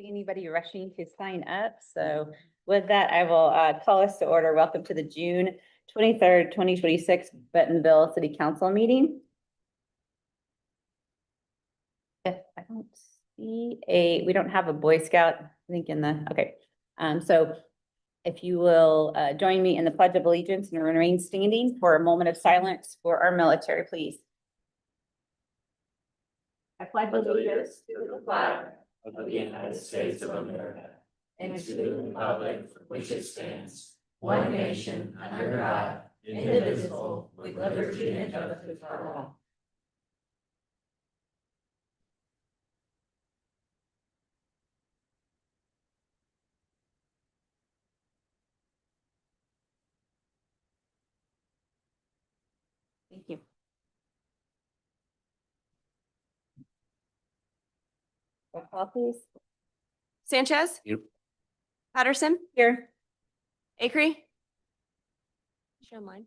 see anybody rushing to sign up. So with that, I will call us to order. Welcome to the June 23rd, 2026 Bentonville City Council meeting. If I don't see we don't have a Boy Scout, I think okay. So if you will join me in the Pledge of Allegiance and remain standing for a moment of silence for our military, please. I pledge allegiance to the flag of the United States of America and to the republic for which it stands, one nation under God, indivisible, with liberty and justice for all. Thank you. Roll call, please. Sanchez? Yep. Patterson? Here. Acree? Show mine.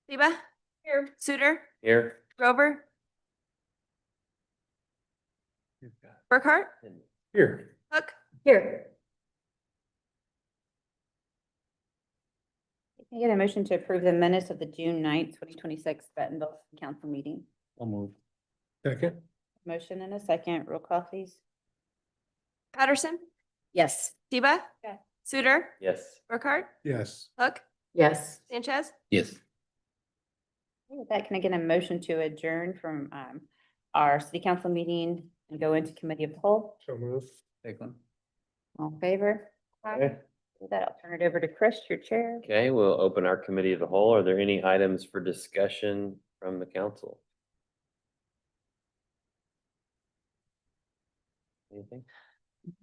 Seba? Here. Suter? Here. Grover? Burkhart? Here. Hook? Here. Can I get a motion to approve the minutes of the June 9th, 2026 Bentonville Council meeting? I'll move. Second. Motion and a second. Roll call, please. Patterson? Yes. Seba? Yeah. Suter? Yes. Burkhart? Yes. Hook? Yes. Sanchez? Yes. With that, can I get a motion to adjourn from our city council meeting and go into committee of the whole? So move. Take one. All in favor? Okay. With that, I'll turn it over to Chris, your chair. Okay, we'll open our committee of the whole. Are there any items for discussion from the council? Anything?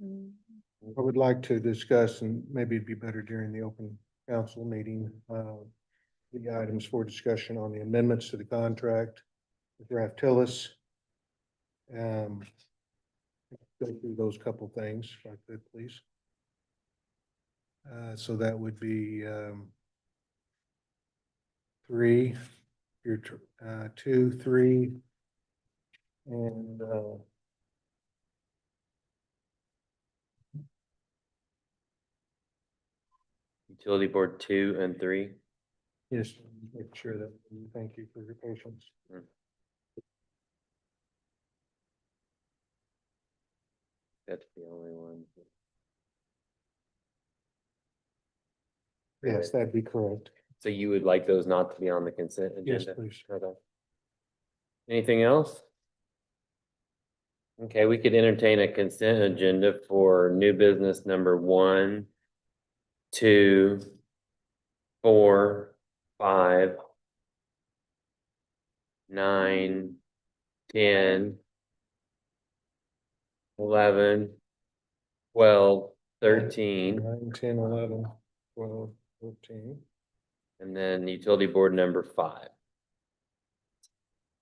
I would like to discuss, and maybe it'd be better during the open council meeting, the items for discussion on the amendments to the contract with Raf Tillis. Go through those couple things, if I could, please. So that would be 3, your 2, 3, and Utility board 2 and 3. yes, make sure that, thank you for your patience. That's the only one. Yes, that'd be correct. So you would like those not to be on the consent Yes, agenda? please. Okay. Anything else? Okay, we could entertain a consent agenda for new business number 1, 2, 4, 5, 9, 10, 11, 12, 13, 9, 10, 11, 12, 13. and then utility board number 5.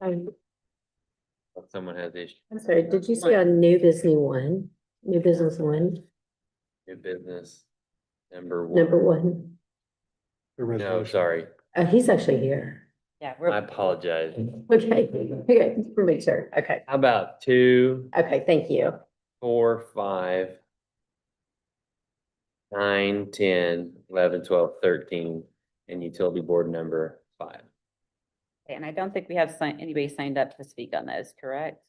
If someone has issues, I'm sorry, did you say on new business one? New business one, new business number 1. number one? The No, resolution. sorry, He's actually here. Yeah, I apologize. Okay, okay, for make sure. Okay, How about 2, okay, thank you. 4, 5, 9, 10, 11, 12, 13, and utility board number 5. and I don't think we have anybody signed up to speak on those, correct?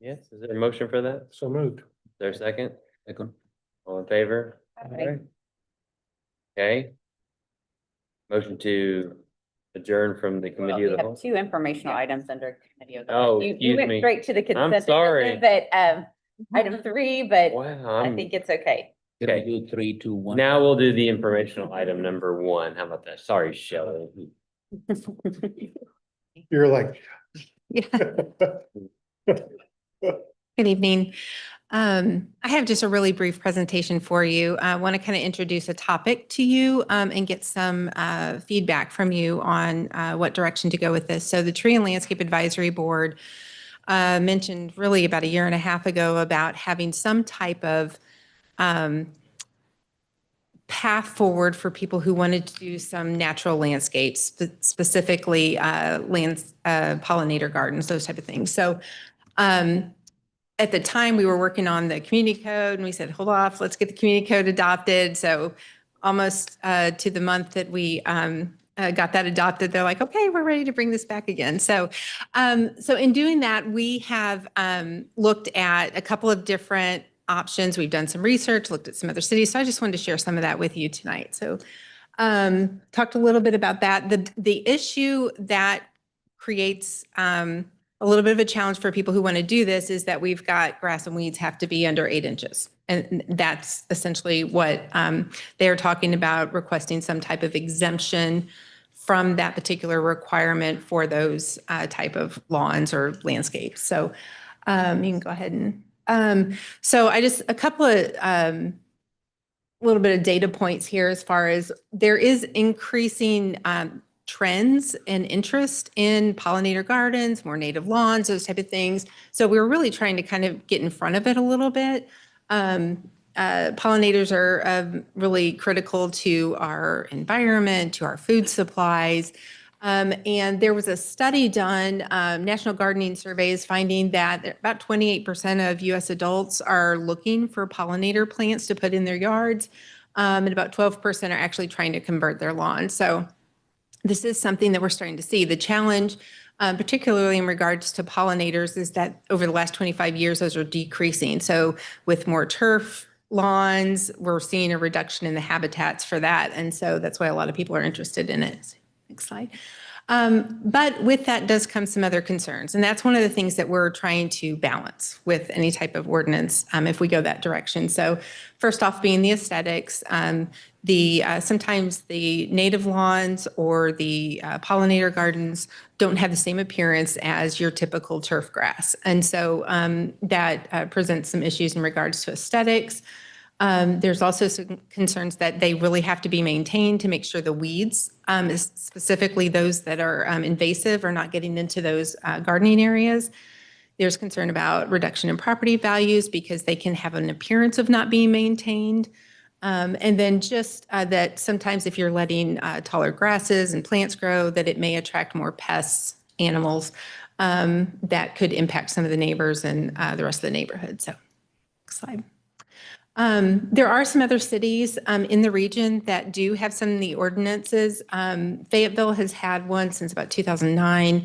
Yes, is there a motion for that? So moved. Is there a second? Second. All in favor? Okay. Okay. Motion to adjourn from the committee of We the whole. have 2 informational items under committee of the Oh, whole. You excuse went me. straight to the consent. agenda, sorry. But item 3, but Wow, I think it's okay. okay. Do 3, 2, 1. Now we'll do the informational item number 1. How about that? Sorry, Shelley. You're like. Good evening. I have just a really brief presentation for you. I want to kind of introduce a topic to you and get some feedback from you on what direction to go with this. So the Tree and Landscape Advisory Board mentioned really about a year and a half ago about having some type of path forward for people who wanted to do some natural landscapes, specifically pollinator gardens, those type of things. So at the time, we were working on the community code, and we said, hold off, let's get the community code adopted. So almost to the month that we got that adopted, they're like, okay, we're ready to bring this back again. So in doing that, we have looked at a couple of different options. We've done some research, looked at some other cities. So I just wanted to share some of that with you tonight. So talked a little bit about that. The issue that creates a little bit of a challenge for people who want to do this is that we've got grass and weeds have to be under 8 inches. And that's essentially what they're talking about, requesting some type of exemption from that particular requirement for those type of lawns or landscapes. So you can go ahead and, so I just, a couple of little bit of data points here as far as there is increasing trends and interest in pollinator gardens, more native lawns, those type of things. So we were really trying to kind of get in front of it a little bit. Pollinators are really critical to our environment, to our food supplies. And there was a study done, National Gardening Surveys, finding that about 28% of U.S. adults are looking for pollinator plants to put in their yards, and about 12% are actually trying to convert their lawn. So this is something that we're starting to see. The challenge, particularly in regards to pollinators, is that over the last 25 years, those are decreasing. So with more turf lawns, we're seeing a reduction in the habitats for that. And so that's why a lot of people are interested in it. Next slide. But with that does come some other concerns. And that's one of the things that we're trying to balance with any type of ordinance if we go that direction. So first off being the aesthetics, sometimes the native lawns or the pollinator gardens don't have the same appearance as your typical turf grass. And so that presents some issues in regards to aesthetics. There's also some concerns that they really have to be maintained to make sure the weeds, specifically those that are invasive, are not getting into those gardening areas. There's concern about reduction in property values because they can have an appearance of not being maintained. And then just that sometimes if you're letting taller grasses and plants grow, that it may attract more pests, animals, that could impact some of the neighbors and the rest of the neighborhood. So next slide. There are some other cities in the region that do have some of the ordinances. Fayetteville has had one since about 2009.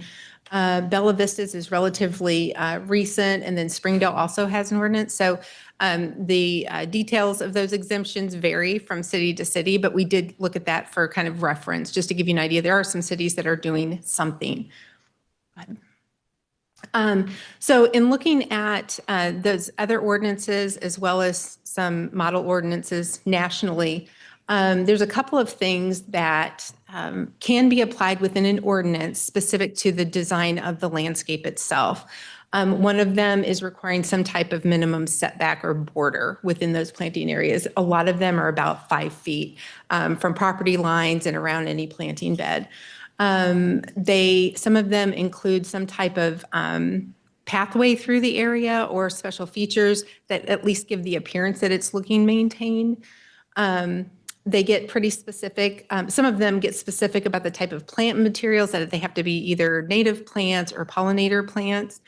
Bella Vista's is relatively recent, and then Springdale also has an ordinance. So the details of those exemptions vary from city to city, but we did look at that for kind of reference, just to give you an idea. There are some cities that are doing something. So in looking at those other ordinances, as well as some model ordinances nationally, there's a couple of things that can be applied within an ordinance specific to the design of the landscape itself. One of them is requiring some type of minimum setback or border within those planting areas. A lot of them are about 5 feet from property lines and around any planting bed. Some of them include some type of pathway through the area or special features that at least give the appearance that it's looking maintained. They get pretty specific. Some of them get specific about the type of plant materials, that they have to be either native plants or pollinator plants.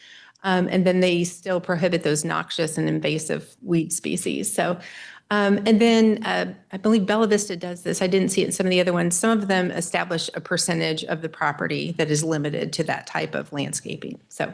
And then they still prohibit those noxious and invasive weed species. So, and then I believe Bella Vista does this. I didn't see it in some of the other ones. Some of them establish a percentage of the property that is limited to that type of landscaping. So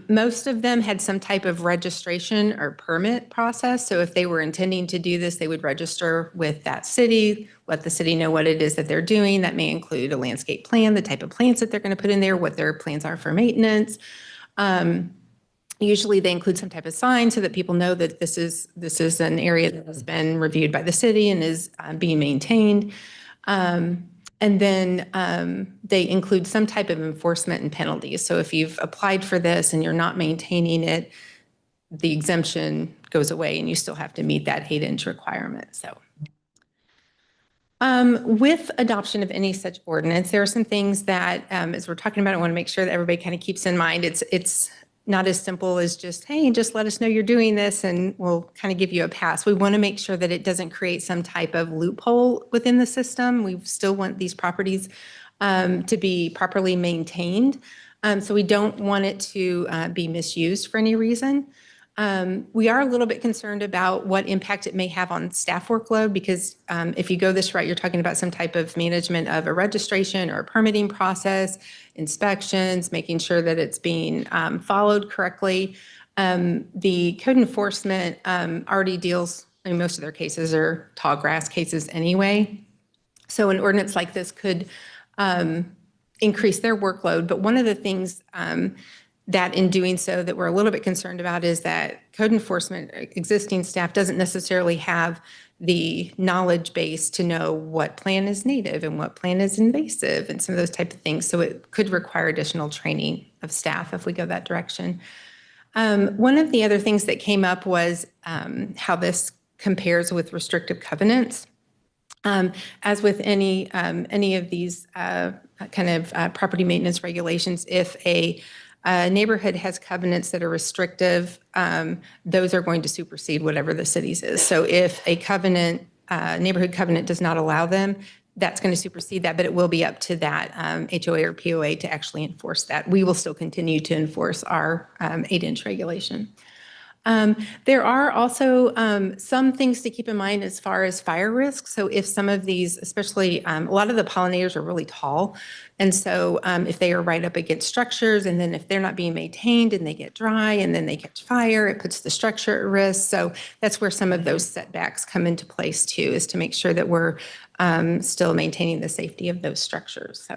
most of them had some type of registration or permit process. So if they were intending to do this, they would register with that city, let the city know what it is that they're doing. That may include a landscape plan, the type of plants that they're going to put in there, what their plans are for maintenance. Usually they include some type of sign so that people know that this is an area that has been reviewed by the city and is being maintained. And then they include some type of enforcement and penalties. So if you've applied for this and you're not maintaining it, the exemption goes away and you still have to meet that 8-inch requirement. So with adoption of any such ordinance, there are some things that, as we're talking about, I want to make sure that everybody kind of keeps in mind. It's not as simple as just, hey, just let us know you're doing this and we'll kind of give you a pass. We want to make sure that it doesn't create some type of loophole within the system. We still want these properties to be properly maintained. So we don't want it to be misused for any reason. We are a little bit concerned about what impact it may have on staff workload because if you go this route, you're talking about some type of management of a registration or a permitting process, inspections, making sure that it's being followed correctly. The code enforcement already deals, I mean, most of their cases are tall grass cases anyway. So an ordinance like this could increase their workload. But one of the things that in doing so that we're a little bit concerned about is that code enforcement existing staff doesn't necessarily have the knowledge base to know what plant is native and what plant is invasive and some of those type of things. So it could require additional training of staff if we go that direction. One of the other things that came up was how this compares with restrictive covenants. As with any of these kind of property maintenance regulations, if a neighborhood has covenants that are restrictive, those are going to supersede whatever the city's is. So if a covenant, neighborhood covenant does not allow them, that's going to supersede that, but it will be up to that HOA or POA to actually enforce that. We will still continue to enforce our 8-inch regulation. There are also some things to keep in mind as far as fire risk. So if some of these, especially a lot of the pollinators are really tall. And so if they are right up against structures and then if they're not being maintained and they get dry and then they catch fire, it puts the structure at risk. So that's where some of those setbacks come into place too, is to make sure that we're still maintaining the safety of those structures.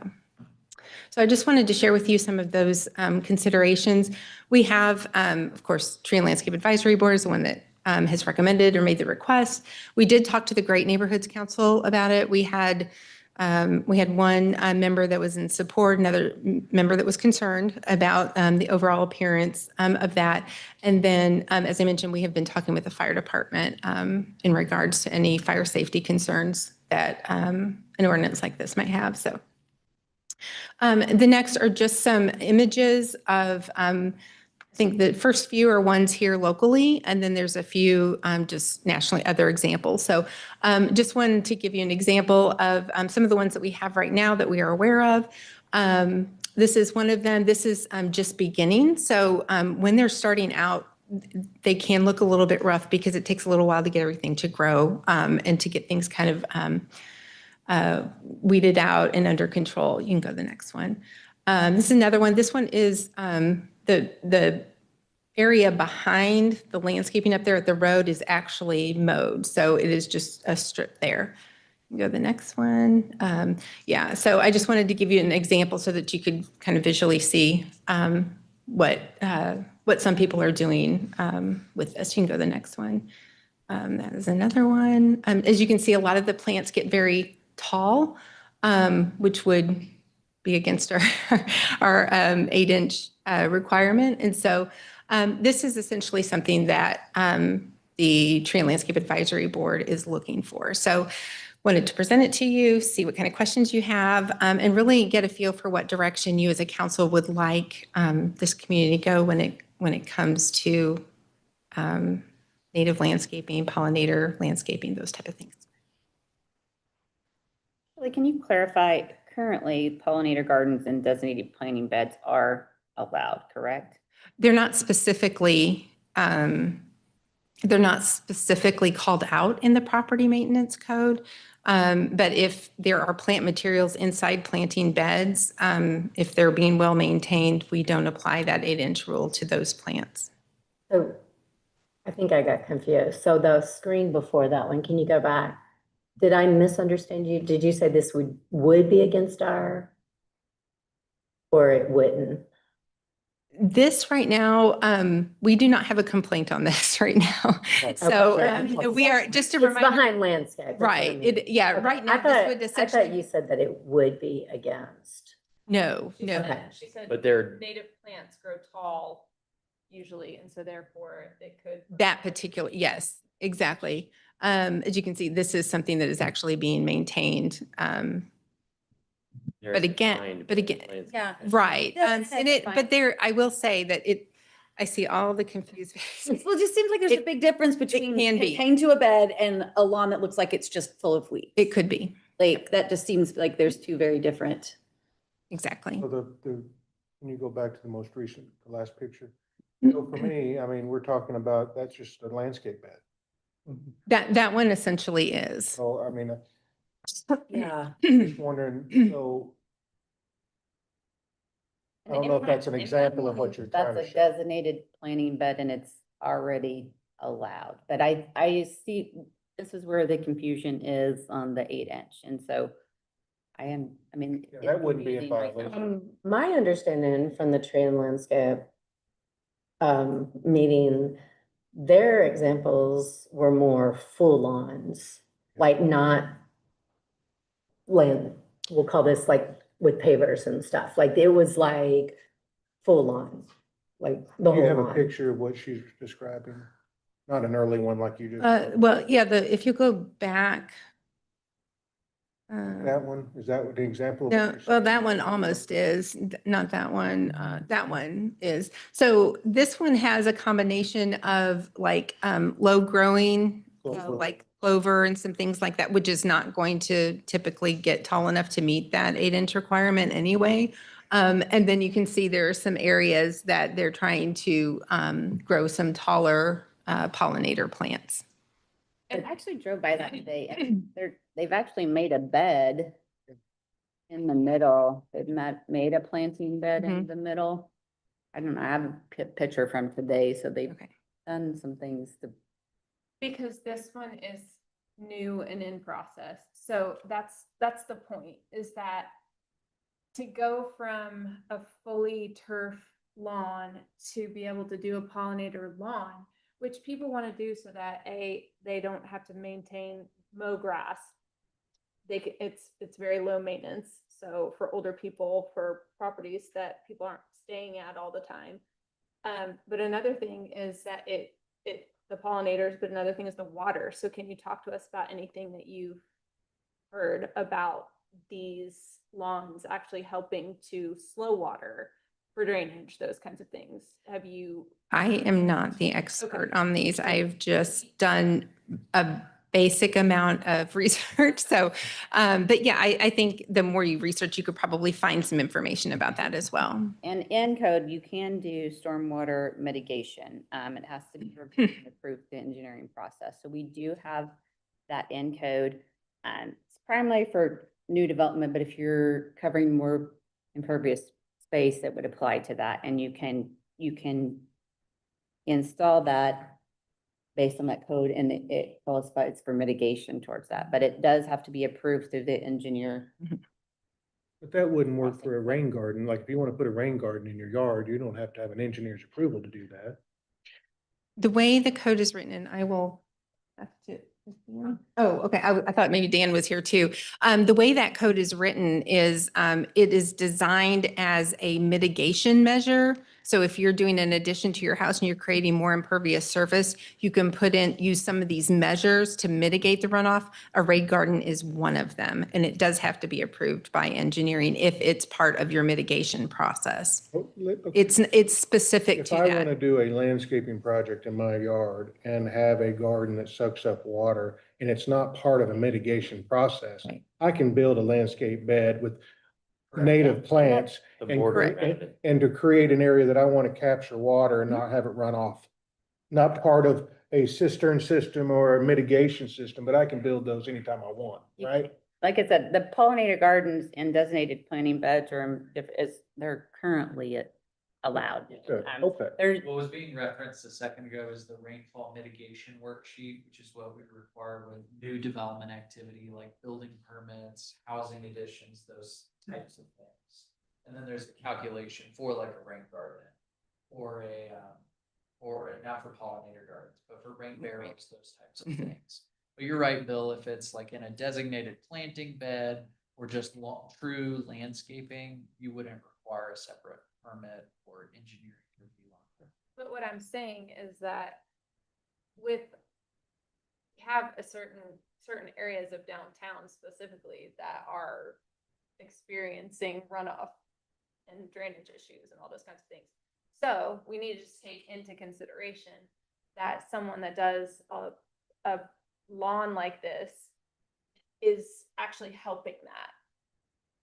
So I just wanted to share with you some of those considerations. We have, of course, Tree and Landscape Advisory Board is the one that has recommended or made the request. We did talk to the Great Neighborhoods Council about it. We had one member that was in support, another member that was concerned about the overall appearance of that. And then, as I mentioned, we have been talking with the fire department in regards to any fire safety concerns that an ordinance like this might have. So. The next are just some images of, I think the first few are ones here locally, and then there's a few just nationally, other examples. So just wanted to give you an example of some of the ones that we have right now that we are aware of. This is one of them. This is just beginning. So when they're starting out, they can look a little bit rough because it takes a little while to get everything to grow and to get things kind of weeded out and under control. You can go to the next one. This is another one. This one is the area behind the landscaping up there at the road is actually mowed. So it is just a strip there. You can go to the next one. Yeah, so I just wanted to give you an example so that you could kind of visually see what some people are doing with this. You can go to the next one. That is another one. As you can see, a lot of the plants get very tall, which would be against our 8-inch requirement. And so this is essentially something that the Tree and Landscape Advisory Board is looking for. So wanted to present it to you, see what kind of questions you have, and really get a feel for what direction you as a council would like this community to go when it comes to native landscaping, pollinator landscaping, those type of things. Can you clarify, currently pollinator gardens and designated planting beds are allowed, correct? They're not specifically called out in the property maintenance code. But if there are plant materials inside planting beds, if they're being well maintained, we don't apply that 8-inch rule to those plants. So I think I got confused. So the screen before that one, can you go back? Did I misunderstand you? Did you say this would be against our, or it wouldn't? This right now, we do not have a complaint on this right now. Okay. So Okay. we are, just a It's reminder. behind landscape. That's what I Right. mean. Yeah, Okay. right now I this thought, would I essentially. thought you said that it would be against. No. Okay. She said But they're- native plants grow tall usually, and so therefore it could. That particular, yes, exactly. As you can see, this is something that is actually being maintained. They're But again, defined but again, plants. Yeah. right. That's And it, fine. but there, I will say that I see all the confused faces. Well, it just seems like there's a It- big difference between can be. contained to a bed and a lawn that looks like it's just full of weeds. It could be, Like, that just seems like there's two very different. exactly. So when you go back to the most recent, the last picture. Mm-hmm. So for me, I mean, we're talking about, that's just a landscape bed. That one essentially is. So, I mean, Yeah. just wondering, so I don't know if that's an example of what you're trying to That's a show. designated planting bed and it's already allowed. But I see, this is where the confusion is on the 8-inch. And so I mean. Yeah, it's that wouldn't be in confusing right now. violation. My understanding from the tree and landscape meeting, their examples were more full lawns, like not land, we'll call this like with pavers and stuff, like it was like full lawn, like the Do you whole have a lawn. picture of what she's describing? Not an early one like you just. Well, yeah, if you go back. That one, is that the example? of what No, you're well, saying? that one almost is, not that one, that one is. So this one has a combination of like low growing, Clover. like clover and some things like that, which is not going to typically get tall enough to meet that 8-inch requirement anyway. And then you can see there are some areas that they're trying to grow some taller pollinator plants. I actually drove by that today and they've actually made a bed in the middle. They've made a planting bed in the middle. I don't know, I have a picture from today, so they've Okay. done some things to. Because this one is new and in process. So that's the point, is that to go from a fully turf lawn to be able to do a pollinator lawn, which people want to do so that they don't have to maintain mow grass. It's very low maintenance. So for older people, for properties that people aren't staying at all the time. But another thing is that the pollinators, but another thing is the water. So can you talk to us about anything that you've heard about these lawns actually helping to slow water for drainage, those kinds of things? Have you? I am not the expert on these. I've just done a basic amount of research. So, but yeah, I think the more you research, you could probably find some information about that as well. And in code, you can do stormwater mitigation. It has to be reviewed and approved the engineering process. So we do have that in code. It's primarily for new development, but if you're covering more impervious space, that would apply to that. And you can install that based on that code, and it qualifies for mitigation towards that, but it does have to be approved through the engineer. But that wouldn't work for a rain garden. Like if you want to put a rain garden in your yard, you don't have to have an engineer's approval to do that. The way the code is written, and I will have to. Oh, okay. I thought maybe Dan was here too. The way that code is written is it is designed as a mitigation measure. So if you're doing an addition to your house and you're creating more impervious surface, you can use some of these measures to mitigate the runoff. A rain garden is one of them, and it does have to be approved by engineering if it's part of your mitigation process. Oh, okay. It's specific If to I want that. to do a landscaping project in my yard and have a garden that sucks up water and it's not part of a mitigation process, Right. I can build a landscape bed with native plants The and, border Correct. around it. and to create an area that I want to capture water and not have it run off. Not part of a cistern system or a mitigation system, but I can build those anytime I want, right? Like I said, the pollinator gardens and designated planting beds they're currently allowed. Good, okay. There's, What was being referenced a second ago is the rainfall mitigation worksheet, which is what we require with new development activity like building permits, housing additions, those types of things. And then there's a calculation for like a rain garden or not for pollinator gardens, but for rain barrels, those types of things. But you're right, Bill, if it's like in a designated planting bed or just true landscaping, you wouldn't require a separate permit or engineering review on it. But what I'm saying is that have a certain areas of downtown specifically that are experiencing runoff and drainage issues and all those kinds of things. So we need to just take into consideration that someone that does a lawn like this is actually helping that.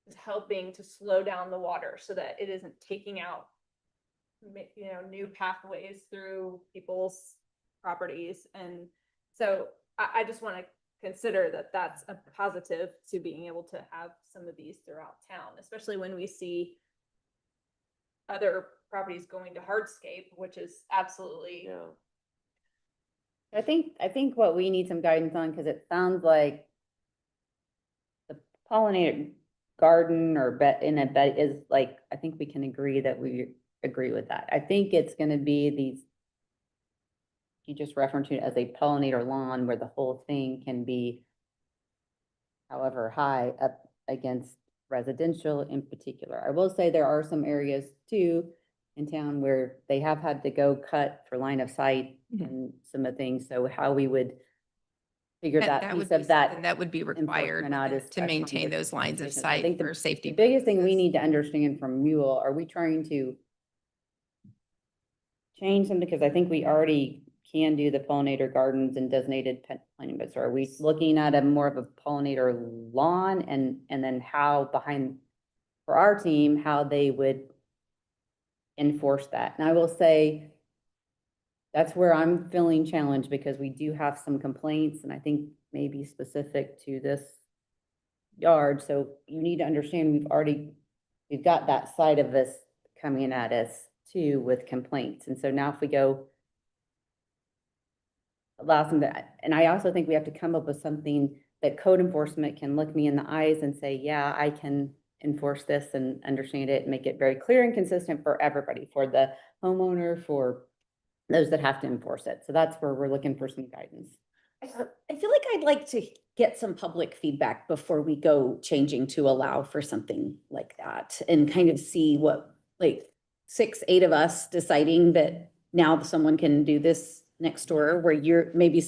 Is helping to slow down the water so that it isn't taking out, new pathways through people's properties. And so I just want to consider that that's a positive to being able to have some of these throughout town, especially when we see other properties going to hardscape, which is absolutely. Yeah. I think what we need some guidance on, because it sounds like the pollinated garden or bet in a bed is like, I think we can agree that we agree with that. I think it's gonna be these, you just referenced it as a pollinator lawn where the whole thing can be however high up against residential in particular. I will say there are some areas too in town where they have had to go cut for line of sight and some of the things. So how we would figure that That piece would be of that something that would be required enforcement out with is it to a maintain those lines of conversation. I sight think for safety. The biggest thing we purposes. need to understand from you all, are we trying to change them? Because I think we already can do the pollinator gardens and designated pet planting beds. So are we looking at a more of a pollinator lawn and then how behind, for our team, how they would enforce that? And I will say, that's where I'm feeling challenged because we do have some complaints and I think maybe specific to this yard. So you need to understand, we've got that side of this coming at us too with complaints. And so now if we go allow some, and I also think we have to come up with something that code enforcement can look me in the eyes and say, yeah, I can enforce this and understand it and make it very clear and consistent for everybody, for the homeowner, for those that have to enforce it. So that's where we're looking for some guidance. I feel like I'd like to get some public feedback before we go changing to allow for something like that and kind of see what, like 6, 8 of us deciding that now someone can do this next door where maybe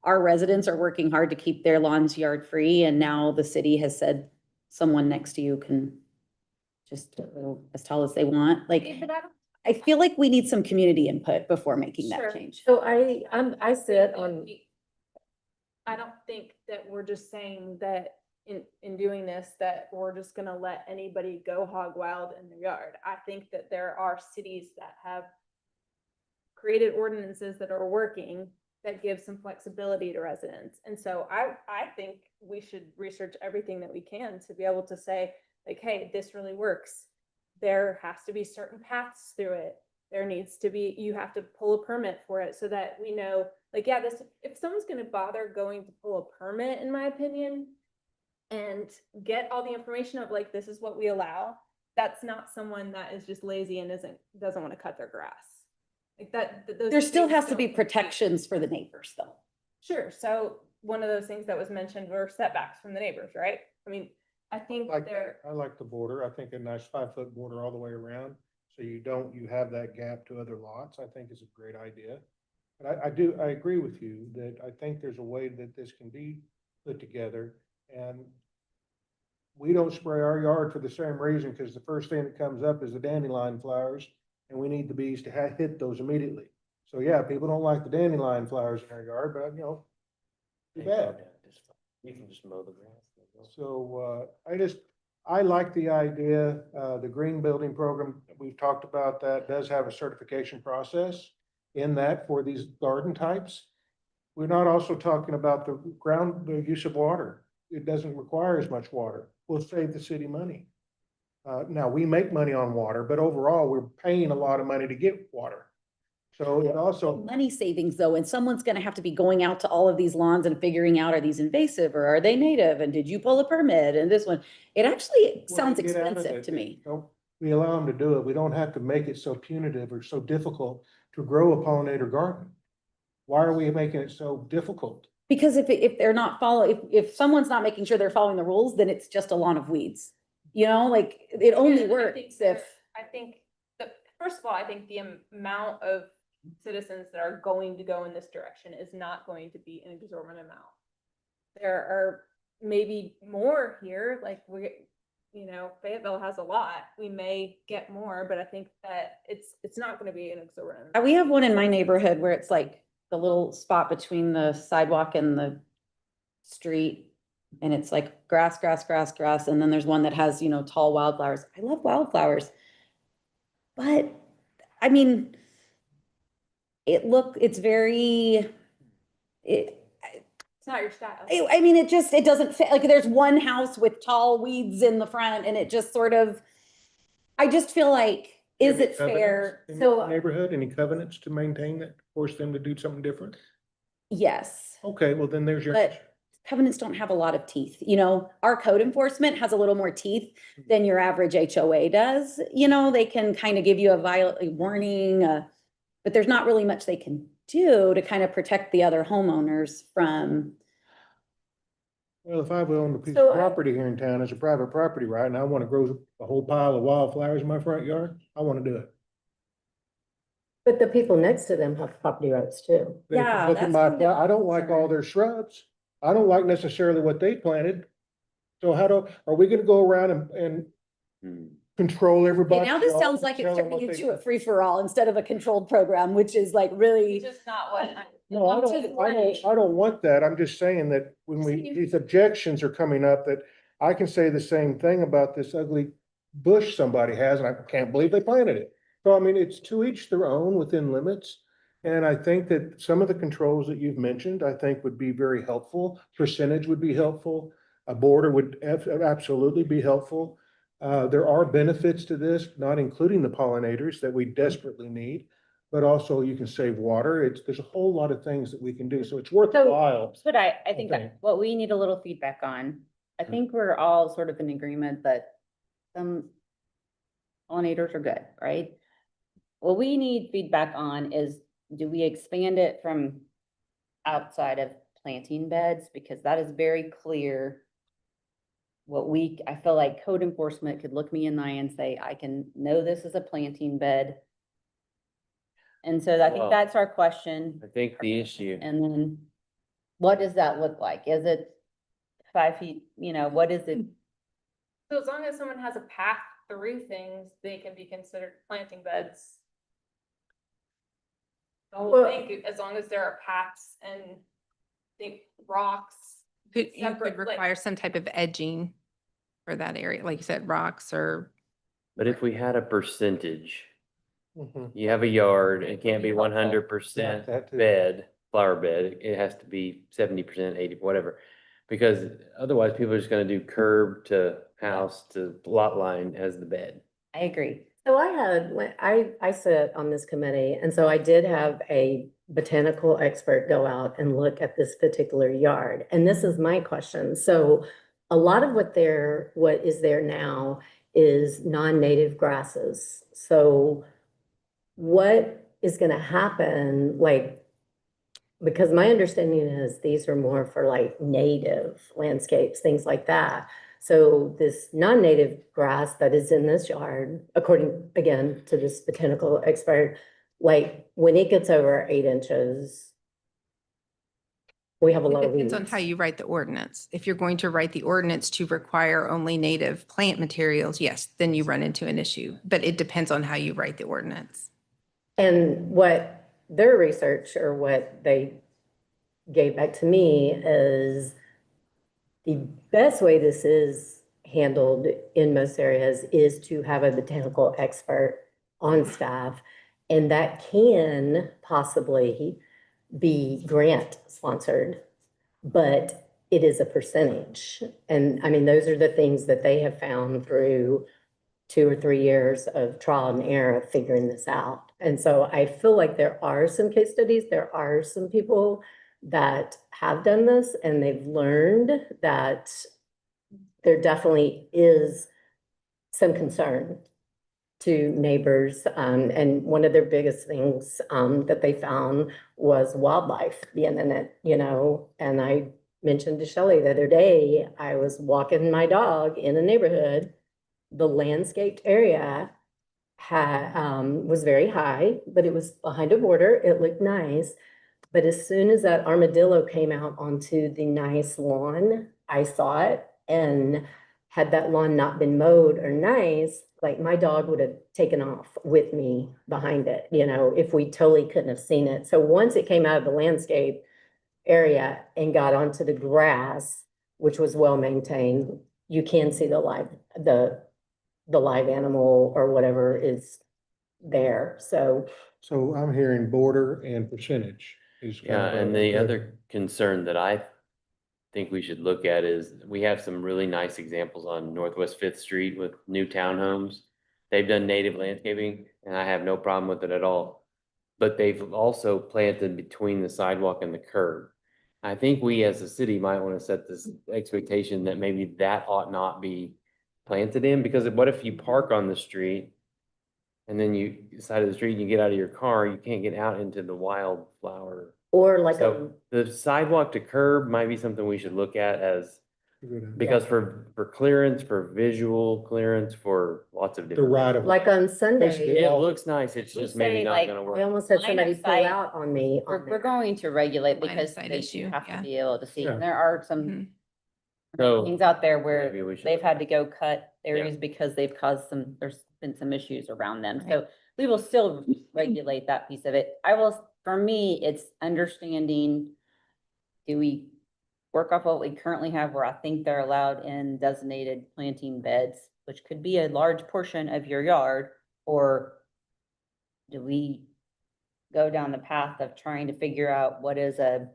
our residents are working hard to keep their lawns yard free. And now the city has said someone next to you can just go as tall as they want. Like, But I don't I feel like we need some community input before making that Sure. change. So I sit on, I don't think that we're just saying that in doing this, that we're just gonna let anybody go hog wild in their yard. I think that there are cities that have created ordinances that are working that give some flexibility to residents. And so I think we should research everything that we can to be able to say, like, hey, this really works. There has to be certain paths through it. There needs to be, you have to pull a permit for it so that we know, like, yeah, this, if someone's gonna bother going to pull a permit, in my opinion, and get all the information of like, this is what we allow, that's not someone that is just lazy and doesn't want to cut their grass. Like that, those There still things has to be don't- protections for the neighbors though. Sure, so one of those things that was mentioned were setbacks from the neighbors, right? I mean, I think I like the border. I think a nice 5-foot border all the way around. So you have that gap to other lots, I think is a great idea. But I agree with you that I think there's a way that this can be put together. And we don't spray our yard for the same reason, because the first thing that comes up is the dandelion flowers, and we need the bees to hit those immediately. So yeah, people don't like the dandelion flowers in their yard, but too bad. You can just mow the grass. So, I like the idea, the green building program, we've talked about that, does have a certification process in that for these garden types. We're not also talking about the use of water. It doesn't require as much water. We'll save the city money. Now, we make money on water, but overall, we're paying a lot of money to get water. So it also. Money savings though, and someone's gonna have to be going out to all of these lawns and figuring out, are these invasive or are they native? And did you pull a permit? And this one, it actually sounds Get out of expensive it. to me. We allow them to do it. We don't have to make it so punitive or so difficult to grow a pollinator garden. Why are we making it so difficult? Because if they're not if someone's not making sure they're following the rules, then it's just a lawn of weeds. Like it only Yeah, works I think first of all, I think the amount of citizens that are going to go in this direction is not going to be an exorbitant amount. There are maybe more here, like you know, Fayetteville has a lot. We may get more, but I think that it's not gonna be an exorbitant. We have one in my neighborhood where it's like the little spot between the sidewalk and the street. And it's like grass, grass, grass, grass. And then there's one that has, you know, tall wildflowers. I love wildflowers. But, I mean, it's very, it, It's not your style. I mean, it doesn't fit, like, there's one house with tall weeds in the front and it just sort of, I just feel like, is Any it fair? covenants in So, the Neighborhood, any covenants to maintain that, force them to do something different? yes, Okay, well then there's your. but covenants don't have a lot of teeth, you know, our code enforcement has a little more teeth than your average HOA does. You know, they can kind of give you a warning, but there's not really much they can do to kind of protect the other homeowners from. Well, if I've owned a piece So of I- property here in town as a private property, right, and I want to grow a whole pile of wildflowers in my front yard, I want to do it. But the people next to them have property rights too. They can Yeah, look at that's my kind of I don't like all concern. their shrubs. I don't like necessarily what they planted. So are we gonna go around and Hmm. control Okay, everybody? now this else sounds and like it's tell them turning what they- into a free-for-all instead of a controlled program, which is like really. Just not what. No, I don't want that. I'm just saying that when these objections are coming up, that I can say the same thing about this ugly bush somebody has, and I can't believe they planted it. So I mean, it's to each their own within limits. And I think that some of the controls that you've mentioned, I think would be very helpful. Percentage would be helpful. A border would absolutely be helpful. There are benefits to this, not including the pollinators that we desperately need. But also you can save water. There's a whole lot of things that we can do. So it's worthwhile. That's what I think Okay. that what we need a little feedback on. I think we're all sort of in agreement that some pollinators are good, right? What we need feedback on is, do we expand it from outside of planting beds? Because that is very clear. I feel like code enforcement could look me in the eye and say, I can know this is a planting bed. And so I think Well- that's our question. I think the issue, And then what does that look like? Is it 5 feet, you know, what is it? So as long as someone has a path through things, they can be considered planting beds. The whole Well- thing, as long as there are paths and the rocks. You separate, could like- require some type of edging for that area, like you said, rocks or. but if we had a percentage, Mhm. you have a yard, it can't be Helpful. 100% That too. bed, flower bed, it has to be 70%, 80, whatever. Because otherwise people are just gonna do curb to house to lot line as the bed. I agree. So I sit on this committee, and so I did have a botanical expert go out and look at this particular yard. And this is my question. So a lot of what is there now is non-native grasses. So what is gonna happen, like, because my understanding is these are more for like native landscapes, things like that. So this non-native grass that is in this yard, according again to this botanical expert, like when it gets over 8 inches, we have a lot It of depends on weeds. how you write the ordinance. If you're going to write the ordinance to require only native plant materials, yes, then you run into an issue. But it depends on how you write the ordinance. And what their research or what they gave back to me is the best way this is handled in most areas is to have a botanical expert on staff. And that can possibly be grant sponsored, but it is a percentage. And I mean, those are the things that they have found through 2 or 3 years of trial and error of figuring this out. And so I feel like there are some case studies, there are some people that have done this and they've learned that there definitely is some concern to neighbors. And one of their biggest things that they found was wildlife being in it, you know. And I mentioned to Shelley the other day, I was walking my dog in a neighborhood. The landscaped area was very high, but it was behind a border. It looked nice. But as soon as that armadillo came out onto the nice lawn, I saw it and had that lawn not been mowed or nice, like my dog would have taken off with me behind it, you know, if we totally couldn't have seen it. So once it came out of the landscape area and got onto the grass, which was well maintained, you can see the live animal or whatever is there. So So I'm hearing border and percentage is. kind Yeah, of a and the good- other concern that I think we should look at is we have some really nice examples on Northwest Fifth Street with new townhomes. They've done native landscaping and I have no problem with it at all. But they've also planted between the sidewalk and the curb. I think we as a city might want to set this expectation that maybe that ought not be planted in, because what if you park on the street and then you side of the street and you get out of your car, you can't get out into the wildflower. or like So the sidewalk to curb might be something we should look at as, because for clearance, for visual clearance, for lots of The different. right of. like on Basically, Sunday, It looks nice, it's We just maybe say, not like, gonna I work. almost had line of somebody pull sight. out on me. on We're there. going to regulate Line of because sight they issue, have to yeah. be able to see. Yeah. And there are some Mhm. So things out there maybe where we should they've look had at to go cut areas because they've caused there's been some issues around them. Right. So we will still regulate that piece of it. For me, it's understanding, do we work off what we currently have where I think they're allowed in designated planting beds, which could be a large portion of your yard, or do we go down the path of trying to figure out what is a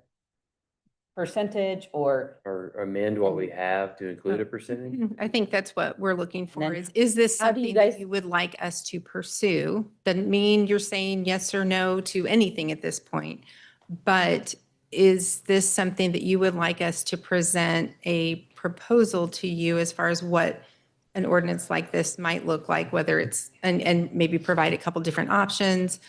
percentage or or amend what we have to include a percentage. I think that's what we're looking for then is this how do you something that guys- you would like us to pursue? Doesn't mean you're saying yes or no to anything at this point. But is this something that you would like us to present a proposal to you as far as what an ordinance like this might look like, whether it's, and maybe provide a couple different options,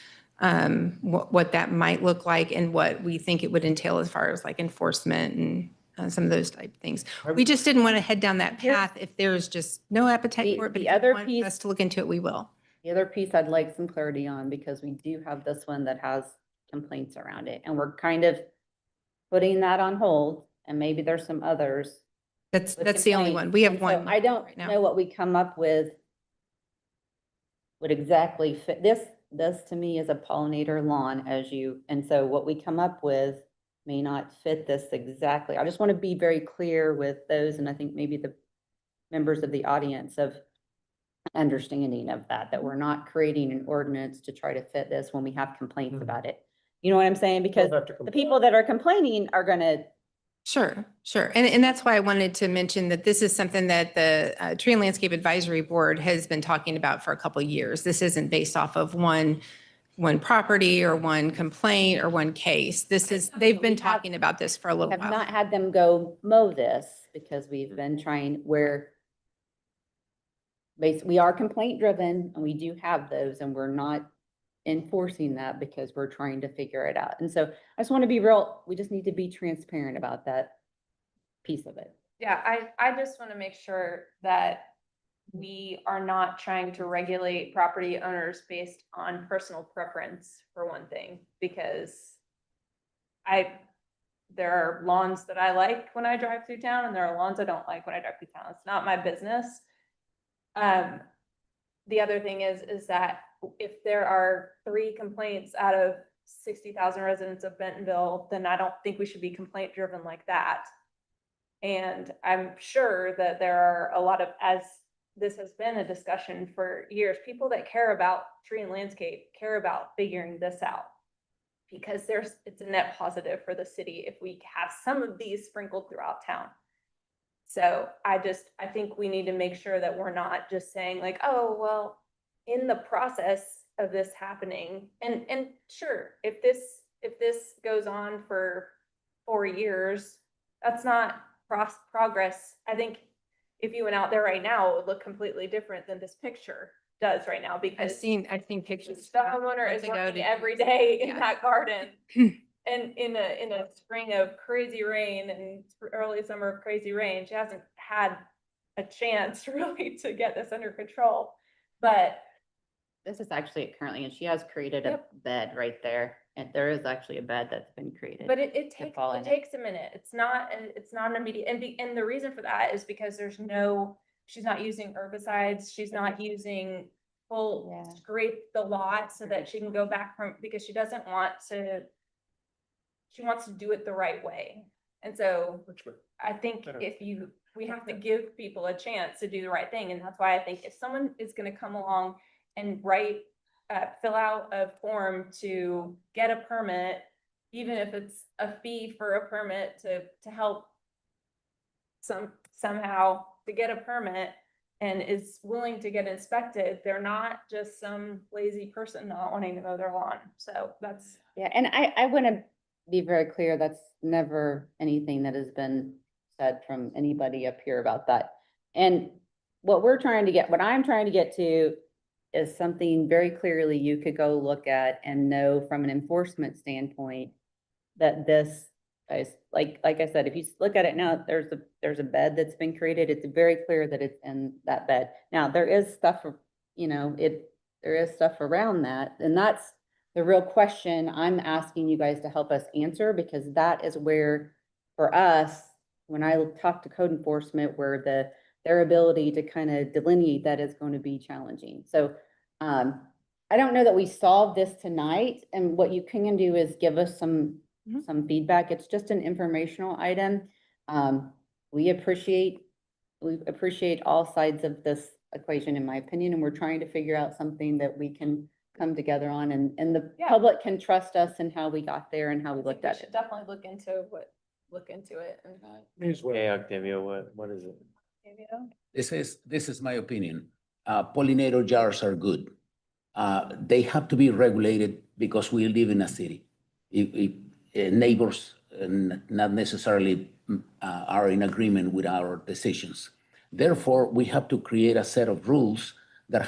what that might look like and what we think it would entail as far as like enforcement and some of those type of things. We just didn't want to head down that Here's- path if there's just no appetite for it, but the if you other want piece- us to look into it, we will. the other piece I'd like some clarity on, because we do have this one that has complaints around it, and we're kind of putting that on hold, and maybe there's some others. That's with the only complaints. one. We have And so one I don't right now. know what we come up with would exactly fit. This to me is a pollinator lawn and so what we come up with may not fit this exactly. I just want to be very clear with those, and I think maybe the members of the audience of understanding of that we're not creating an ordinance to try to fit this when we have complaints about it. You know what I'm saying? Because the people that are complaining are gonna, Sure, sure. And that's why I wanted to mention that this is something that the Tree and Landscape Advisory Board has been talking about for a couple of years. This isn't based off of one property or one complaint or one case. They've been talking about this for a little have while. not had them go mow this because we've been trying where we are complaint driven and we do have those, and we're not enforcing that because we're trying to figure it out. And so I just want to be we just need to be transparent about that piece of it. Yeah, I just want to make sure that we are not trying to regulate property owners based on personal preference, for one thing, because there are lawns that I like when I drive through town, and there are lawns I don't like when I drive through town. It's not my business. The other thing is that if there are 3 complaints out of 60,000 residents of Bentonville, then I don't think we should be complaint driven like that. And I'm sure that there are a lot of, as this has been a discussion for years, people that care about tree and landscape care about figuring this out. Because it's a net positive for the city if we have some of these sprinkled throughout town. So I think we need to make sure that we're not just saying like, oh, well, in the process of this happening, and sure, if this goes on for 4 years, that's not progress. I think if you went out there right now, it would look completely different than this picture does right now, because I've seen pictures. the homeowner is months ago working to- every day in Yeah. that garden. And in a spring of crazy rain and early summer of crazy rain, she hasn't had a chance really to get this under control. But This is actually currently, and she has created a bed right there. And there is actually a bed that's been created. it fall in it. takes a minute. It's not an immediate, and the reason for that is because there's no she's not using herbicides, she's not using full Yeah. scrape the lot so that she can go back from, because she doesn't want to, she wants to do it the right way. And so I think if you, we have to give people a chance to do the right thing. And that's why I think if someone is gonna come along and fill out a form to get a permit, even if it's a fee for a permit to help somehow to get a permit and is willing to get inspected, they're not just some lazy person not wanting to mow their lawn. So that's, Yeah, and I want to be very clear, that's never anything that has been said from anybody up here about that. And what I'm trying to get to is something very clearly you could go look at and know from an enforcement standpoint that this is, like I said, if you look at it now, there's a bed that's been created. It's very clear that it's in that bed. Now, there is stuff, there is stuff around that, and that's the real question I'm asking you guys to help us answer, because that is where, for us, when I talk to code enforcement, where their ability to kind of delineate that is going to be challenging. So, I don't know that we solve this tonight, and what you can do is give us some feedback. It's just an informational item. We appreciate all sides of this equation, in my opinion, and we're trying to figure out something that we can come together on, and the Yeah. public can trust us in how we got there and how we I think looked we at should it. definitely look into it and, Me as well. Hey, Octavio, what is it? you know. This is my opinion. Pollinator jars are good. They have to be regulated because we live in a city. If neighbors not necessarily are in agreement with our decisions. Therefore, we have to create a set of rules that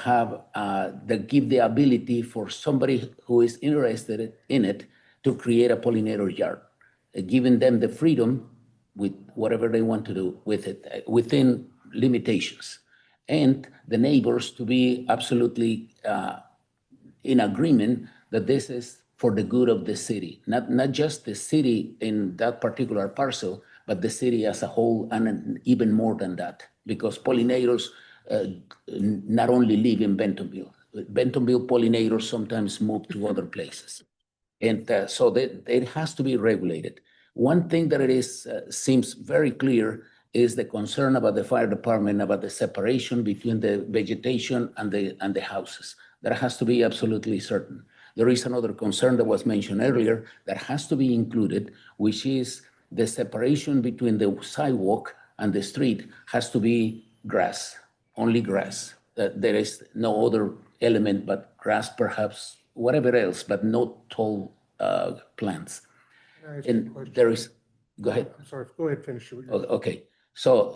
that give the ability for somebody who is interested in it to create a pollinator yard, giving them the freedom with whatever they want to do with it within limitations, and the neighbors to be absolutely in agreement that this is for the good of the city, not just the city in that particular parcel, but the city as a whole, and even more than that, because pollinators not only live in Bentonville. Bentonville pollinators sometimes move to other places. And so it has to be regulated. One thing that it is seems very clear is the concern about the fire department, about the separation between the vegetation and the houses. That has to be absolutely certain. There is another concern that was mentioned earlier that has to be included, which is the separation between the sidewalk and the street has to be grass, only grass. There is no other element but grass, perhaps, whatever else, but no tall plants. Can I ask you a And question? there is, go ahead. I'm sorry, go ahead, finish. Okay, so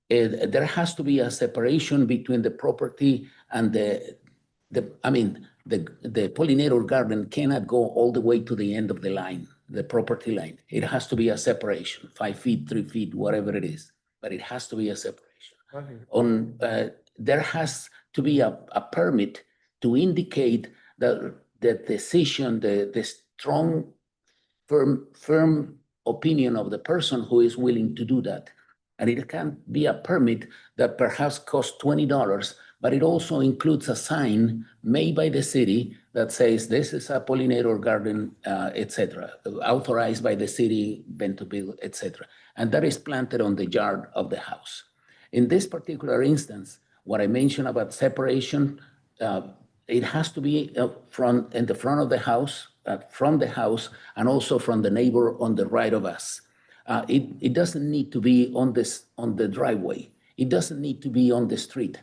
there has to be a separation between the property and the pollinator garden cannot go all the way to the end of the line, the property line. It has to be a separation, 5 feet, 3 feet, whatever it is, but it has to be a separation. There has to be a permit to indicate the decision, the strong, firm opinion of the person who is willing to do that. And it can be a permit that perhaps costs $20, but it also includes a sign made by the city that says this is a pollinator garden, etc., authorized by the city, Bentonville, etc. And that is planted on the yard of the house. In this particular instance, what I mentioned about separation, it has to be in the front of the house, from the house, and also from the neighbor on the right of us. It doesn't need to be on the driveway. It doesn't need to be on the street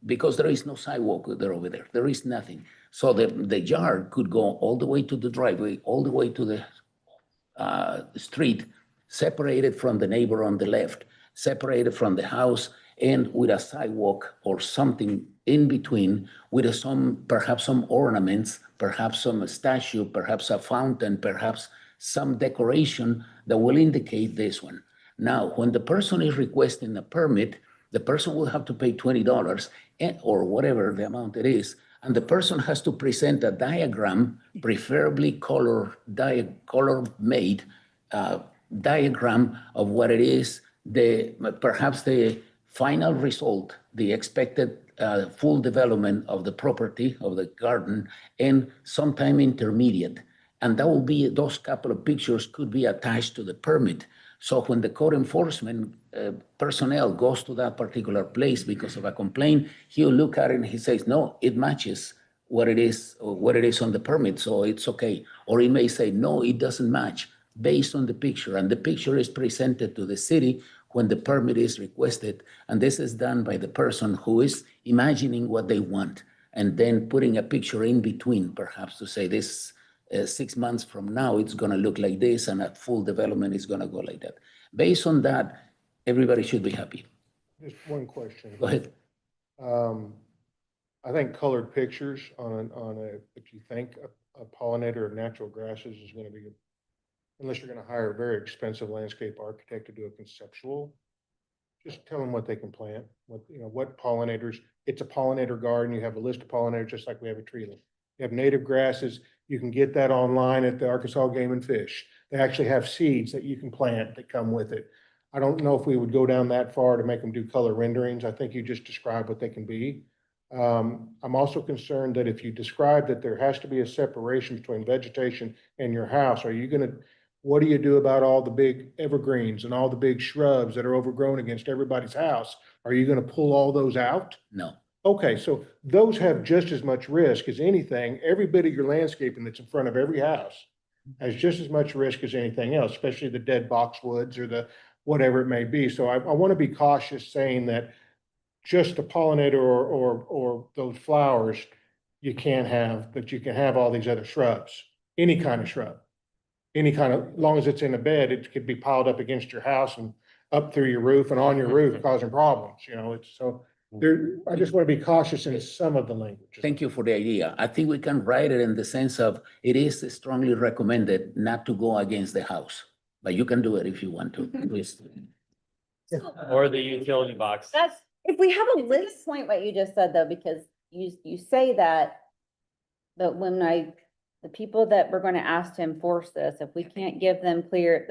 because there is no sidewalk over there. There is nothing. So the yard could go all the way to the driveway, all the way to the street, separated from the neighbor on the left, separated from the house, and with a sidewalk or something in between, with perhaps some ornaments, perhaps some statue, perhaps a fountain, perhaps some decoration that will indicate this one. Now, when the person is requesting a permit, the person will have to pay $20 or whatever the amount it is, and the person has to present a diagram, preferably color-made diagram of what it is, perhaps the final result, the expected full development of the property, of the garden, and sometime intermediate. And that will be, those couple of pictures could be attached to the permit. So when the code enforcement personnel goes to that particular place because of a complaint, he'll look at it and he says, no, it matches what it is on the permit, so it's okay. Or he may say, no, it doesn't match based on the picture, and the picture is presented to the city when the permit is requested. And this is done by the person who is imagining what they want and then putting a picture in between, perhaps to say this 6 months from now, it's gonna look like this, and at full development, it's gonna go like that. Based on that, everybody should be happy. Just one question. Go ahead. I think colored pictures if you think a pollinator of natural grasses is gonna be, unless you're gonna hire a very expensive landscape architect to do a conceptual, just tell them what they can plant, what pollinators. It's a pollinator garden. You have a list of pollinators, just like we have a tree list. You have native grasses. You can get that online at the Arkansas Game and Fish. They actually have seeds that you can plant that come with it. I don't know if we would go down that far to make them do color renderings. I think you just describe what they can be. I'm also concerned that if you describe that there has to be a separation between vegetation and your house, what do you do about all the big evergreens and all the big shrubs that are overgrown against everybody's house? Are you gonna pull all those out? No. Okay, so those have just as much risk as anything. Every bit of your landscaping that's in front of every house has just as much risk as anything else, especially the dead boxwoods or the whatever it may be. So I want to be cautious saying that just a pollinator or those flowers you can't have, but you can have all these other shrubs, any kind of shrub, any kind of, as long as it's in a bed, it could be piled up against your house and up through your roof and on your roof causing problems, it's so. I just want to be cautious in some of the language. Thank you for the idea. I think we can write it in the sense of it is strongly recommended not to go against the house, but you can do it if you want to, please. Or the utility box. That's, if we have a list, point what you just said though, because you say that, but when the people that we're gonna ask to enforce this, if we can't give them clear,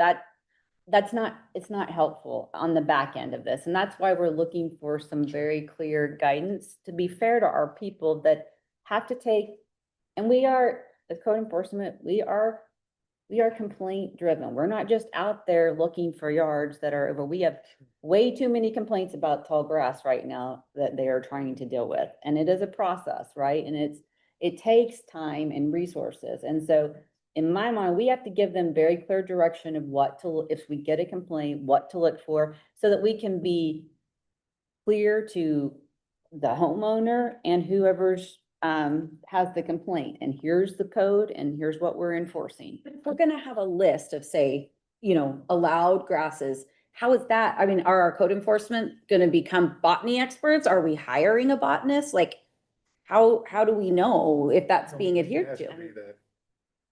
it's not helpful on the back end of this. And that's why we're looking for some very clear guidance to be fair to our people that have to take, and we are, as code enforcement, we are complaint driven. We're not just out there looking for yards that are over. We have way too many complaints about tall grass right now that they are trying to deal with. And it is a process, right? And it takes time and resources. And so in my mind, we have to give them very clear direction of if we get a complaint, what to look for, so that we can be clear to the homeowner and whoever's has the complaint, and here's the code and here's what we're enforcing. But if we're gonna have a list of, say, allowed grasses, how is that? I mean, are our code enforcement gonna become botany experts? Are we hiring a botanist? Like, how do we know if that's being It adhered has to? be that.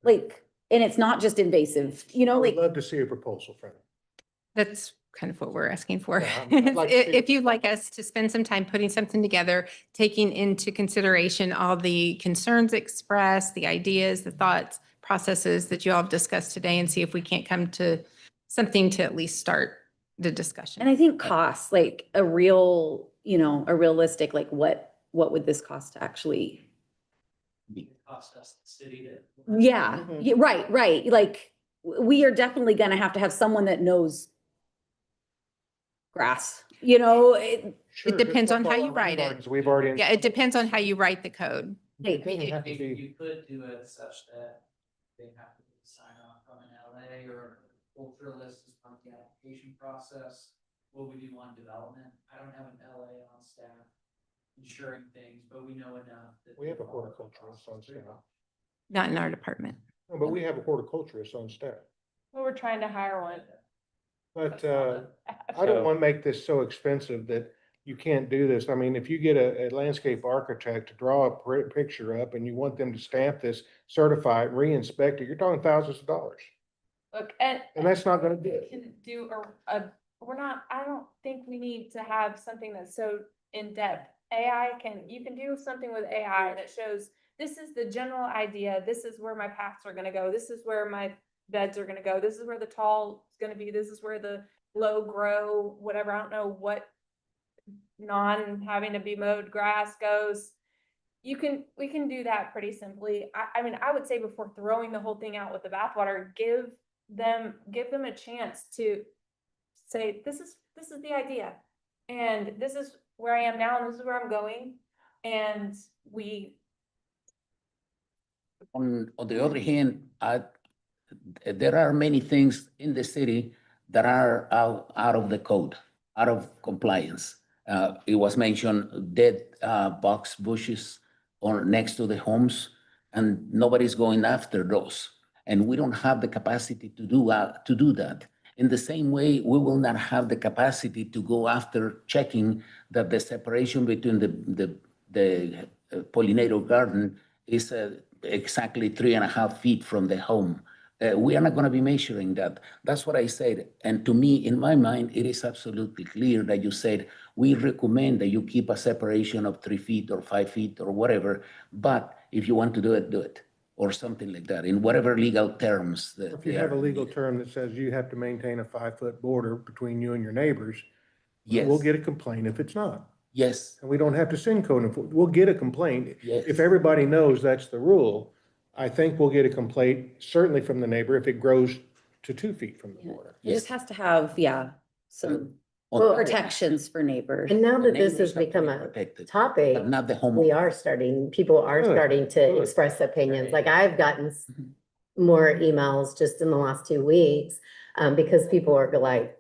Like, and it's not just invasive, I would like, love to see a proposal from it. That's kind of what we're asking for. Yeah, I'd like to see- If you'd like us to spend some time putting something together, taking into consideration all the concerns expressed, the ideas, the thoughts, processes that you all have discussed today, and see if we can't come to something to at least start the discussion. and I think costs, like a realistic, like what would this cost to actually? Cost us, the city to. Yeah, yeah, right. Like, we are definitely gonna have to have someone that knows grass, Sure, depends just on like how all you our write it. gardens, We've already. Yeah, it depends on how you write the code. It doesn't have to You be. could do it such that they have to sign off from an LA or culturalist as part of the application process. What we do on development, I don't have an LA on staff ensuring things, but we know enough that. We have a they follow the horticulturist on process pretty staff. well. Not in our department. No, but we have a horticulturist on staff. Well, we're trying to hire one. But I don't want to make this so expensive that you can't do this. I mean, if you get a landscape architect to draw a picture up and you want them to stamp this, certify it, re-inspect it, you're talking thousands of dollars. Look, And that's not gonna do we it. can do I don't think we need to have something that's so in-depth. You can do something with AI that shows, this is the general idea, this is where my paths are gonna go, this is where my beds are gonna go, this is where the tall is gonna be, this is where the low grow, whatever, I don't know what non-having to be mowed grass goes, we can do that pretty simply. I mean, I would say before throwing the whole thing out with the bathwater, give them a chance to say, this is the idea. And this is where I am now, and this is where I'm going. And On the other hand, there are many things in the city that are out of the code, out of compliance. It was mentioned dead box bushes or next to the homes, and nobody's going after those. And we don't have the capacity to do that. In the same way, we will not have the capacity to go after checking that the separation between the pollinator garden is exactly 3.5 feet from the home. We are not going to be measuring that. That's what I said. And to me, in my mind, it is absolutely clear that you said, we recommend that you keep a separation of 3 feet or 5 feet or whatever. But if you want to do it, or something like that, in whatever legal terms. If you have a legal term that says you have to maintain a 5-foot border between you and your neighbors, we'll Yes, get a complaint if it's not. yes, And we don't have to send code enforcement. We'll get a complaint. yes. If everybody knows that's the rule, I think we'll get a complaint, certainly from the neighbor, if it grows to 2 feet from the border. It just has to have, some On- protections for neighbors. And now the that this neighbors has have to be become a protected, topic, But not the people homeowner. are Good, starting to good. express opinions. Like I've gotten more emails just in the last 2 weeks, because people are like,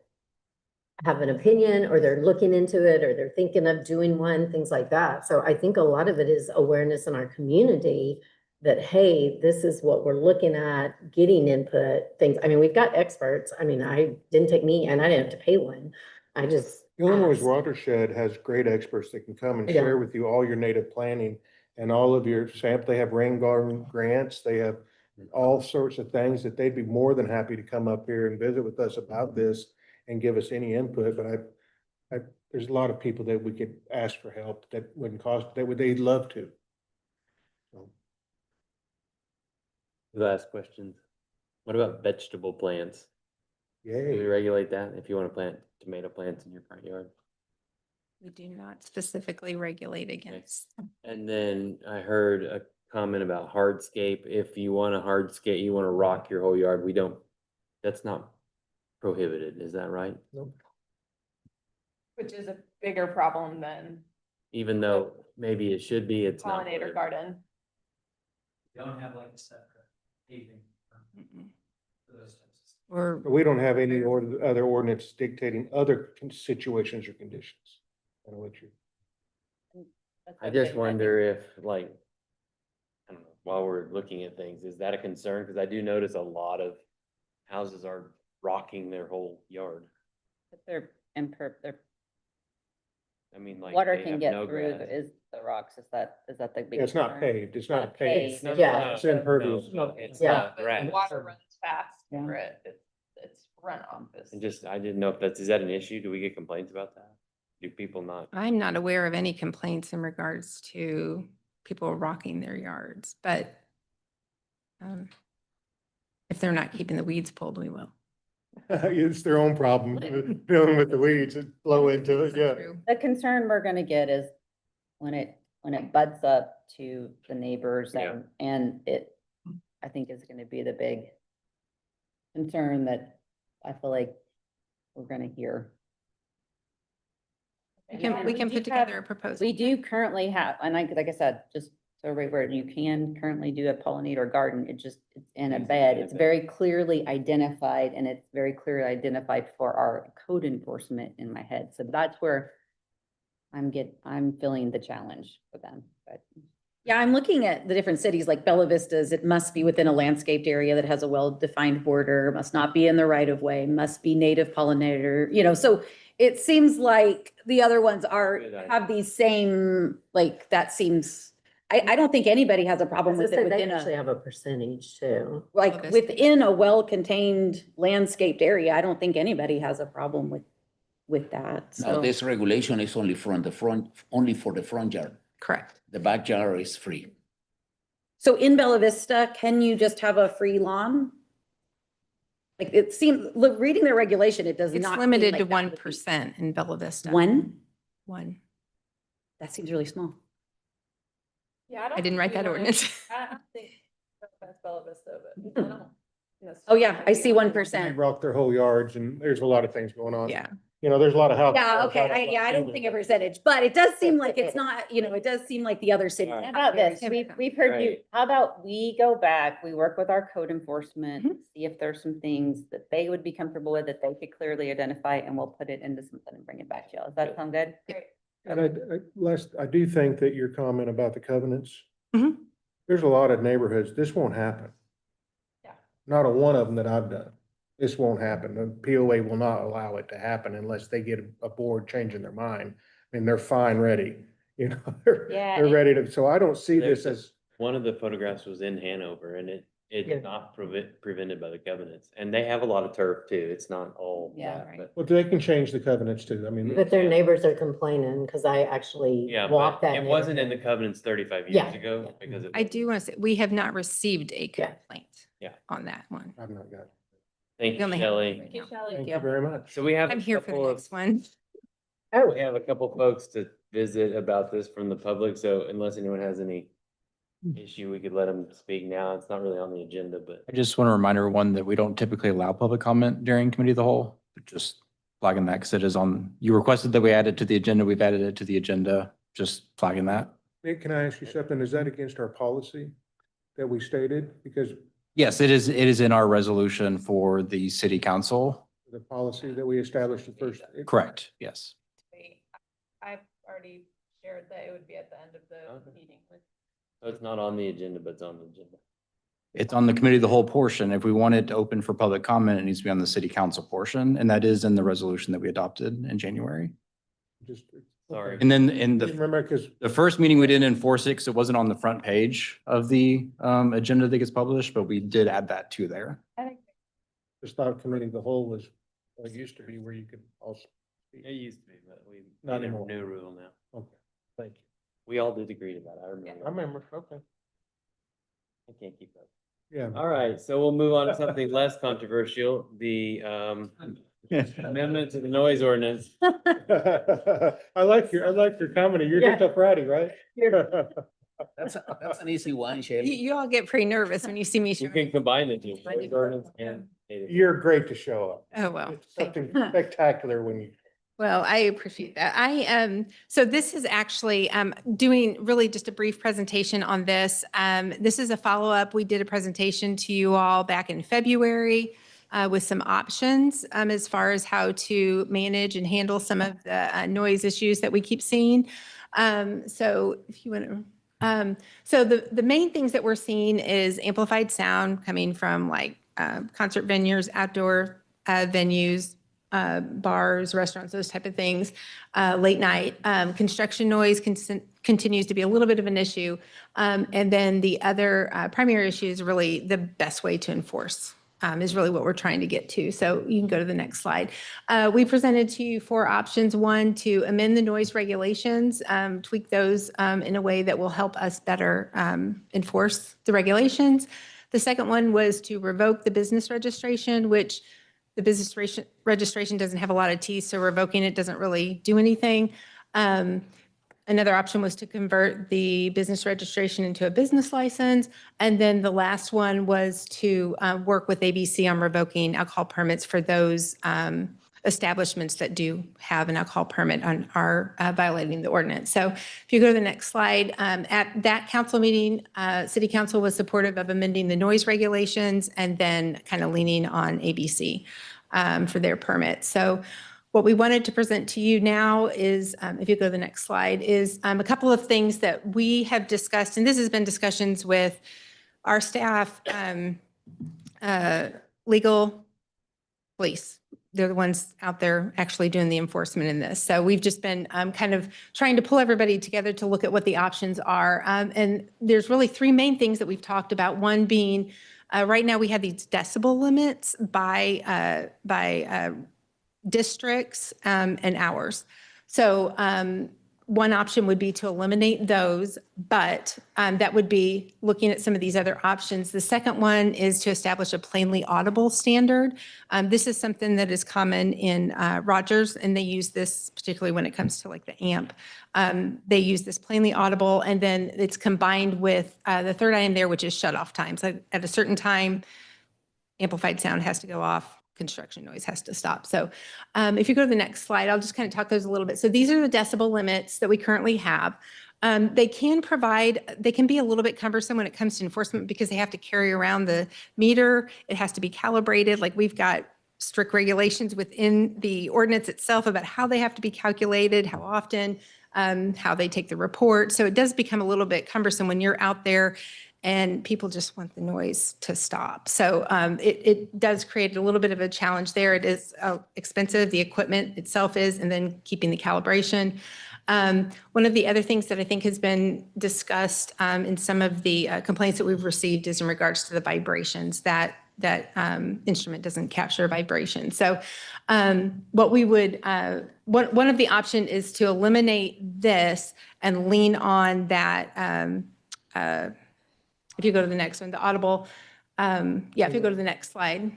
have an opinion, or they're looking into it, or they're thinking of doing one, things like that. So I think a lot of it is awareness in our community that, hey, this is what we're looking at, getting input, things. I mean, we've got experts. I mean, I didn't didn't have to pay one. I just Illinois asked. Watershed has great experts that can come and Yeah. share with you all your native planning and all of your sample. They have rain garden grants. They have all sorts of things that they'd be more than happy to come up here and visit with us about this and give us any input. But there's a lot of people that we could ask for help that wouldn't cost, they'd love to. So, Last questions. What about vegetable plants? Do we yay. regulate that if you want to plant tomato plants in your front yard? We do not specifically regulate against. And then I heard a comment about hardscape. If you want a hardscape, you want to rock your whole yard, that's not prohibited, is that right? Nope. which is a bigger problem than Even though maybe it should be, it's not. pollinator garden. Don't have like a separate paving for those types of stuff. Or But we don't have any other ordinance dictating other situations or conditions. I don't know what you. I just wonder if, like, I don't know, while we're looking at things, is that a concern? Because I do notice a lot of houses are rocking their whole yard. But they're I mean, like. water they can have get no through, grass. is the rocks, is that the big? It's not concern? paved. It's not Not paved. paved. No, no, Yeah. no, It's impervious. no, it's Yeah. not But grass. water runs fast Yeah. for it. It's runoff. And just, I didn't know if is that an issue? Do we get complaints about that? Do people not? I'm not aware of any complaints in regards to people rocking their yards, but if they're not keeping the weeds pulled, we will. It's their own problem, dealing with the weeds and blow into it, yeah. True. The concern we're gonna get is when it butts up to the neighbors Yeah. and it, I think is gonna be the big concern that I feel like we're gonna hear. We can put together a proposal. We do currently have, and like I said, just so everywhere, you can currently do a pollinator garden. It's in a Easy bed. in a It's bed. very clearly identified, and it's very clearly identified for our code enforcement in my head. So that's where I'm feeling the challenge for them, but. Yeah, I'm looking at the different cities like Bella Vista's. It must be within a landscaped area that has a well-defined border, must not be in the right of way, must be native pollinator, so it seems like the other ones Good idea. have these same, like, that seems, I don't think anybody has a problem with it They within actually a, have a percentage too. like, this- within a well-contained landscaped area. I don't think anybody has a problem with that, Now, so. this regulation is only only for the front yard. Correct. The backyard is free. So in Bella Vista, can you just have a free lawn? Like, it seems, look, reading the regulation, it does It's not. seem limited like to that would be- 1% in Bella Vista. One? One. That seems really small. Yeah, I didn't write that ordinance. I don't think that's Bella Vista, but I don't. Oh, yeah, I see 1%. They rock their whole yards and there's a lot of things going on. Yeah. You know, there's a lot of houses. Yeah, okay, I don't think a percentage, but it does seem like it's not, you know, it does seem like the other cities. All right. How about this? Yeah, We've heard you, Right. how about we go back, we work with our code enforcement, see if there's some things that they would be comfortable with, that they could clearly identify, and we'll put it into something and bring it back to y'all. Does that sound good? And I do think that your comment about the covenants. Mhm. There's a lot of neighborhoods, this won't happen. Yeah. Not a one of them that I've done. This won't happen. The POA will not allow it to happen unless they get a board changing their mind. I mean, they're fine ready, you know, Yeah, they're and- ready to, so I don't see this There's as, One of the photographs was in Hanover and Yeah. it's not prevented by the covenants. And they have a lot of turf too. It's not all Yeah, that, right. but well, they can change the covenants too. I mean. But their neighbors are complaining because I actually yeah, walked but that. it wasn't in the neighborhood. covenants 35 Yeah, years ago yeah. because it I do want to say, we have not received a Yeah. complaint. Yeah. On that one. I've not got it. Thank We you, only have Shelley. one right now. Thank you very much. So we have I'm a here for the couple of, next one. Oh, we have a couple folks to visit about this from the public. So unless anyone has any issue, we could let them speak now. It's not really on the agenda, but I just want to remind everyone that we don't typically allow public comment during committee of the whole, but just flagging that because it is on, you requested that we add it to the agenda. We've added it to the agenda, just flagging that. Nick, can I ask you something? Is that against our policy that we stated? Because Yes, it is in our resolution for the city council. the policy that we established the first. Correct, yes. I've already shared that it would be at the end of the Okay. meeting. so it's not on the agenda, but it's on the agenda. It's on the committee of the whole portion. If we want it to open for public comment, it needs to be on the city council portion, and that is in the resolution that we adopted in January. Just. Sorry. And then in Remember, because the first meeting, we didn't enforce it because it wasn't on the front page of the agenda that gets published, but we did add that to there. just thought committee of the whole was, it used to be where you could also. It used to be, but we Not made a anymore. new rule now. Okay, thank you. We all did agree to that. I remember. I remember, okay. I can't keep up. Yeah. All right, so we'll move on to something less controversial, the amendment to the noise ordinance. I like your comedy. You're just a Friday, right? That's an easy one, Shelley. You all get pretty nervous when you see me. You showing- can combine the two, noise ordinance and. native. You're great to show up. Oh, well. It's thank you. something spectacular when you. Well, I appreciate that. So this is actually, doing really just a brief presentation on this. This is a follow-up. We did a presentation to you all back in February, with some options, as far as how to manage and handle some of the, noise issues that we keep seeing. So if you want to, so the main things that we're seeing is amplified sound coming from like, concert venues, outdoor, venues, bars, restaurants, those type of things, late night. Construction noise continues to be a little bit of an issue. And then the other primary issue is really the best way to enforce, is really what we're trying to get to. So you can go to the next slide. We presented to you 4 options. One, to amend the noise regulations, tweak those in a way that will help us better enforce the regulations. The second one was to revoke the business registration, which the business registration doesn't have a lot of teeth, so revoking it doesn't really do anything. Another option was to convert the business registration into a business license. And then the last one was to work with ABC on revoking alcohol permits for those establishments that do have an alcohol permit and are violating the ordinance. So if you go to the next slide, at that council meeting, City Council was supportive of amending the noise regulations and then kind of leaning on ABC for their permit. So what we wanted to present to you now is, if you go to the next slide, is a couple of things that we have discussed, and this has been discussions with our staff, legal, police. They're the ones out there actually doing the enforcement in this. So we've just been kind of trying to pull everybody together to look at what the options are. And there's really 3 main things that we've talked about. One being, right now we have these decibel limits by districts and hours. So one option would be to eliminate those, but that would be looking at some of these other options. The second one is to establish a plainly audible standard. This is something that is common in Rogers, and they use this particularly when it comes to like the AMP. They use this plainly audible, and then it's combined with the third item there, which is shut-off times. At a certain time, amplified sound has to go off, construction noise has to stop. So if you go to the next slide, I'll just kind of talk those a little bit. So these are the decibel limits that we currently have. They can be a little bit cumbersome when it comes to enforcement because they have to carry around the meter. It has to be calibrated. Like we've got strict regulations within the ordinance itself about how they have to be calculated, how often, how they take the report. So it does become a little bit cumbersome when you're out there and people just want the noise to stop. So it does create a little bit of a challenge there. It is expensive, the equipment itself is, and then keeping the calibration. One of the other things that I think has been discussed in some of the complaints that we've received is in regards to the vibrations, that instrument doesn't capture vibration. So what we would, one of the option is to eliminate this and lean on that, if you go to the next one, the audible, if you go to the next slide.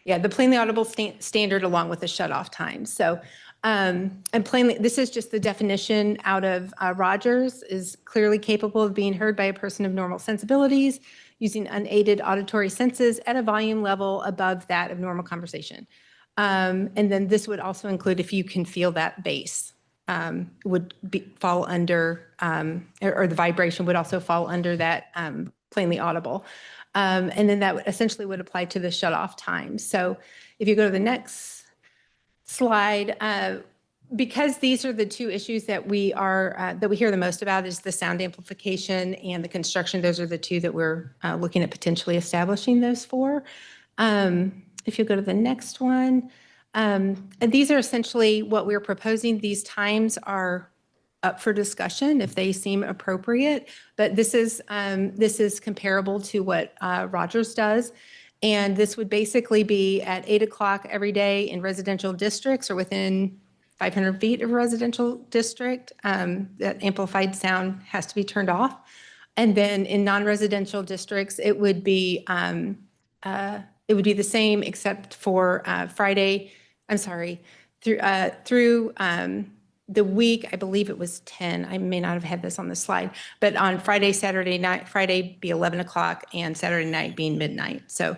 Yeah, the plainly audible standard along with the shut-off time. So, and plainly, this is just the definition out of Rogers, is clearly capable of being heard by a person of normal sensibilities using unaided auditory senses at a volume level above that of normal conversation. And then this would also include if you can feel that bass. Would fall under, or the vibration would also fall under that plainly audible. And then that essentially would apply to the shut-off time. So if you go to the next slide, because these are the two issues that we hear the most about is the sound amplification and the construction. Those are the two that we're looking at potentially establishing those for. If you go to the next one, and these are essentially what we're proposing. These times are up for discussion if they seem appropriate, but this is comparable to what Rogers does. And this would basically be at 8 o'clock every day in residential districts or within 500 feet of a residential district. That amplified sound has to be turned off. And then in non-residential districts, it would be the same except for through the week, I believe it was 10. I may not have had this on the slide, but on Friday, Saturday night, Friday be 11 o'clock and Saturday night being midnight. So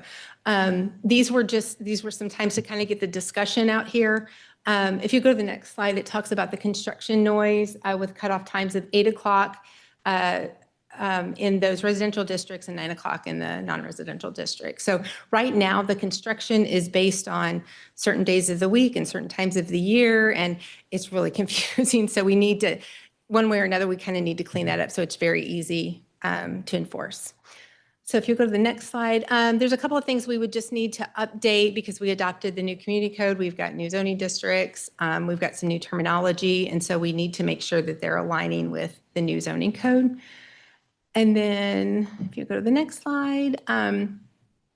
these were some times to kind of get the discussion out here. If you go to the next slide, it talks about the construction noise with cutoff times of 8 o'clock in those residential districts and 9 o'clock in the non-residential districts. So right now, the construction is based on certain days of the week and certain times of the year, and it's really confusing. So we need to, one way or another, we kind of need to clean that up so it's very easy to enforce. So if you go to the next slide, there's a couple of things we would just need to update because we adopted the new community code. We've got new zoning districts. We've got some new terminology, and so we need to make sure that they're aligning with the new zoning code. And then if you go to the next slide,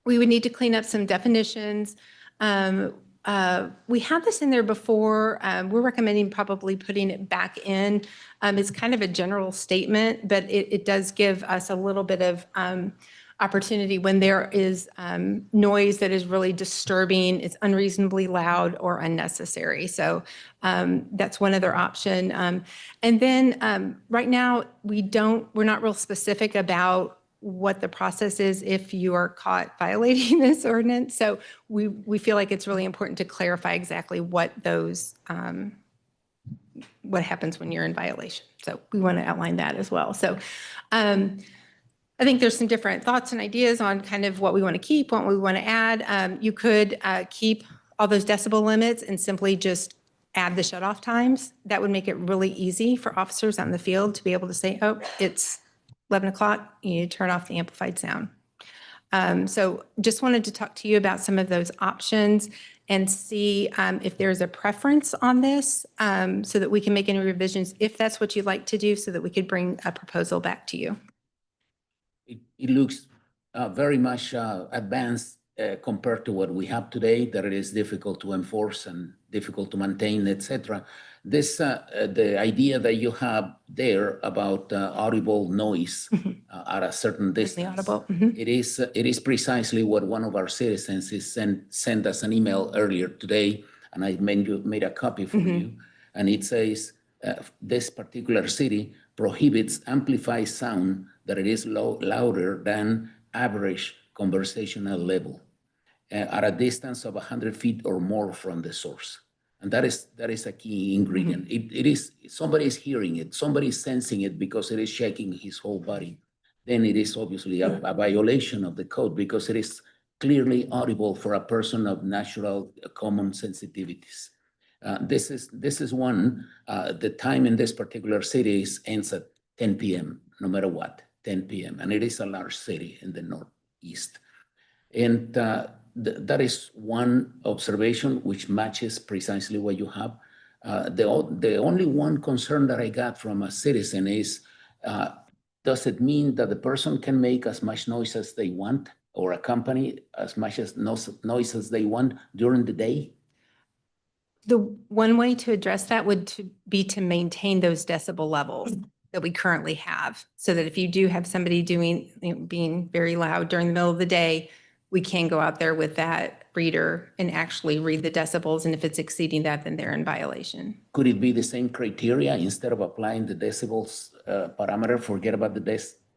we would need to clean up some definitions. We had this in there before. We're recommending probably putting it back in. It's kind of a general statement, but it does give us a little bit of opportunity when there is noise that is really disturbing, it's unreasonably loud or unnecessary. So that's one other option. And then right now, we're not real specific about what the process is if you are caught violating this ordinance. So we feel like it's really important to clarify exactly what happens when you're in violation. So we want to outline that as well. So I think there's some different thoughts and ideas on kind of what we want to keep, what we want to add. You could keep all those decibel limits and simply just add the shut-off times. That would make it really easy for officers out in the field to be able to say, oh, it's 11 o'clock, you need to turn off the amplified sound. So just wanted to talk to you about some of those options and see if there's a preference on this so that we can make any revisions if that's what you'd like to do so that we could bring a proposal back to you. It looks very much advanced compared to what we have today, that it is difficult to enforce and difficult to maintain, etc. This, the idea that you have there about audible noise at a certain The distance. audible. Mhm. It is precisely what one of our citizens is sent us an email earlier today, and I made a copy for you. And it says, this particular city prohibits amplified sound that it is louder than average conversational level at a distance of 100 feet or more from the source. And that is a key ingredient. It is, somebody is hearing it, somebody is sensing it because it is shaking his whole body. Then it is obviously a violation of the code because it is clearly audible for a person of natural common sensitivities. This is one, the time in this particular city ends at 10 p.m., no matter what, 10 p.m. And it is a large city in the northeast. And that is one observation which matches precisely what you have. The only one concern that I got from a citizen is, does it mean that the person can make as much noise as they want, or a company as much as noise as they want during the day? The one way to address that would be to maintain those decibel levels that we currently have, so that if you do have somebody doing, being very loud during the middle of the day, we can go out there with that reader and actually read the decibels. And if it's exceeding that, then they're in violation. Could it be the same criteria instead of applying the decibels parameter? Forget about the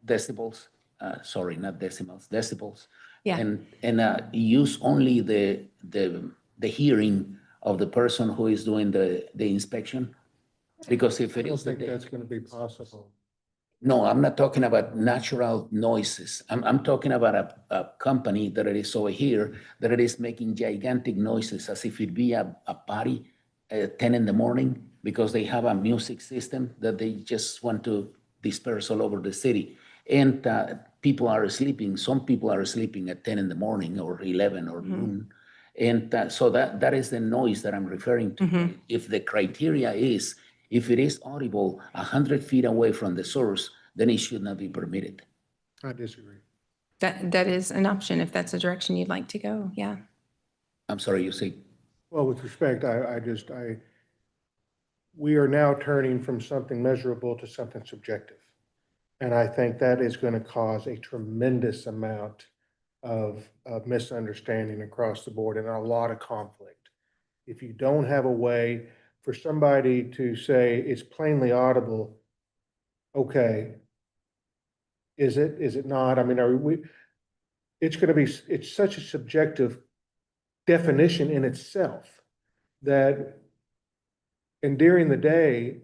decibels. Sorry, not decimals, decibels. Yeah. And use only the hearing of the person who is doing the inspection? Because if I it don't is the think that's going to be possible. no, I'm not talking about natural noises. I'm talking about a company that it is over here, that it is making gigantic noises as if it be a party at 10 in the morning because they have a music system that they just want to disperse all over the city. And people are sleeping. Some people are sleeping at 10 in the morning or 11 or noon. And so that is the noise that I'm referring to. If the criteria is, if it is audible 100 feet away from the source, then it should not be permitted. I disagree. That is an option if that's the direction you'd like to go. Yeah. I'm sorry, you say, Well, with respect, we are now turning from something measurable to something subjective. And I think that is going to cause a tremendous amount of misunderstanding across the board and a lot of conflict. If you don't have a way for somebody to say it's plainly audible, okay, is it not? I mean, it's going to be, it's such a subjective definition in itself that, and during the day,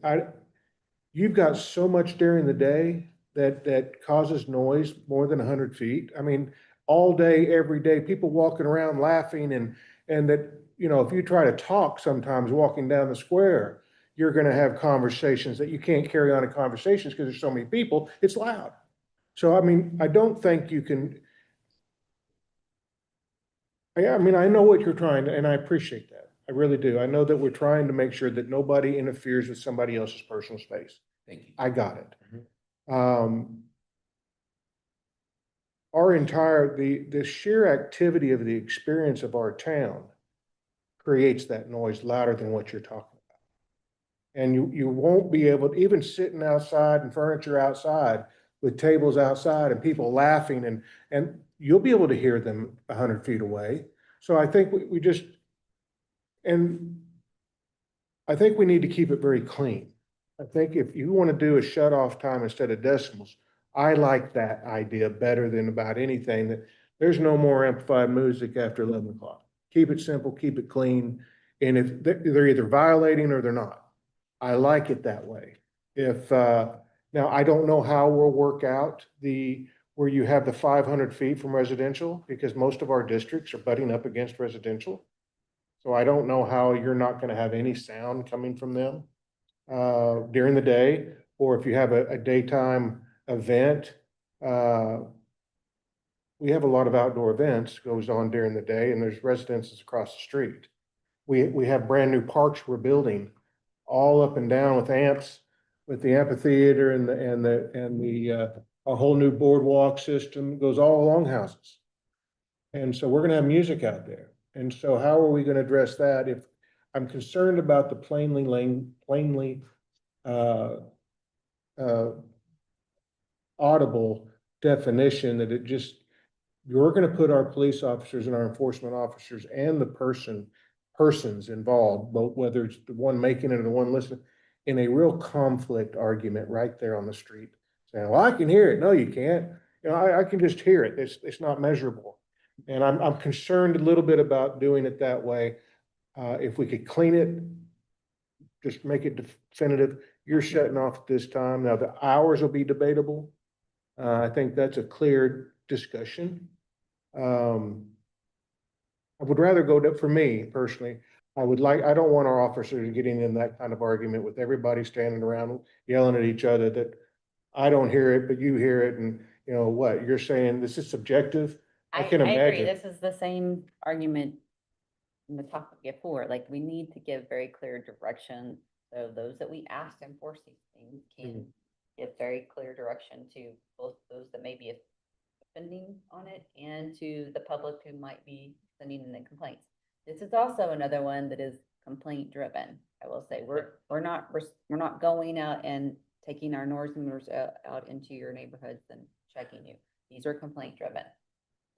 you've got so much during the day that causes noise more than 100 feet. I mean, all day, every day, people walking around laughing and that, you know, if you try to talk sometimes walking down the square, you're going to have conversations that you can't carry on in conversations because there's so many people, it's loud. So, I mean, I don't think you can, I mean, I know what you're trying to, and I appreciate that. I really do. I know that we're trying to make sure that nobody interferes with somebody else's personal space. thank you. I got it. Our entire, the sheer activity of the experience of our town creates that noise louder than what you're talking about. And you won't be able to, even sitting outside and furniture outside with tables outside and people laughing and you'll be able to hear them 100 feet away. So I think we just, and I think we need to keep it very clean. I think if you want to do a shut off time instead of decimals, I like that idea better than about anything, that there's no more amplified music after 11 o'clock. Keep it simple, keep it clean. And if they're either violating or they're not, I like it that way. If, now I don't know how we'll work out where you have the 500 feet from residential, because most of our districts are butting up against residential. So I don't know how you're not going to have any sound coming from them during the day, or if you have a daytime event. We have a lot of outdoor events goes on during the day, and there's residences across the street. We have brand new parks we're building all up and down with amps, with the amphitheater and a whole new boardwalk system goes all along houses. And so we're gonna have music out there. And so how are we gonna address that if I'm concerned about the plainly uh, uh, audible definition that it just, you're gonna put our police officers and our enforcement officers and the persons involved, both whether it's the one making it or the one listening, in a real conflict argument right there on the street. Saying, well, I can hear it. No, you can't. You know, I can just hear it. It's not measurable. And I'm concerned a little bit about doing it that way. If we could clean it, just make it definitive, you're shutting off at this time. Now, the hours will be debatable. I think that's a clear discussion. I would rather go to, for me personally, I don't want our officers getting in that kind of argument with everybody standing around yelling at each other that I don't hear it, but you hear it, and you know what, you're saying this is subjective. I can agree. imagine. This is the same argument in the topic before, like, we need to give very clear direction. So those that we ask to enforce these things can give very clear direction to both those that may be offending on it and to the public who might be sending in the complaints. This is also another one that is complaint driven. I will say, we're not going out and taking our noise meters out into your neighborhoods and checking you. These are complaint driven.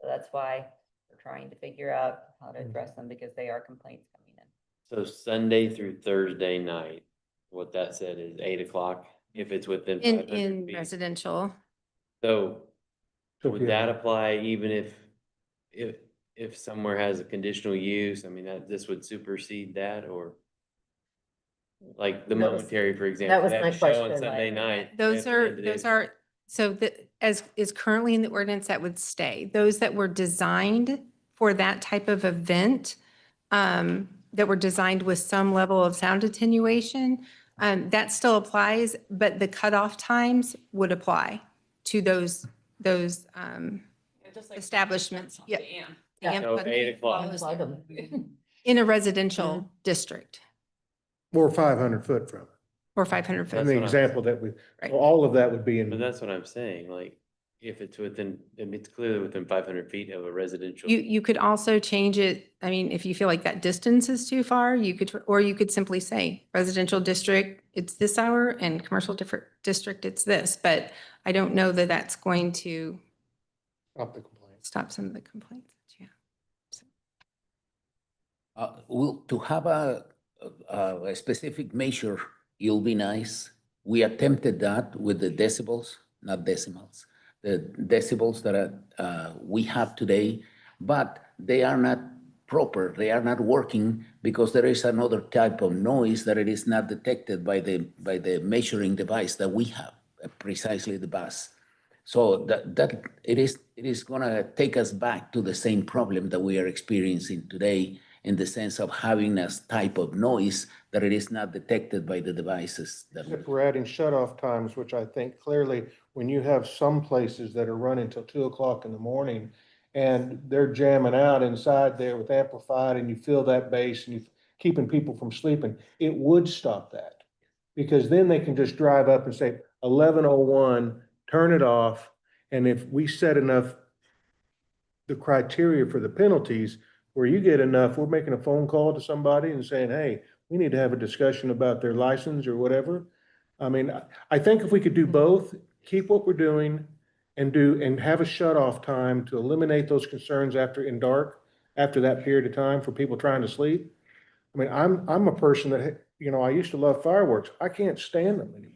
So that's why we're trying to figure out how to address them, because they are complaints coming in. So Sunday through Thursday night, what that said is 8 o'clock, if it's within In, 500 in feet. residential. So So, would yeah. that apply even if somewhere has a conditional use? I mean, this would supersede that, or like the That was- momentary, for example, was they have my a show on question. Sunday night. Those they have to end it in- so that, as is currently in the ordinance, that would stay. Those that were designed for that type of event, that were designed with some level of sound attenuation, that still applies, but the cutoff times would apply to those establishments. Yep. The amp So couldn't 8 o'clock. Unplug 'em. in a residential district We're 500 foot from it. or 500 In foot. the what I'm- example that we, Right. so all of that would be But in, that's what I'm saying, like, if it's within, if it's clearly within 500 feet of a residential. You could also change it. I mean, if you feel like that distance is too far, you could, or you could simply say residential district, it's this hour, and commercial district, it's this. But I don't know that that's going to stop the complaints. stop some of the complaints. Yeah. Well, to have a specific measure, it'll be nice. We attempted that with the decibels, not decimals, the decibels that we have today, but they are not proper. They are not working because there is another type of noise that it is not detected by the measuring device that we have, precisely the bus. So that it is gonna take us back to the same problem that we are experiencing today, in the sense of having a type of noise that it is not detected by the devices that we. If we're adding shut-off times, which I think clearly, when you have some places that are running till 2 o'clock in the morning and they're jamming out inside there with amplified, and you feel that bass and you're keeping people from sleeping, it would stop that. Because then they can just drive up and say 11:01, turn it off. And if we set enough, the criteria for the penalties, where you get enough, we're making a phone call to somebody and saying, hey, we need to have a discussion about their license or whatever. I mean, I think if we could do both, keep what we're doing and have a shut off time to eliminate those concerns after that period of time for people trying to sleep. I mean, I'm a person that, you know, I used to love fireworks. I can't stand them anymore.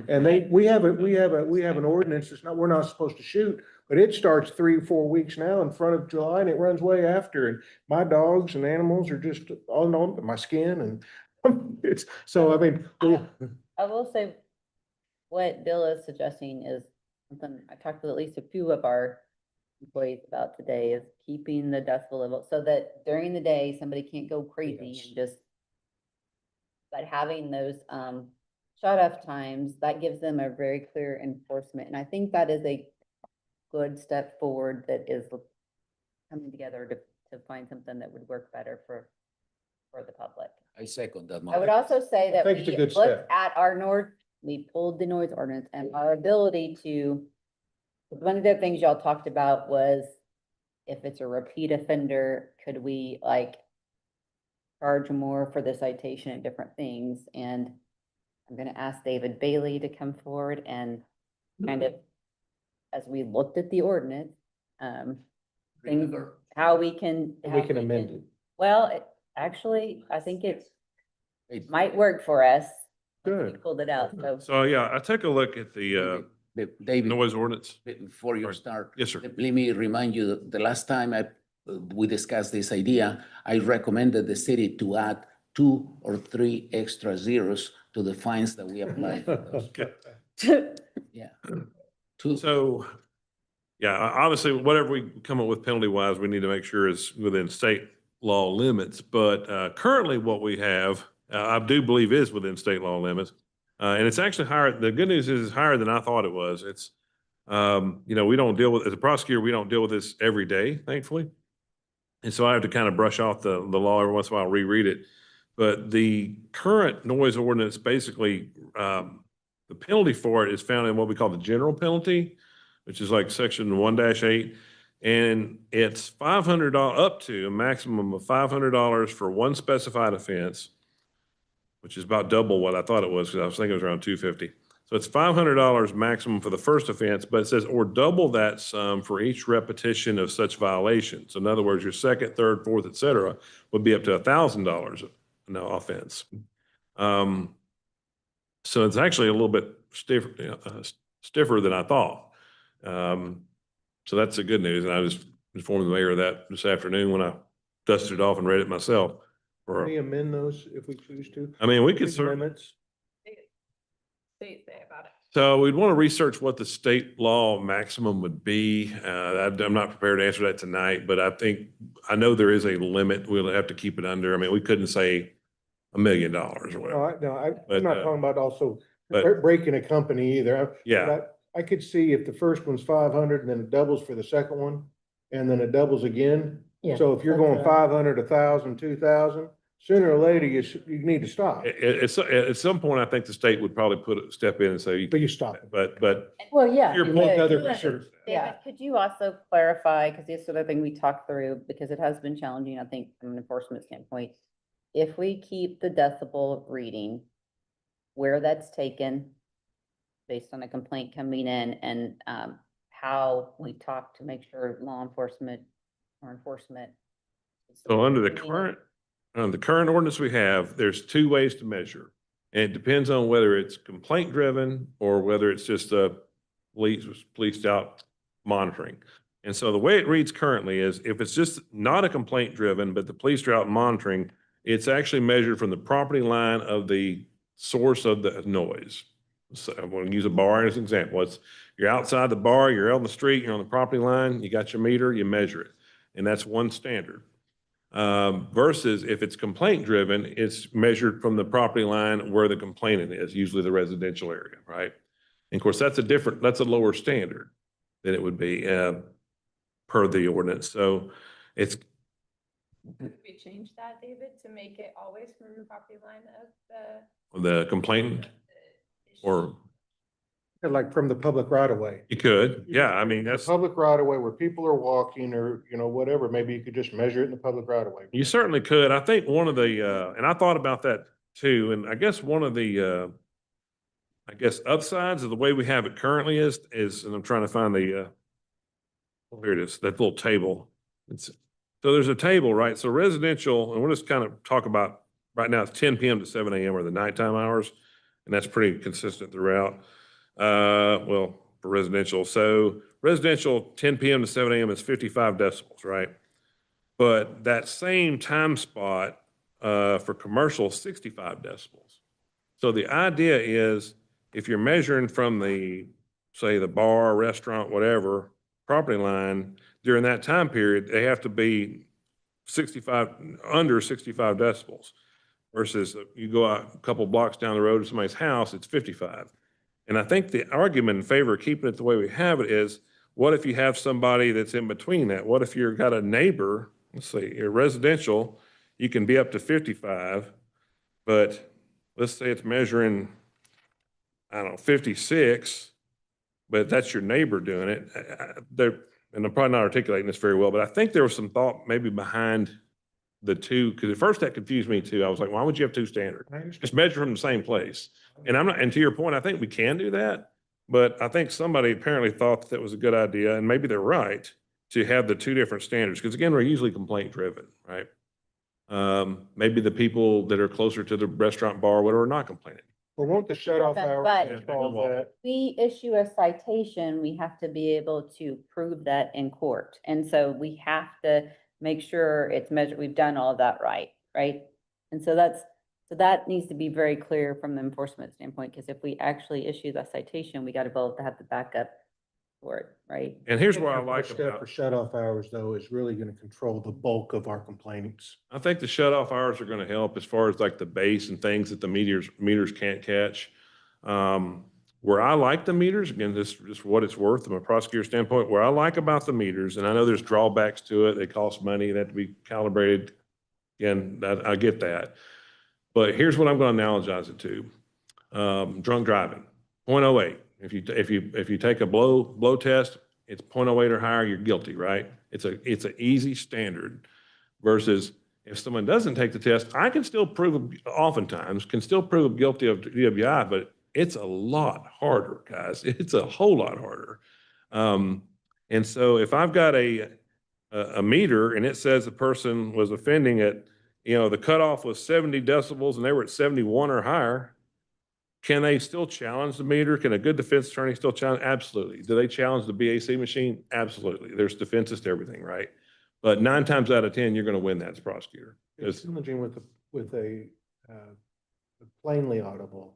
And we have an ordinance, we're not supposed to shoot, but it starts 3 or 4 weeks now in front of July, and it runs way after. And my dogs and animals are just all on my skin, and it's, so I mean. I will say, what Bill is suggesting is something I talked with at least a few of our employees about today, is keeping the decibel level so that during the day, somebody can't go crazy Yes. and just. But having those shut off times, that gives them a very clear enforcement. And I think that is a good step forward that is coming together to find something that would work better for the public. I second that. I would also say that think it's a we good looked step. at we pulled the noise ordinance and our ability to, one of the things y'all talked about was if it's a repeat offender, could we like charge more for the citation and different things? And I'm gonna ask David Bailey to come forward and kind of, as we looked at the ordinance, things, how we can. We can amend it. Well, actually, I think it might work for us. We Good. pulled it out, so. So, yeah, I took a look at the David, noise ordinance. before you Sorry. start. Yes, sir. Let me remind you, that the last time we discussed this idea, I recommended the city to add 2 or 3 extra zeros to the fines that we applied. for those. Yeah. Two. So, yeah, obviously, whatever we come up with penalty wise, we need to make sure is within state law limits. But currently what we have, I do believe is within state law limits. And it's actually higher. The good news is it's higher than I thought it was. It's, we don't deal with, as a prosecutor, we don't deal with this every day, thankfully. And so I have to kind of brush off the law every once in a while, reread it. But the current noise ordinance, basically, the penalty for it is found in what we call the general penalty, which is like section 1-8. And it's $500 up to a maximum of $500 for one specified offense, which is about double what I thought it was, because I was thinking it was around $250. So it's $500 maximum for the first offense, but it says, or double that sum for each repetition of such violation. So in other words, your second, third, fourth, et cetera, would be up to $1,000 no offense. So it's actually a little bit stiffer than I thought. So that's the good news. And I just informed the mayor of that this afternoon when I dusted it off and read it myself. Can we amend those if we choose to? I mean, we could These certainly. amendments? State say about it. So we'd want to research what the state law maximum would be. I'm not prepared to answer that tonight, but I know there is a limit. We'll have to keep it under. I mean, we couldn't say $1 million or whatever. I'm But, not talking about also but- breaking a company either. Yeah. But I could see if the first one's 500 and then it doubles for the second one, and then it doubles again. Yeah, So if you're that's going right. 500, 1,000, 2,000, sooner or later, you need to stop. At some point, I think the state would probably step in and say, But you stop it. but Well, yeah. your you point, could. other You could. research. Yeah. David, could you also clarify, because this sort of thing we talked through, because it has been challenging, I think, from an enforcement standpoint. If we keep the decibel reading where that's taken based on a complaint coming in, and how we talk to make sure law enforcement or enforcement. so under the current ordinance we have, there's 2 ways to measure. And it depends on whether it's complaint driven or whether it's just policed out monitoring. And so the way it reads currently is if it's just not a complaint driven, but the police are out monitoring, it's actually measured from the property line of the source of the noise. So I'm going to use a bar as an example. You're outside the bar, you're on the street, you're on the property line, you got your meter, you measure it. And that's one standard. Versus if it's complaint driven, it's measured from the property line where the complainant is, usually the residential area, right? And of course, that's a lower standard than it would be per the ordinance. So it's, Could we change that, David, to make it always from the property line of the? the complainant, or Like from the public right of way. you could, yeah, I mean, The that's, public right of way where people are walking or, whatever, maybe you could just measure it in the public right of way. you certainly could. I think one of the, and I thought about that too, and I guess one of the, upsides of the way we have it currently is, and I'm trying to find the, here it is, that little table. So there's a table, right? So residential, and we'll just kind of talk about, right now it's 10 PM to 7 AM are the nighttime hours, and that's pretty consistent throughout. For residential. So residential, 10 PM to 7 AM is 55 decibels, right? But that same time spot, for commercial, 65 decibels. So the idea is if you're measuring from say the bar, restaurant, whatever, property line, during that time period, they have to be under 65 decibels. Versus you go out a couple blocks down the road to somebody's house, it's 55. And I think the argument in favor of keeping it the way we have it is, what if you have somebody that's in between that? What if you've got a neighbor, let's say you're residential, you can be up to 55, but let's say it's measuring, 56, but that's your neighbor doing it. and I'm probably not articulating this very well, but I think there was some thought maybe behind the two, because at first that confused me too. I was like, why would you have two standards? Just measure from the same place. And I'm not, and to your point, I think we can do that, but I think somebody apparently thought that was a good idea, and maybe they're right, to have the two different standards, because again, we're usually complaint driven, right? Maybe the people that are closer to the restaurant, bar, whatever, are not complaining. Well, won't the shut off But- hours solve that? We issue a citation, we have to be able to prove that in court. And so we have to make sure it's measured, we've done all of that right? And so that needs to be very clear from the enforcement standpoint, because if we actually issue the citation, we got to be able to have the backup for it, right? And here's what I The like step about, for shut off hours though is really gonna control the bulk of our complaints. I think the shut off hours are gonna help as far as like the base and things that the meters can't catch. Where I like the meters, again, this is what it's worth from a prosecutor standpoint, where I like about the meters, and I know there's drawbacks to it, they cost money, they have to be calibrated. Again, I get that. But here's what I'm gonna analogize it to. Drunk driving, 0.08. If you take a blow test, it's 0.08 or higher, you're guilty, right? It's an easy standard versus if someone doesn't take the test, I can still oftentimes can still prove guilty of DWI, but it's a lot harder, guys. It's a whole lot harder. And so if I've got a meter and it says the person was offending at, the cutoff was 70 decibels and they were at 71 or higher, can they still challenge the meter? Can a good defense attorney still challenge? Absolutely. Do they challenge the BAC machine? Absolutely. There's defenses to everything, right? But 9 times out of 10, you're going to win that as a prosecutor. It's challenging with a plainly audible.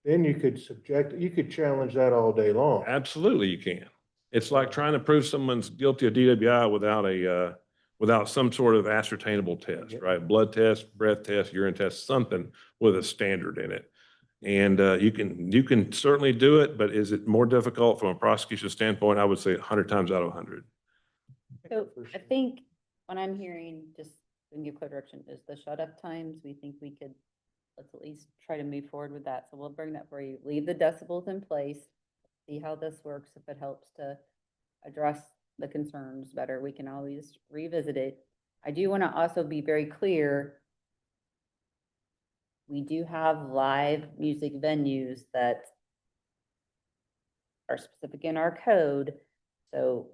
Then you could challenge that all day long. Absolutely, you can. It's like trying to prove someone's guilty of DWI without some sort of ascertainable test, right? Blood test, breath test, urine test, something with a standard in it. And you can certainly do it, but is it more difficult from a prosecution standpoint? I would say 100 times out of 100. So I think what I'm hearing, just to give clear direction, is the shut up times. We think we could, let's at least try to move forward with that. So we'll bring that for you. Leave the decibels in place. See how this works. If it helps to address the concerns better, we can always revisit it. I do want to also be very clear. We do have live music venues that are specific in our code. So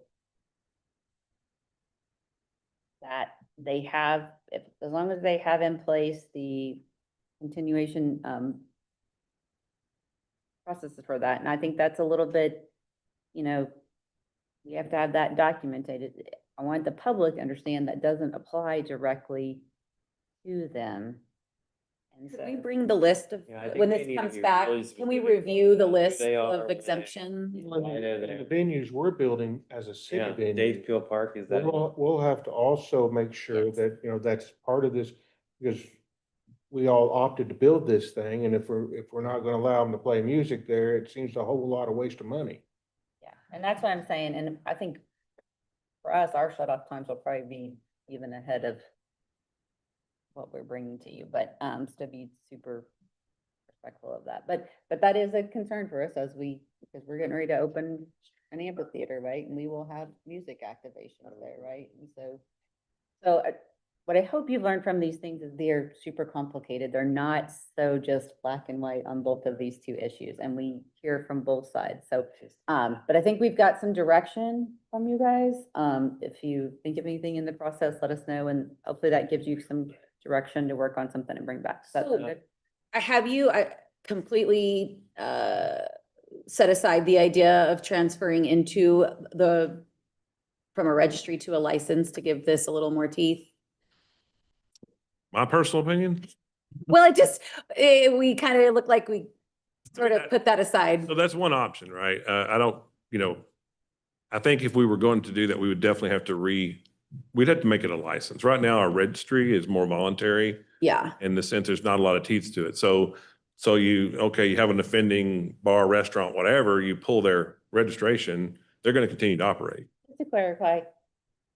that they have, as long as they have in place the continuation processes for that. And I think that's a little bit, we have to have that documented. I want the public to understand that doesn't apply directly to them. And Could we so, bring the list of, Yeah, I think when they this need to comes be back, really can we specific review the who list they are, of what they- exemptions? I know The they're- venues we're building as a city Yeah, venue. Dave Peel Park, is that? We'll have to also make sure Yes. that, that's part of this, because we all opted to build this thing, and if we're not gonna allow them to play music there, it seems a whole lot of waste of money. yeah, and that's what I'm saying. And I think for us, our shut off times will probably be even ahead of what we're bringing to you, but still be super respectful of that. But that is a concern for us because we're getting ready to open an amphitheater, right? And we will have music activation there, right? And so what I hope you've learned from these things is they're super complicated. They're not so just black and white on both of these two issues, and we hear from both sides. So, but I think we've got some direction from you guys. If you think of anything in the process, let us know, and hopefully that gives you some direction to work on something and bring back. Does that sound good? I completely set aside the idea of transferring into from a registry to a license to give this a little more teeth. My personal opinion. Well, we kind of look like we sort of put that aside. So that's one option, right? I don't, I think if we were going to do that, we would definitely have to we'd have to make it a license. Right now, our registry is more voluntary Yeah. in the sense there's not a lot of teeth to it. So you have an offending bar, restaurant, whatever, you pull their registration, they're going to continue to operate. Just to clarify,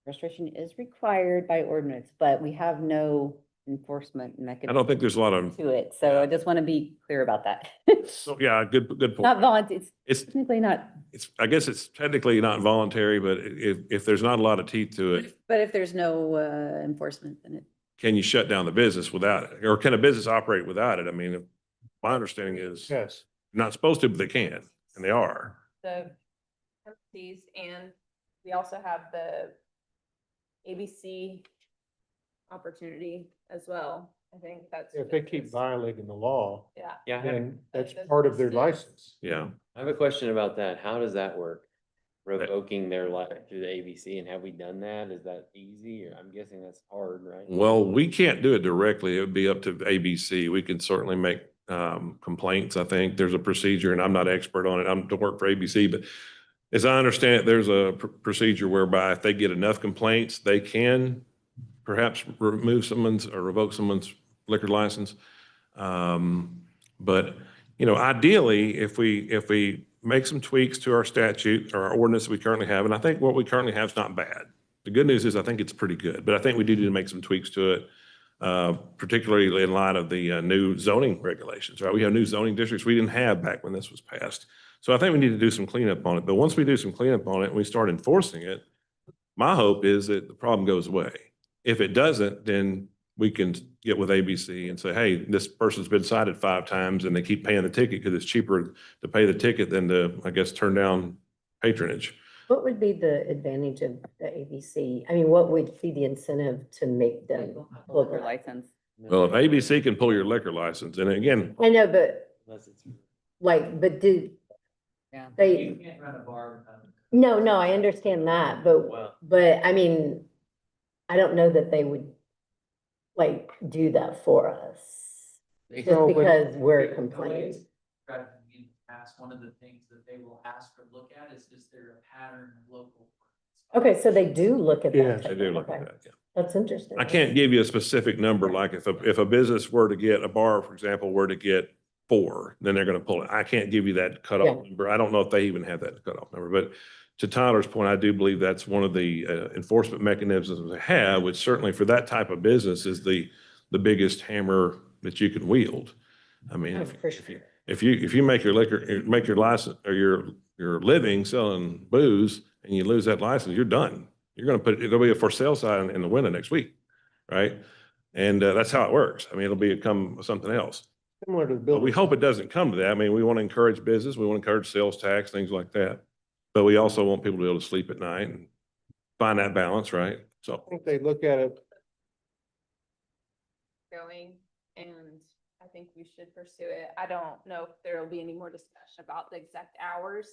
registration is required by ordinance, but we have no enforcement I mechanism don't think there's a lot of, to it. So I just want to be clear about that. so, yeah, good Not point. voluntary, it's It's, technically not, I guess it's technically not voluntary, but if there's not a lot of teeth to it, But if there's no enforcement, then it. can you shut down the business without it? Or can a business operate without it? I mean, my understanding is Yes. not supposed to, but they can, and they are. The penalties, and we also have the ABC opportunity as well. I think that's. If they keep violating the law, Yeah. Yeah, then that's That's part of their listed. license. Yeah. I have a question about that. How does that work? Revoking their license through the ABC, and have we done that? Is that easy? Or I'm guessing that's hard, right? Well, we can't do it directly. It would be up to ABC. We can certainly make complaints. I think there's a procedure, and I'm not expert on it. I'm to work for ABC, but as I understand it, there's a procedure whereby if they get enough complaints, they can perhaps remove someone's or revoke someone's liquor license. But, you know, ideally, if we make some tweaks to our statute or our ordinance that we currently have, and I think what we currently have is not bad. The good news is I think it's pretty good, but I think we do need to make some tweaks to it, particularly in light of the new zoning regulations, right? We have new zoning districts we didn't have back when this was passed. So I think we need to do some cleanup on it. But once we do some cleanup on it and we start enforcing it, my hope is that the problem goes away. If it doesn't, then we can get with ABC and say, hey, this person's been cited 5 times and they keep paying the ticket because it's cheaper to pay the ticket than to, I guess, turn down patronage. What would be the advantage of the ABC? I mean, what would be the incentive to make them liquor look like? license. Well, if ABC can pull your liquor license, and again, I know, but Unless it's. like, but do Yeah. You they, can't run a bar without. no, I understand that, Well- but I mean, I don't know that they would like do that for us. Just No, but- because we're complaining. Ask, one of the things that they will ask or look at is there a pattern of local? Okay, so they do look at that. Yes, they type do of- look at okay. that, yeah. That's interesting. I can't give you a specific number, like if a business were to get, a bar, for example, were to get 4, then they're gonna pull it. I can't give you that cutoff number. I don't know if they even have that cutoff number, but to Tyler's point, I do believe that's one of the enforcement mechanisms they have, which certainly for that type of business is the biggest hammer that you can wield. I mean, Oh, for sure. if you make your license or your living selling booze and you lose that license, you're done. You're gonna it'll be a for sale sign in the window next week, right? And that's how it works. I mean, it'll become something else. Similar to the But building. we hope it doesn't come to that. I mean, we want to encourage business. We want to encourage sales tax, things like that. But we also want people to be able to sleep at night and find that balance, right? So. I think they look at it, Going, and I think we should pursue it. I don't know if there will be any more discussion about the exact hours,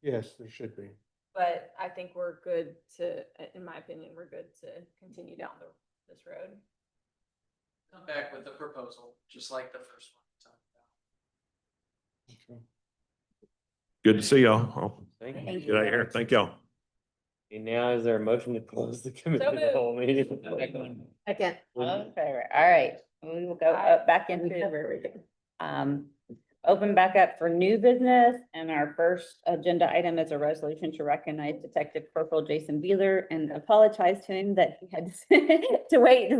yes, there should be. but I think we're good to, in my opinion, we're good to continue down this road. Come back with a proposal, just like the first one we talked about. Good to see y'all. Thank Thank Get out of here. Thank y'all. And now is there a motion to close the committee of the whole meeting? Okay. All in favor? All right, we will go up back We into, cover everything. open back up for new business. And our first agenda item is a resolution to recognize Detective Corporal Jason Beeler and apologize to him that he had to wait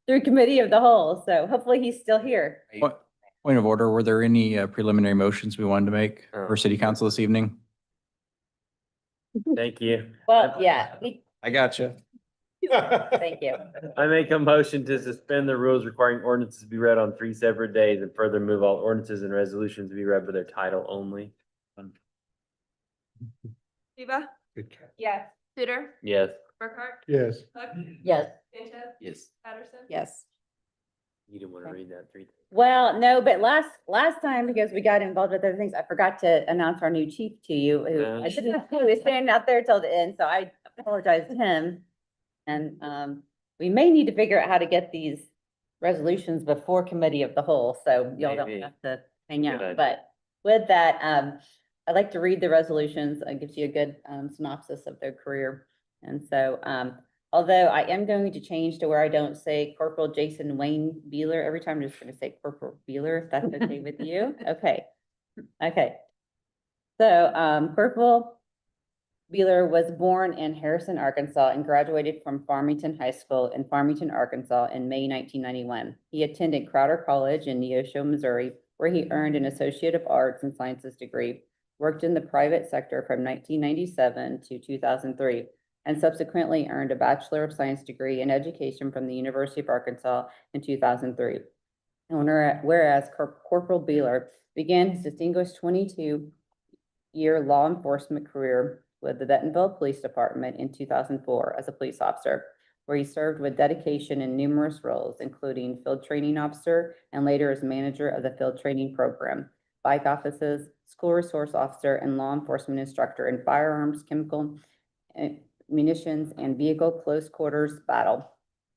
through committee of the whole. So hopefully he's still here. Point of order, were there any preliminary motions we wanted to make for city council this evening? Thank you. Well, yeah, I got you. thank you. I make a motion to suspend the rules requiring ordinances to be read on 3 separate days and further move all ordinances and resolutions to be read by their title only. Viva? Good catch. Yes. Suter? Yes. Burkhart? Yes. Cook? Yes. Sanchez? Yes. Patterson? Yes. You didn't want to read that 3 times. Well, no, but last time, because we got involved with other things, I forgot to announce our new chief to you, who I didn't, who was standing out there till the end, so I apologize to him. And, we may need to figure out how to get these resolutions before committee of the whole, so y'all don't Maybe. have to hang Good out. idea. But with that, I'd like to read the resolutions. It gives you a good, synopsis of their career. And so, although I am going to change to where I don't say Corporal Jason Wayne Beeler every time, I'm just gonna say Corporal Beeler, if that's okay with you. Okay. Okay. So, Corporal Beeler was born in Harrison, Arkansas, and graduated from Farmington High School in Farmington, Arkansas in May 1991. He attended Crowder College in Neosho, Missouri, where he earned an Associate of Arts and Sciences degree, worked in the private sector from 1997 to 2003, and subsequently earned a Bachelor of Science degree in Education from the University of Arkansas in 2003. And whereas Corporal Beeler began his distinguished 22-year law enforcement career with the Bentonville Police Department in 2004 as a police officer, where he served with dedication in numerous roles, including field training officer and later as manager of the field training program, bike offices, school resource officer, and law enforcement instructor in firearms, chemical, munitions, and vehicle close quarters battle.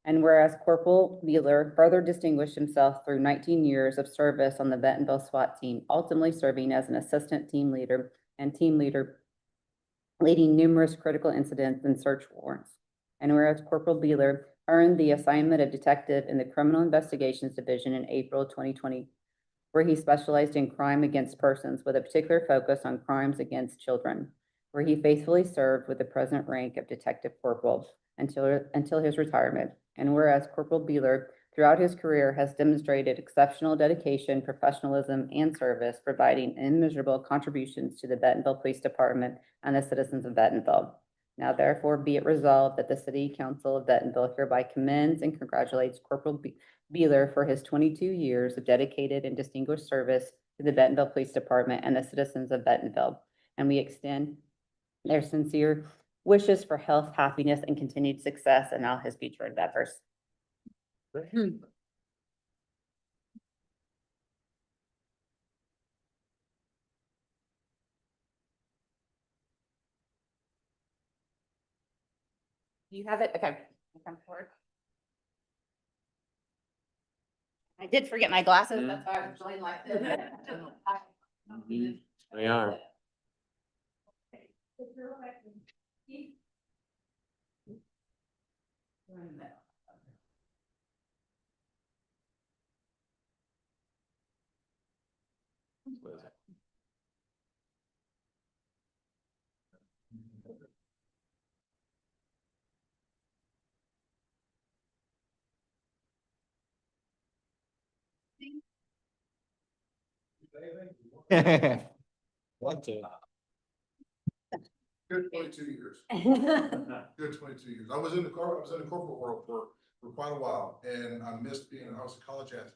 And whereas Corporal Beeler further distinguished himself through 19 years of service on the Bentonville SWAT team, ultimately serving as an assistant team leader and team leader, leading numerous critical incidents and search warrants. And whereas Corporal Beeler earned the assignment of detective in the Criminal Investigations Division in April 2020, where he specialized in crime against persons with a particular focus on crimes against children, where he faithfully served with the present rank of Detective Corporal until his retirement. And whereas Corporal Beeler throughout his career has demonstrated exceptional dedication, professionalism, and service, providing immeasurable contributions to the Bentonville Police Department and the citizens of Bentonville. Now therefore be it resolved that the City Council of Bentonville hereby commends and congratulates Corporal Beeler for his 22 years of dedicated and distinguished service to the Bentonville Police Department and the citizens of Bentonville. And we extend their sincere wishes for health, happiness, and continued success in all his future endeavors. You have it? Okay. Come forward. I did forget my glasses. That's why I was doing like this. They are. Good 22 years. Good 22 years. I was in the corporate world for quite a while, and I missed I was a college athlete.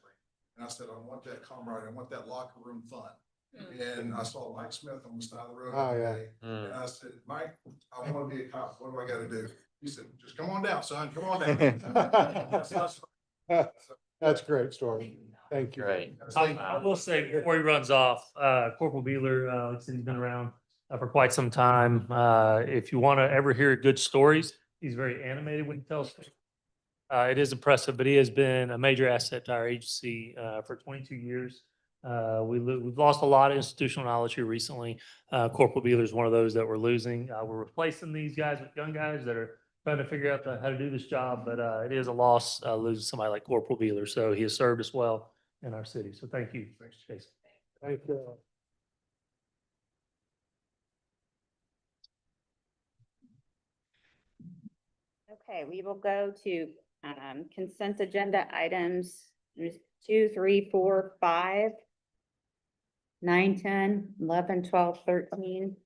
And I said, I want that camaraderie, I want that locker room fun. And I saw Mike Smith on the side of the road Oh, every yeah. day. And I said, Mike, I want to be a cop. What do I got to do? He said, just come on down, son. Come on down. That's a great story. Thank you. Great. I will say before he runs off, Corporal Beeler, like I said, he's been around for quite some time. If you want to ever hear good stories, he's very animated when he tells stories. It is impressive, but he has been a major asset to our agency for 22 years. We've lost a lot of institutional knowledge here recently. Corporal Beeler is one of those that we're losing. We're replacing these guys with young guys that are trying to figure out how to do this job, but it is a loss losing somebody like Corporal Beeler. So he has served us well in our city. So thank you. Thanks, Jason. Thank you. Okay, we will go to consent agenda items 2, 3, 4, 5, 9, 10, 11, 12, 13,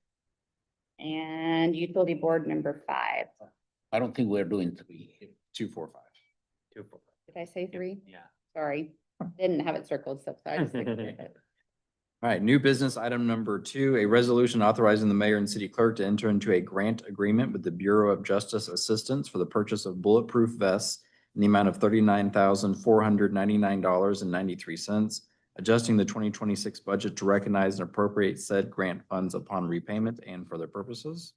and utility board number 5. I don't think we're doing 3. 2, 4, 5. 2, 4, 5. Did I say 3? Yeah. Sorry, didn't have it circled, so I just. All right, new business item number 2, a resolution authorizing the mayor and city clerk to enter into a grant agreement with the Bureau of Justice Assistance for the purchase of bulletproof vests in the amount of $39,499.93, adjusting the 2026 budget to recognize and appropriate said grant funds upon repayment and for other purposes.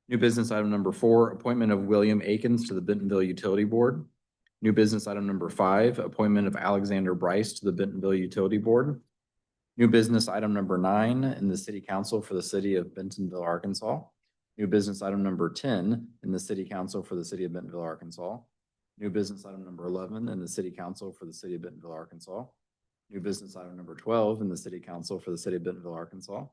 New business item number 4, appointment of William Akins to the Bentonville Utility Board. New business item number 5, appointment of Alexander Bryce to the Bentonville Utility Board. New business item number 9 in the city council for the city of Bentonville, Arkansas. New business item number 10 in the city council for the city of Bentonville, Arkansas. New business item number 11 in the city council for the city of Bentonville, Arkansas. New business item number 12 in the city council for the city of Bentonville, Arkansas.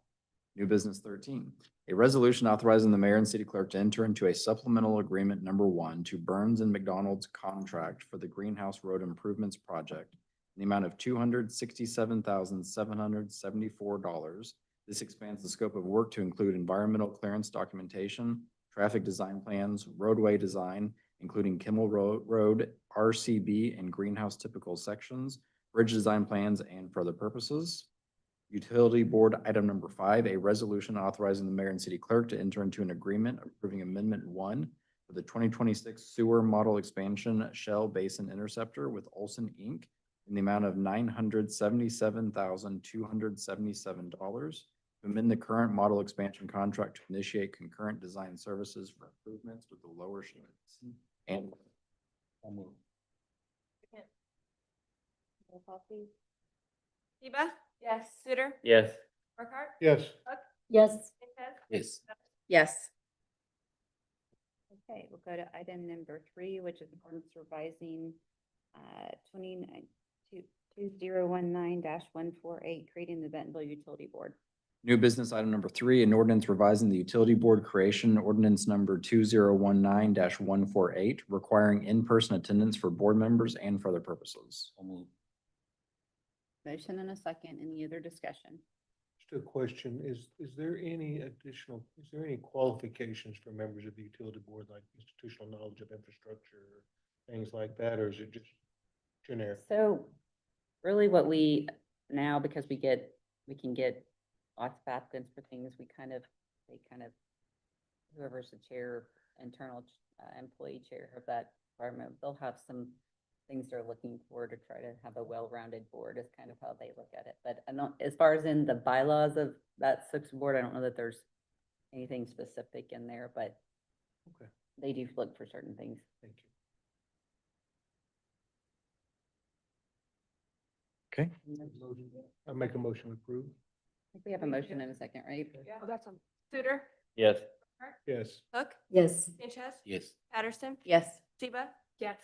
New business 13, a resolution authorizing the mayor and city clerk to enter into a supplemental agreement number 1 to Burns and McDonald's contract for the Greenhouse Road Improvements Project in the amount of $267,774. This expands the scope of work to include environmental clearance documentation, traffic design plans, roadway design, including Kimmel Road, RCB, and greenhouse typical sections, bridge design plans, and further purposes. Utility Board item number 5, a resolution authorizing the mayor and city clerk to enter into an agreement approving Amendment 1 for the 2026 sewer model expansion Shell Basin Interceptor with Olson Inc. in the amount of $977,277 to amend the current model expansion contract to initiate concurrent design services for improvements with the lower sheds. And Roll call, please. Eba? Yes. Suter? Yes. Burkhart? Yes. Cook? Yes. Sanchez? Yes. Yes. Okay, we'll go to item number 3, which is ordinance revising 2019-148, creating the Bentonville Utility Board. new business item number 3, an ordinance revising the utility board creation, ordinance number 2019-148, requiring in-person attendance for board members and for other purposes. Motion and a second. Any other discussion? Just a question, is there any qualifications for members of the utility board, like institutional knowledge of infrastructure, things like that, or is it just generic? So really what we now, because we can get lots of applicants for things, they kind of, whoever's the chair, internal employee chair of that department, they'll have some things they're looking for to try to have a well-rounded board is kind of how they look at it. But I don't, as far as in the bylaws of that sixth board, I don't know that there's anything specific in there, but Okay. they do look for certain things. Thank you. Okay. I make a motion to approve. I think we have a motion in a second, right? Oh, that's on. Suter? Yes. Yes. Cook? Yes. Sanchez? Yes. Patterson? Yes. Eba? Yes.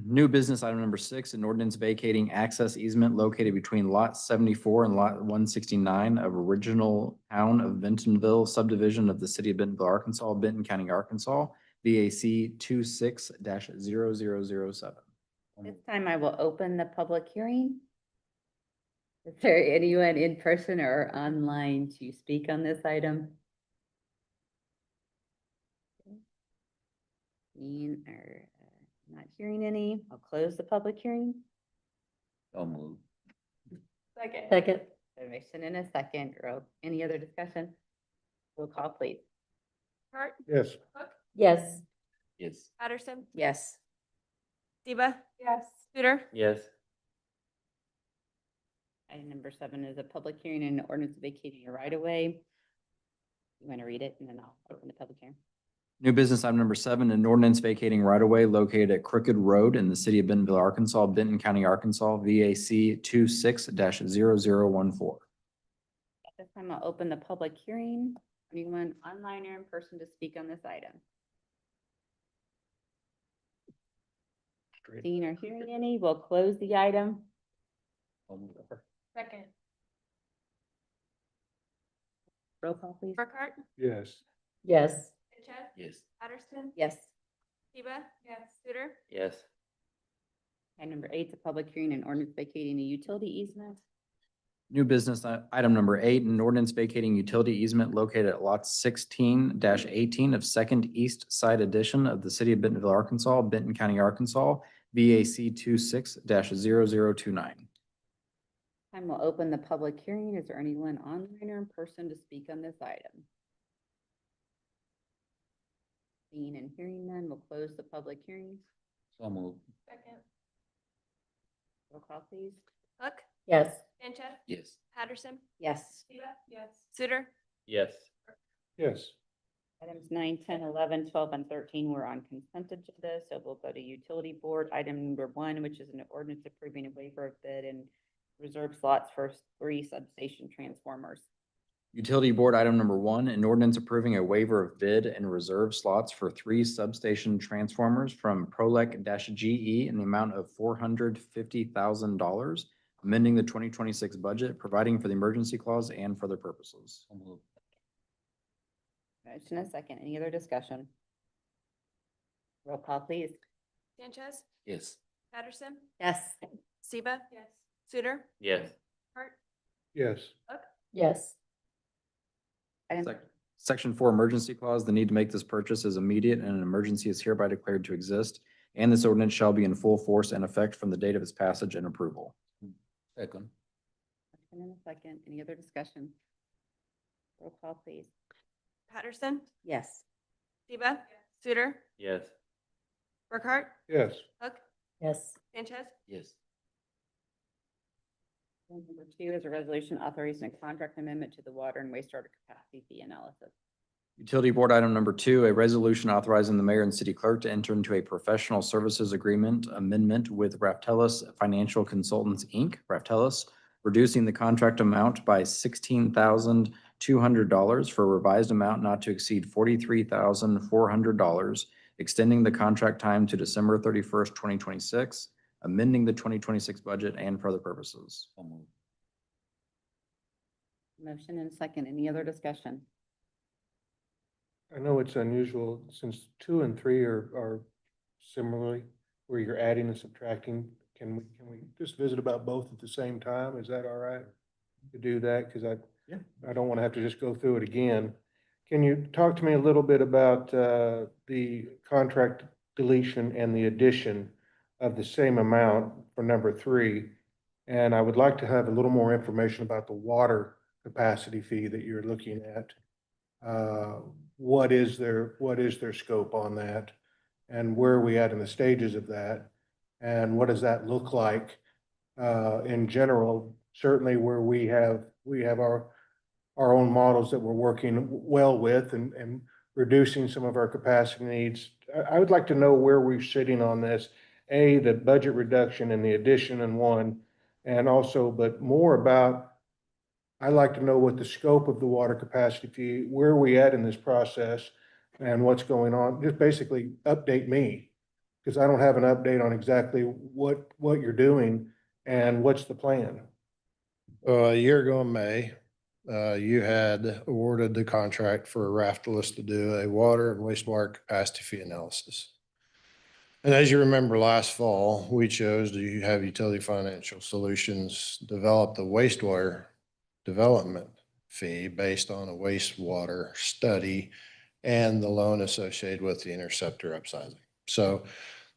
New business item number 6, an ordinance vacating access easement located between lot 74 and lot 169 of original town of Bentonville subdivision of the city of Bentonville, Arkansas, Benton County, Arkansas, VAC 26-0007. This time I will open the public hearing. Is there anyone in person or online to speak on this item? Seeing or not hearing any, I'll close the public hearing. So moved. Second. Second. Motion in a second. Any other discussion? Roll call, please. Hart? Yes. Cook? Yes. Yes. Patterson? Yes. Eba? Yes. Suter? Yes. Item number 7 is a public hearing and ordinance vacating a right of way. You want to read it and then I'll open the public hearing. New business item number 7, an ordinance vacating right-of-way located at Crooked Road in the city of Bentonville, Arkansas, Benton County, Arkansas, VAC 26-0014. At this time, I'll open the public hearing. Anyone online or in person to speak on this item? Seeing or hearing any, we'll close the item. Second. Roll call, please. Burkhart? Yes. Yes. Sanchez? Yes. Patterson? Yes. Eba? Yes. Suter? Yes. Item number 8 is a public hearing and ordinance vacating a utility easement. New business item number 8, an ordinance vacating utility easement located at lot 16-18 of Second East Side Edition of the city of Bentonville, Arkansas, Benton County, Arkansas, VAC 26-0029. Time will open the public hearing. Is there anyone online or in person to speak on this item? Seeing and hearing none, we'll close the public hearing. So moved. Second. Roll call, please. Cook? Yes. Sanchez? Yes. Patterson? Yes. Eba? Yes. Suter? Yes. Yes. Items 9, 10, 11, 12, and 13 were on consent agenda, so we'll go to utility board. Item number 1, which is an ordinance approving a waiver of bid and reserve slots for 3 substation transformers. Utility board item number 1, an ordinance approving a waiver of bid and reserve slots for 3 substation transformers from Prolec-GE in the amount of $450,000 amending the 2026 budget, providing for the emergency clause and for other purposes. Motion and second. Any other discussion? Roll call, please. Sanchez, Yes. Patterson, Yes. Seba. Yes. Suter, Yes. Hart, Yes. Yes. Item- Section 4, emergency clause, the need to make this purchase is immediate and an emergency is hereby declared to exist, and this ordinance shall be in full force and effect from the date of its passage and approval. Second. Motion and a second. Any other discussion? Roll call, please. Patterson, Yes. Seba. Suter, Yes. Burkhart, Yes. Hook, Yes. Sanchez. Yes. Item number 2 is a resolution authorizing a contract amendment to the water and wastewater capacity fee analysis. Utility Board item number 2, a resolution authorizing the mayor and city clerk to enter into a professional services agreement amendment with Raftellus Financial Consultants, Inc., Raftellus, reducing the contract amount by $16,200 for a revised amount not to exceed $43,400, extending the contract time to December 31st, 2026, amending the 2026 budget and for other purposes. Motion and second. Any other discussion? I know it's unusual since 2 and 3 are similarly where you're adding and subtracting. Can we just visit about both at the same time? Is that all right to do that? Because I don't want to have to just go through it again. Can you talk to me a little bit about the contract deletion and the addition of the same amount for number 3? And I would like to have a little more information about the water capacity fee that you're looking at. What is their scope on that? And where are we at in the stages of that? And what does that look like in general? Certainly where we have our own models that we're working well with and reducing some of our capacity needs. I would like to know where we're sitting on this. The budget reduction and the addition in one, and also, but more about, I'd like to know what the scope of the water capacity fee, where are we at in this process and what's going on? Just basically update me, because I don't have an update on exactly what you're doing and what's the plan. A year ago in May, you had awarded the contract for Raftellus to do a water and wastewater capacity fee analysis. And as you remember last fall, we chose to have Utility Financial Solutions develop the wastewater development fee based on a wastewater study and the loan associated with the interceptor upsizing. So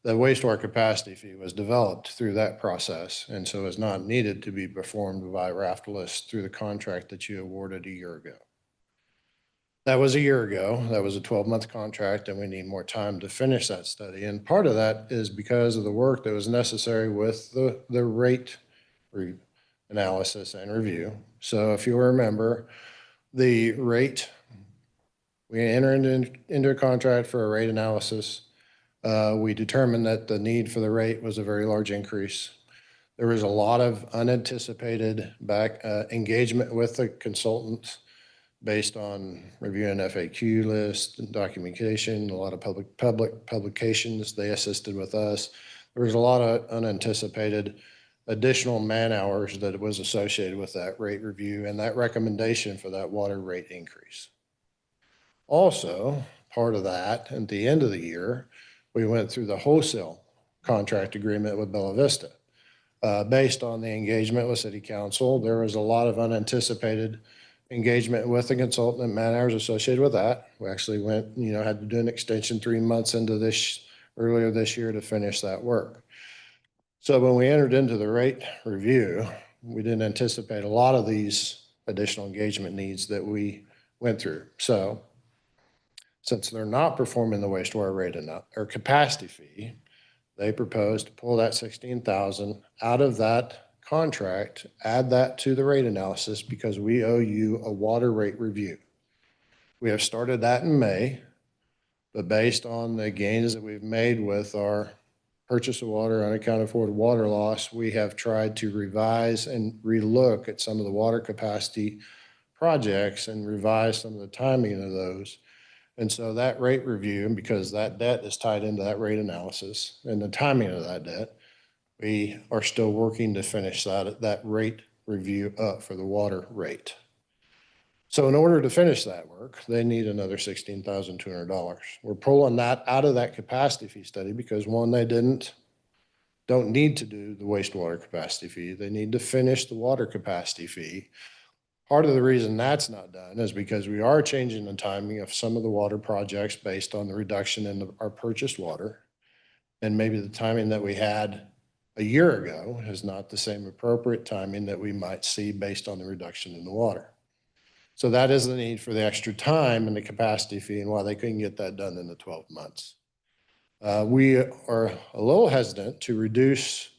the wastewater capacity fee was developed through that process, and so is not needed to be performed by Raftellus through the contract that you awarded a year ago. That was a year ago. That was a 12-month contract, and we need more time to finish that study. And part of that is because of the work that was necessary with the rate analysis and review. So if you remember, the rate, we entered into a contract for a rate analysis. We determined that the need for the rate was a very large increase. There was a lot of unanticipated engagement with the consultants based on reviewing FAQ list and documentation, a lot of public publications. They assisted with us. There was a lot of unanticipated additional man hours that was associated with that rate review and that recommendation for that water rate increase. Also, part of that, at the end of the year, we went through the wholesale contract agreement with Bella Vista. Based on the engagement with City Council, there was a lot of unanticipated engagement with the consultant and man hours associated with that. We actually went, had to do an extension 3 months into earlier this year to finish that work. So when we entered into the rate review, we didn't anticipate a lot of these additional engagement needs that we went through. So since they're not performing the wastewater rate or capacity fee, they proposed to pull that $16,000 out of that contract, add that to the rate analysis because we owe you a water rate review. We have started that in May, but based on the gains that we've made with our purchase of water, unaccounted for water loss, we have tried to revise and relook at some of the water capacity projects and revise some of the timing of those. And so that rate review, because that debt is tied into that rate analysis and the timing of that debt, We are still working to finish that rate review up for the water rate. So in order to finish that work, they need another $16,200. We're pulling that out of that capacity fee study because one, they don't need to do the wastewater capacity fee. They need to finish the water capacity fee. Part of the reason that's not done is because we are changing the timing of some of the water projects based on the reduction in our purchased water. And maybe the timing that we had a year ago is not the same appropriate timing that we might see based on the reduction in the water. So that is the need for the extra time and the capacity fee and why they couldn't get that done in the 12 months. We are a little hesitant to reduce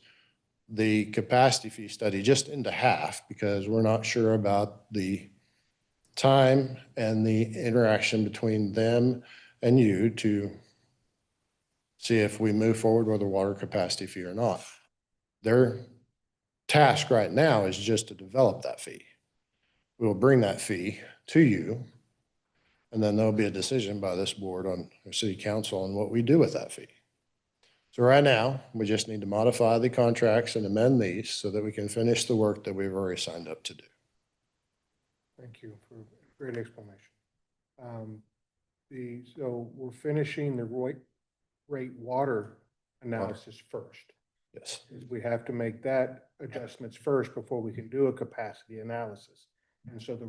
the capacity fee study just into half because we're not sure about the time and the interaction between them and you to see if we move forward with a water capacity fee or not. Their task right now is just to develop that fee. We will bring that fee to you, and then there'll be a decision by this board on the city council on what we do with that fee. So right now, we just need to modify the contracts and amend these so that we can finish the work that we've already signed up to do. Thank you for a great explanation. So we're finishing the rate water analysis first. Yes. We have to make that adjustments first before we can do a capacity analysis. And so the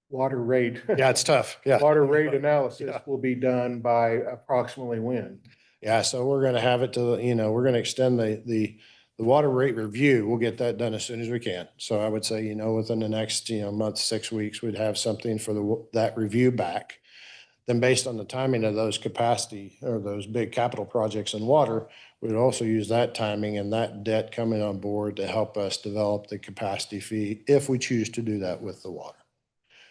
water rate. Yeah, it's tough. Yeah. Water rate analysis Yeah. will be done by approximately when? Yeah, so we're gonna have it to, we're gonna extend the water rate review. We'll get that done as soon as we can. So I would say, within the next, month, 6 weeks, we'd have something for that review back. Then based on the timing of those capacity or those big capital projects in water, we'd also use that timing and that debt coming on board to help us develop the capacity fee if we choose to do that with the water.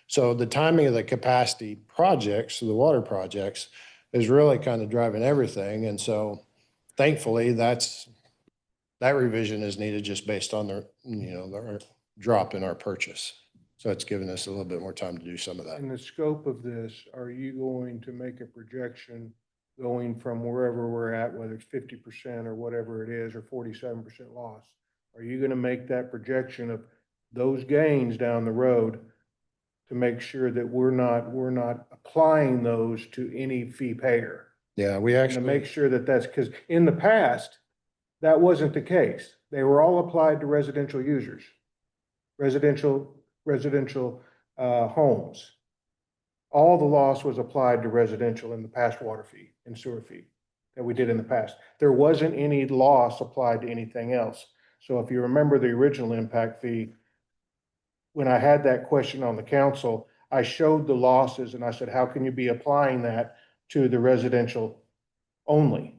So the timing of the capacity projects, the water projects, is really kind of driving everything. And so thankfully, that revision is needed just based on the drop in our purchase. So it's given us a little bit more time to do some of that. In the scope of this, are you going to make a projection going from wherever we're at, whether it's 50% or whatever it is, or 47% loss? Are you going to make that projection of those gains down the road to make sure that we're not applying those to any fee payer? Yeah, we And actually. to make sure that that's, because in the past, that wasn't the case. They were all applied to residential users, residential homes. All the loss was applied to residential in the past water fee and sewer fee that we did in the past. There wasn't any loss applied to anything else. So if you remember the original impact fee, when I had that question on the council, I showed the losses and I said, how can you be applying that to the residential only?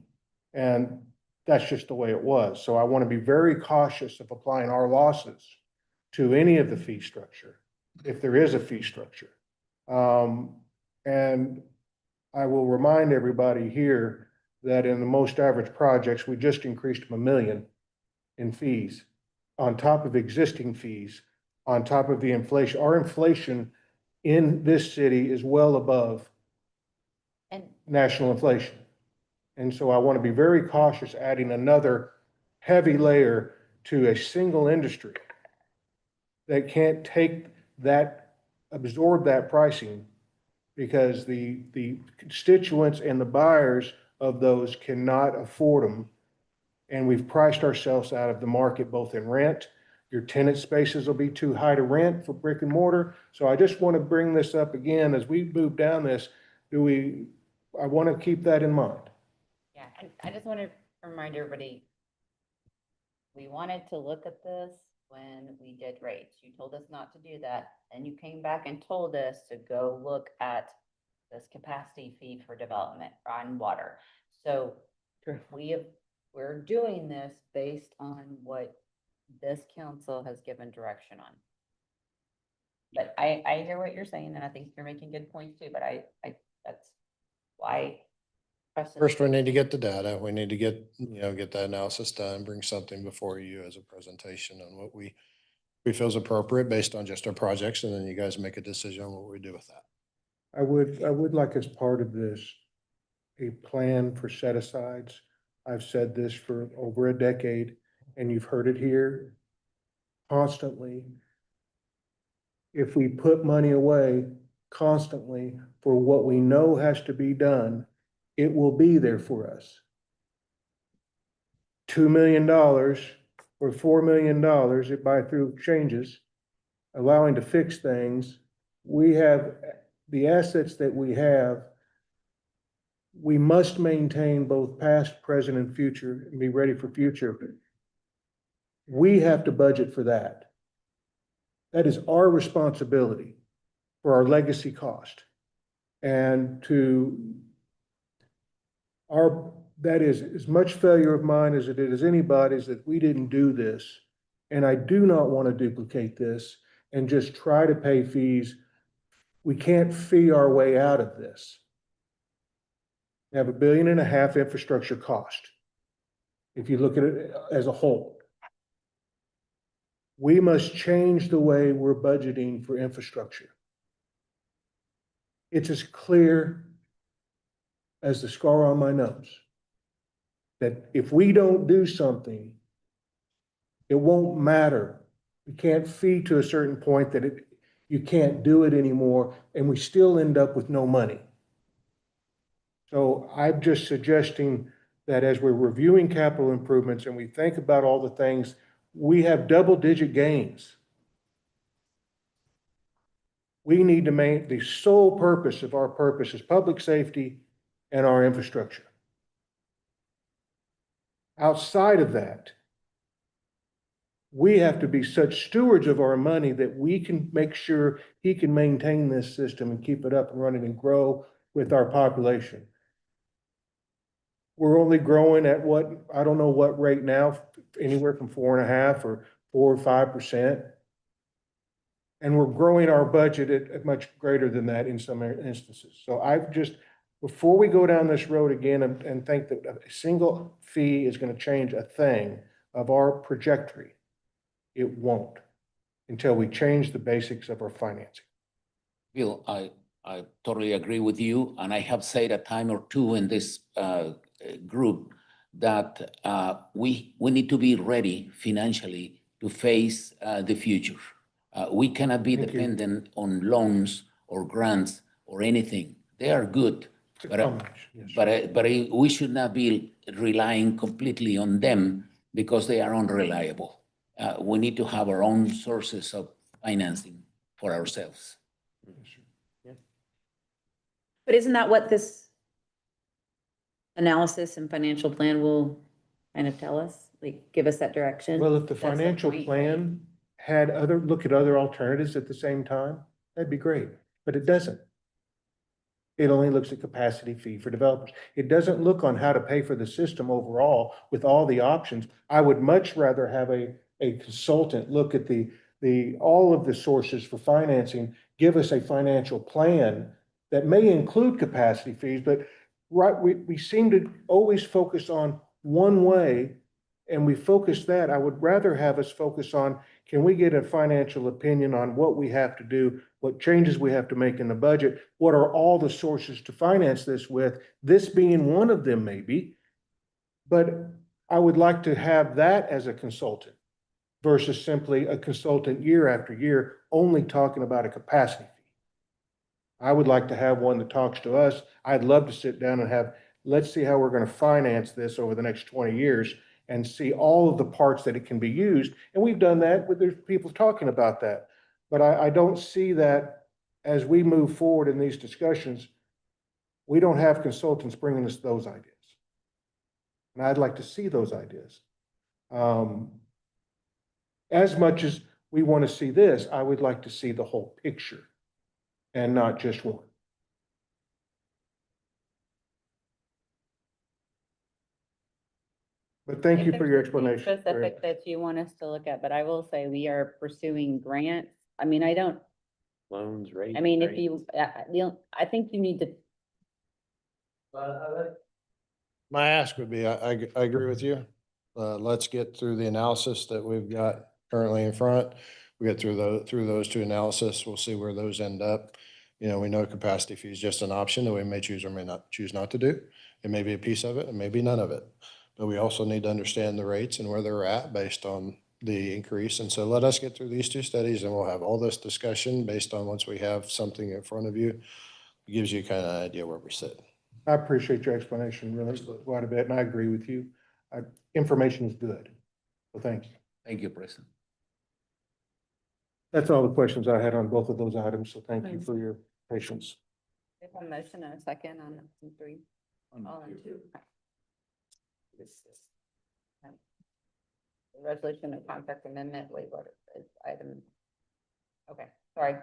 And that's just the way it was. So I want to be very cautious of applying our losses to any of the fee structure, if there is a fee structure. And I will remind everybody here that in the most average projects, we just increased them $1 million in fees on top of existing fees, on top of the inflation. Our inflation in this city is well above national inflation. And so I want to be very cautious adding another heavy layer to a single industry that can't absorb that pricing, because the constituents and the buyers of those cannot afford them. And we've priced ourselves out of the market, both in rent. Your tenant spaces will be too high to rent for brick and mortar. So I just want to bring this up again as we move down this. I want to keep that in mind. Yeah, and I just want to remind everybody, we wanted to look at this when we did rates. You told us not to do that, and you came back and told us to go look at this capacity fee for development on water. So Okay. we're doing this based on what this council has given direction on. But I hear what you're saying, and I think you're making good points too, but that's why. First, we need to get the data. We need to get that analysis done, bring something before you as a presentation on what we feel is appropriate based on just our projects, and then you guys make a decision on what we do with that. I would like, as part of this, a plan for set asides. I've said this for over a decade. and you've heard it here constantly, if we put money away constantly for what we know has to be done, it will be there for us. $2 million or $4 million, if by through changes, allowing to fix things, we have the assets that we have. We must maintain both past, present, and future and be ready for future. We have to budget for that. That is our responsibility for our legacy cost. And that is as much failure of mine as it is anybody's that we didn't do this. And I do not want to duplicate this and just try to pay fees. We can't fee our way out of this. We have $1.5 billion infrastructure cost. If you look at it as a whole, we must change the way we're budgeting for infrastructure. It's as clear as the scar on my nose that if we don't do something, it won't matter. We can't feed to a certain point that you can't do it anymore, and we still end up with no money. So I'm just suggesting that as we're reviewing capital improvements and we think about all the things, we have double-digit gains. We need to make the sole purpose of our purpose is public safety and our infrastructure. Outside of that, we have to be such stewards of our money that we can make sure he can maintain this system and keep it up and running and grow with our population. We're only growing at what, I don't know what rate now, anywhere from 4.5% or 4 or 5%. And we're growing our budget at much greater than that in some instances. So I've just, before we go down this road again and think that a single fee is going to change a thing of our trajectory, it won't until we change the basics of our financing. Bill, I totally agree with you, and I have said a time or two in this group that we need to be ready financially to face the future. We cannot be dependent on loans or grants or anything. They are good, but we should not be relying completely on them because they are unreliable. We need to have our own sources of financing for ourselves. But isn't that what this analysis and financial plan will kind of tell us? Like, give us that direction? Well, if the That's the financial point, plan had look at other alternatives at the same time, that'd be great, but it doesn't. It only looks at capacity fee for developers. It doesn't look on how to pay for the system overall with all the options. I would much rather have a consultant look at all of the sources for financing, give us a financial plan that may include capacity fees, but we seem to always focus on one way, and we focus that. I would rather have us focus on, can we get a financial opinion on what we have to do, what changes we have to make in the budget, what are all the sources to finance this with, this being one of them maybe, but I would like to have that as a consultant versus simply a consultant year after year only talking about a capacity fee. I would like to have one that talks to us. I'd love to sit down and let's see how we're going to finance this over the next 20 years and see all of the parts that it can be used. And we've done that, but there's people talking about that. But I don't see that as we move forward in these discussions, we don't have consultants bringing us those ideas. And I'd like to see those ideas. As much as we want to see this, I would like to see the whole picture and not just one. But thank you for your explanation. Specific that you want us to look at, but I will say we are pursuing grants. I mean, I don't, Loans, rate. I mean, if you, I think you need to. My ask would be, I agree with you. Let's get through the analysis that we've got currently in front. We get through those two analysis, we'll see where those end up. You know, we know capacity fee is just an option that we may choose or may not choose not to do. It may be a piece of it, it may be none of it. but we also need to understand the rates and where they're at based on the increase. And so let us get through these 2 studies and we'll have all this discussion based on once we have something in front of you. It gives you kind of an idea where we sit. I appreciate your explanation really quite a bit, and I agree with you. Information is good. So thank you. Thank you, President. That's all the questions I had on both of those items, so thank you for your patience. We have a motion and a second on item 3. All in 2. The resolution of contract amendment, wastewater is item. Okay, sorry.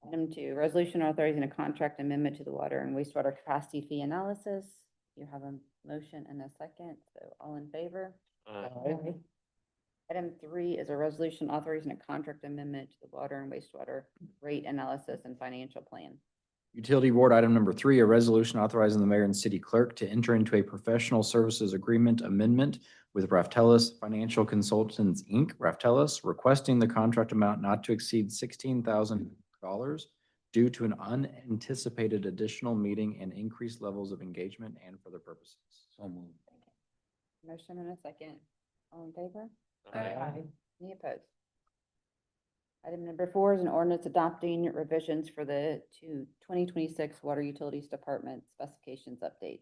Item 2, resolution authorizing a contract amendment to the water and wastewater capacity fee analysis. You have a motion and a second, so all in favor? Aye. Item 3 is a resolution authorizing a contract amendment to the water and wastewater rate analysis and financial plan. Utility Board, item number 3, a resolution authorizing the mayor and city clerk to enter into a professional services agreement amendment with Raftellus Financial Consultants, Inc., Raftellus, requesting the contract amount not to exceed $16,000 due to an unanticipated additional meeting and increased levels of engagement and for the purposes. So moved. Motion and a second. All in favor? Aye. Any opposed? Item number 4 is an ordinance adopting revisions for the 2026 Water Utilities Department specifications update.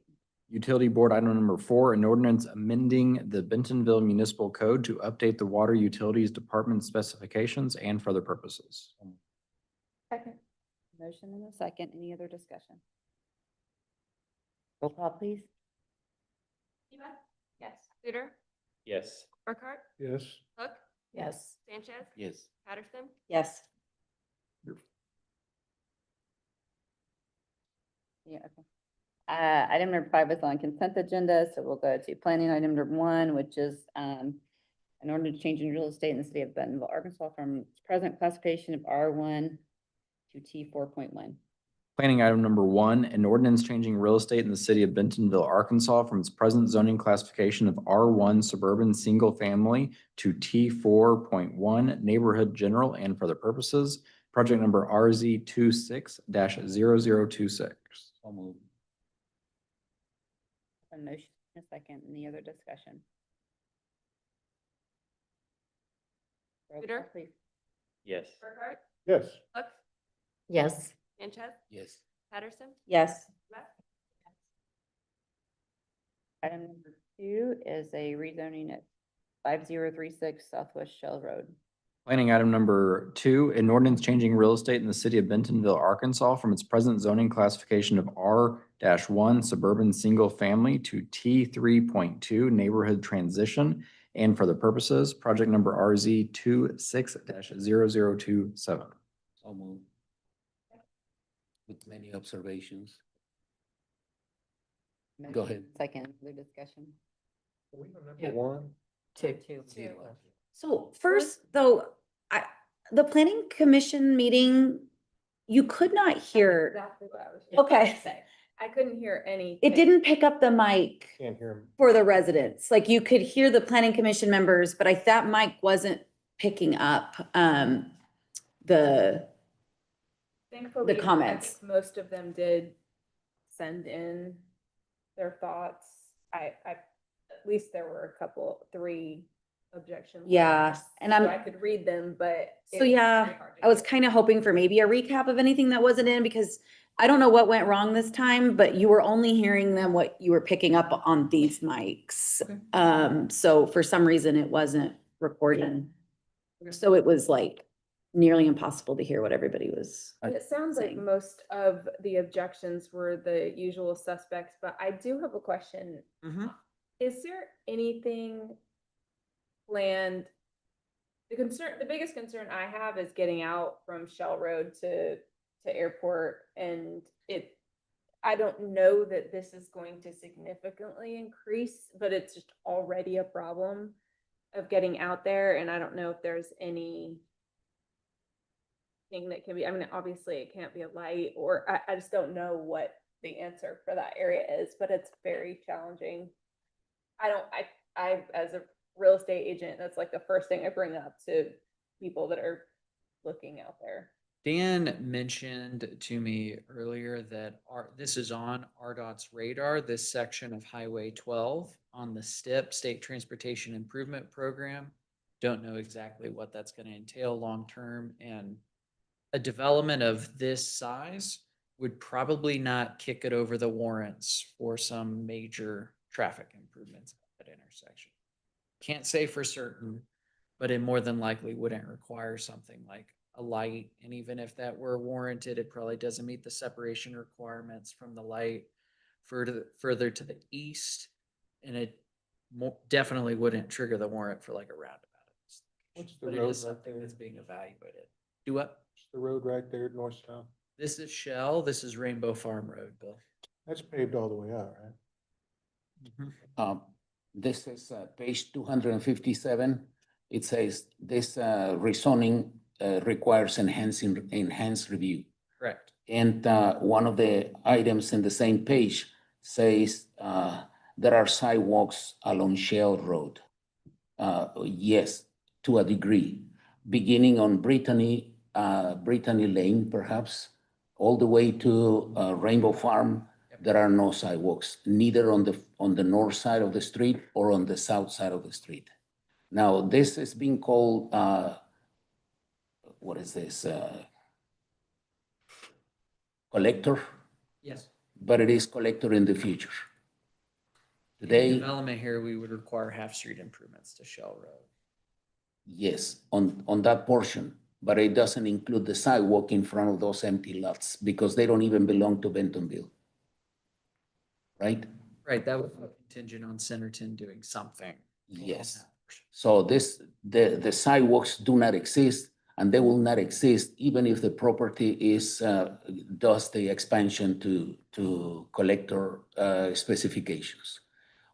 Utility Board, item number 4, an ordinance amending the Bentonville Municipal Code to update the Water Utilities Department specifications and for other purposes. Second. Motion and a second. Any other discussion? Roll call, please. Yes. Studer, Yes. Burkhart, Yes. Hook, Yes. Sanchez, Yes. Patterson, Yes. Yeah, okay. Item number 5 is on consent agenda, so we'll go to planning item number 1, which is an ordinance changing real estate in the city of Bentonville, Arkansas from its present classification of R1 to T4.1. Planning item number 1, an ordinance changing real estate in the city of Bentonville, Arkansas from its present zoning classification of R1 suburban single family to T4.1 neighborhood general and for the purposes. Project number RZ 26-0026. So moved. A motion, a second. Any other discussion? Roll call, Studer, please. Yes. Burkhart, Yes. Hook, Yes. Sanchez, Yes. Patterson, Yes. Item number 2 is a rezoning at 5036 Southwest Shell Road. Planning item number 2, an ordinance changing real estate in the city of Bentonville, Arkansas from its present zoning classification of R-1 suburban single family to T3.2 neighborhood transition and for the purposes. Project number RZ 26-0027. So moved. With many observations. Go ahead. Second, the discussion. Number 1. Two. Two. So first, though, the planning commission meeting, you could not hear, Exactly what I was. just Okay. gonna say. I couldn't hear any. it didn't pick up the mic Can't hear him. for the residents. Like you could hear the planning commission members, but that mic wasn't picking up, the, Thankfully, I comments. think most of them did send in their thoughts. At least there were a couple, 3 objections. Yeah, letters, and so I'm- I could read them, but. it So was yeah, very hard to I was hear. kind of hoping for maybe a recap of anything that wasn't in because I don't know what went wrong this time, but you were only hearing them what you were picking up on these mics. Okay. So for some reason it wasn't recording. So it was like nearly impossible to hear what everybody was. And it sounds like saying. most of the objections were the usual suspects, but I do have a question. Is there anything planned? The biggest concern I have is getting out from Shell Road to airport, and I don't know that this is going to significantly increase, but it's just already a problem of getting out there, and I don't know if there's any thing that can be, I mean, obviously it can't be a light, or I just don't know what the answer for that area is, but it's very challenging. I, as a real estate agent, that's like the first thing I bring up to people that are looking out there. Dan mentioned to me earlier that this is on RDOT's radar, this section of Highway 12 on the STIP, State Transportation Improvement Program. Don't know exactly what that's going to entail long-term, and a development of this size would probably not kick it over the warrants for some major traffic improvements at that intersection. Can't say for certain, but it more than likely wouldn't require something like a light. And even if that were warranted, it probably doesn't meet the separation requirements from the light further to the east. And it definitely wouldn't trigger the warrant for like a roundabout. What's the But it road is right something there? that's being evaluated. Do what? What's the road right there, north-south? This is Shell, this is Rainbow Farm Road, Bill. That's paved all the way out, right? This is page 257. It says this rezoning requires enhanced review. Correct. And one of the items in the same page says there are sidewalks along Shell Road. Yes, to a degree, beginning on Brittany Lane, perhaps, all the way to Rainbow Farm. There are no sidewalks, neither on the north side of the street or on the south side of the street. Now, this is being called, what is this? Collector, Yes. but it is collector in the future. In Today, development here, we would require half-street improvements to Shell Road. yes, on that portion, but it doesn't include the sidewalk in front of those empty lots because they don't even belong to Bentonville. Right? Right, that would be contingent on Centerton doing something. Yes. So the sidewalks do not exist, and they will not exist even if the property does the expansion to collector specifications.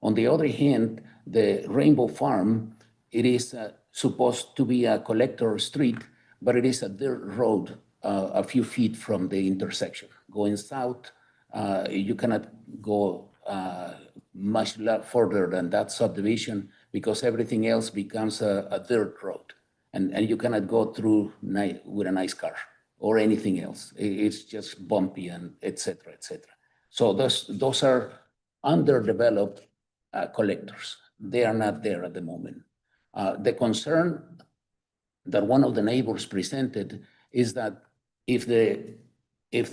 On the other hand, the Rainbow Farm, it is supposed to be a collector street, but it is a dirt road a few feet from the intersection. Going south, you cannot go much further than that subdivision because everything else becomes a dirt road. And you cannot go through with a nice car or anything else. It's just bumpy and et cetera, et cetera. So those are underdeveloped collectors. They are not there at the moment. The concern that one of the neighbors presented is that if the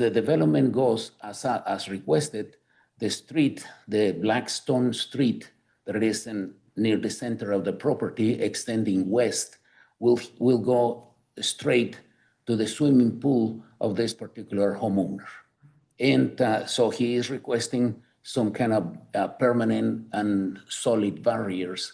development goes as requested, the street, the Blackstone Street that is near the center of the property extending west will go straight to the swimming pool of this particular homeowner. And so he is requesting some kind of permanent and solid barriers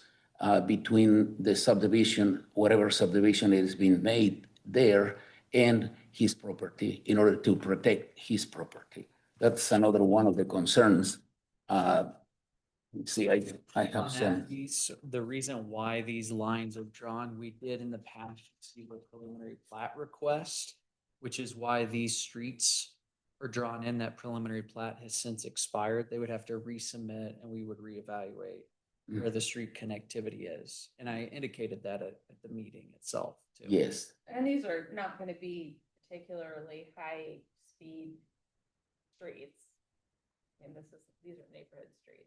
between the subdivision, whatever subdivision is being made there, and his property in order to protect his property. That's another one of the concerns. See, I have some. The reason why these lines are drawn, we did in the past receive a preliminary plat request, which is why these streets are drawn in. That preliminary plat has since expired. They would have to resubmit and we would reevaluate where the street connectivity is. And I indicated that at the meeting itself too. Yes. And these are not gonna be particularly high-speed streets. And these are neighborhood streets.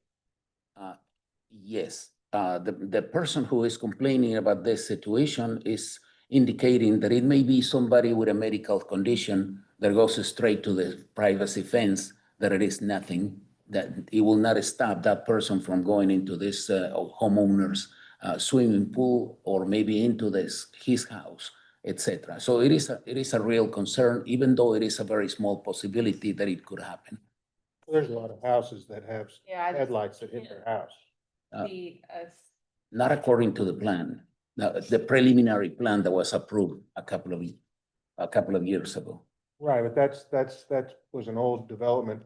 Yes, the person who is complaining about this situation is indicating that it may be somebody with a medical condition that goes straight to the privacy fence, that it is nothing, that it will not stop that person from going into this homeowner's swimming pool or maybe into his house, etc. So it is a real concern, even though it is a very small possibility that it could happen. There's a lot of houses that have Yeah, headlights that hit their house. See us. Not according to the plan, the preliminary plan that was approved a couple of years ago. Right, but that was an old development.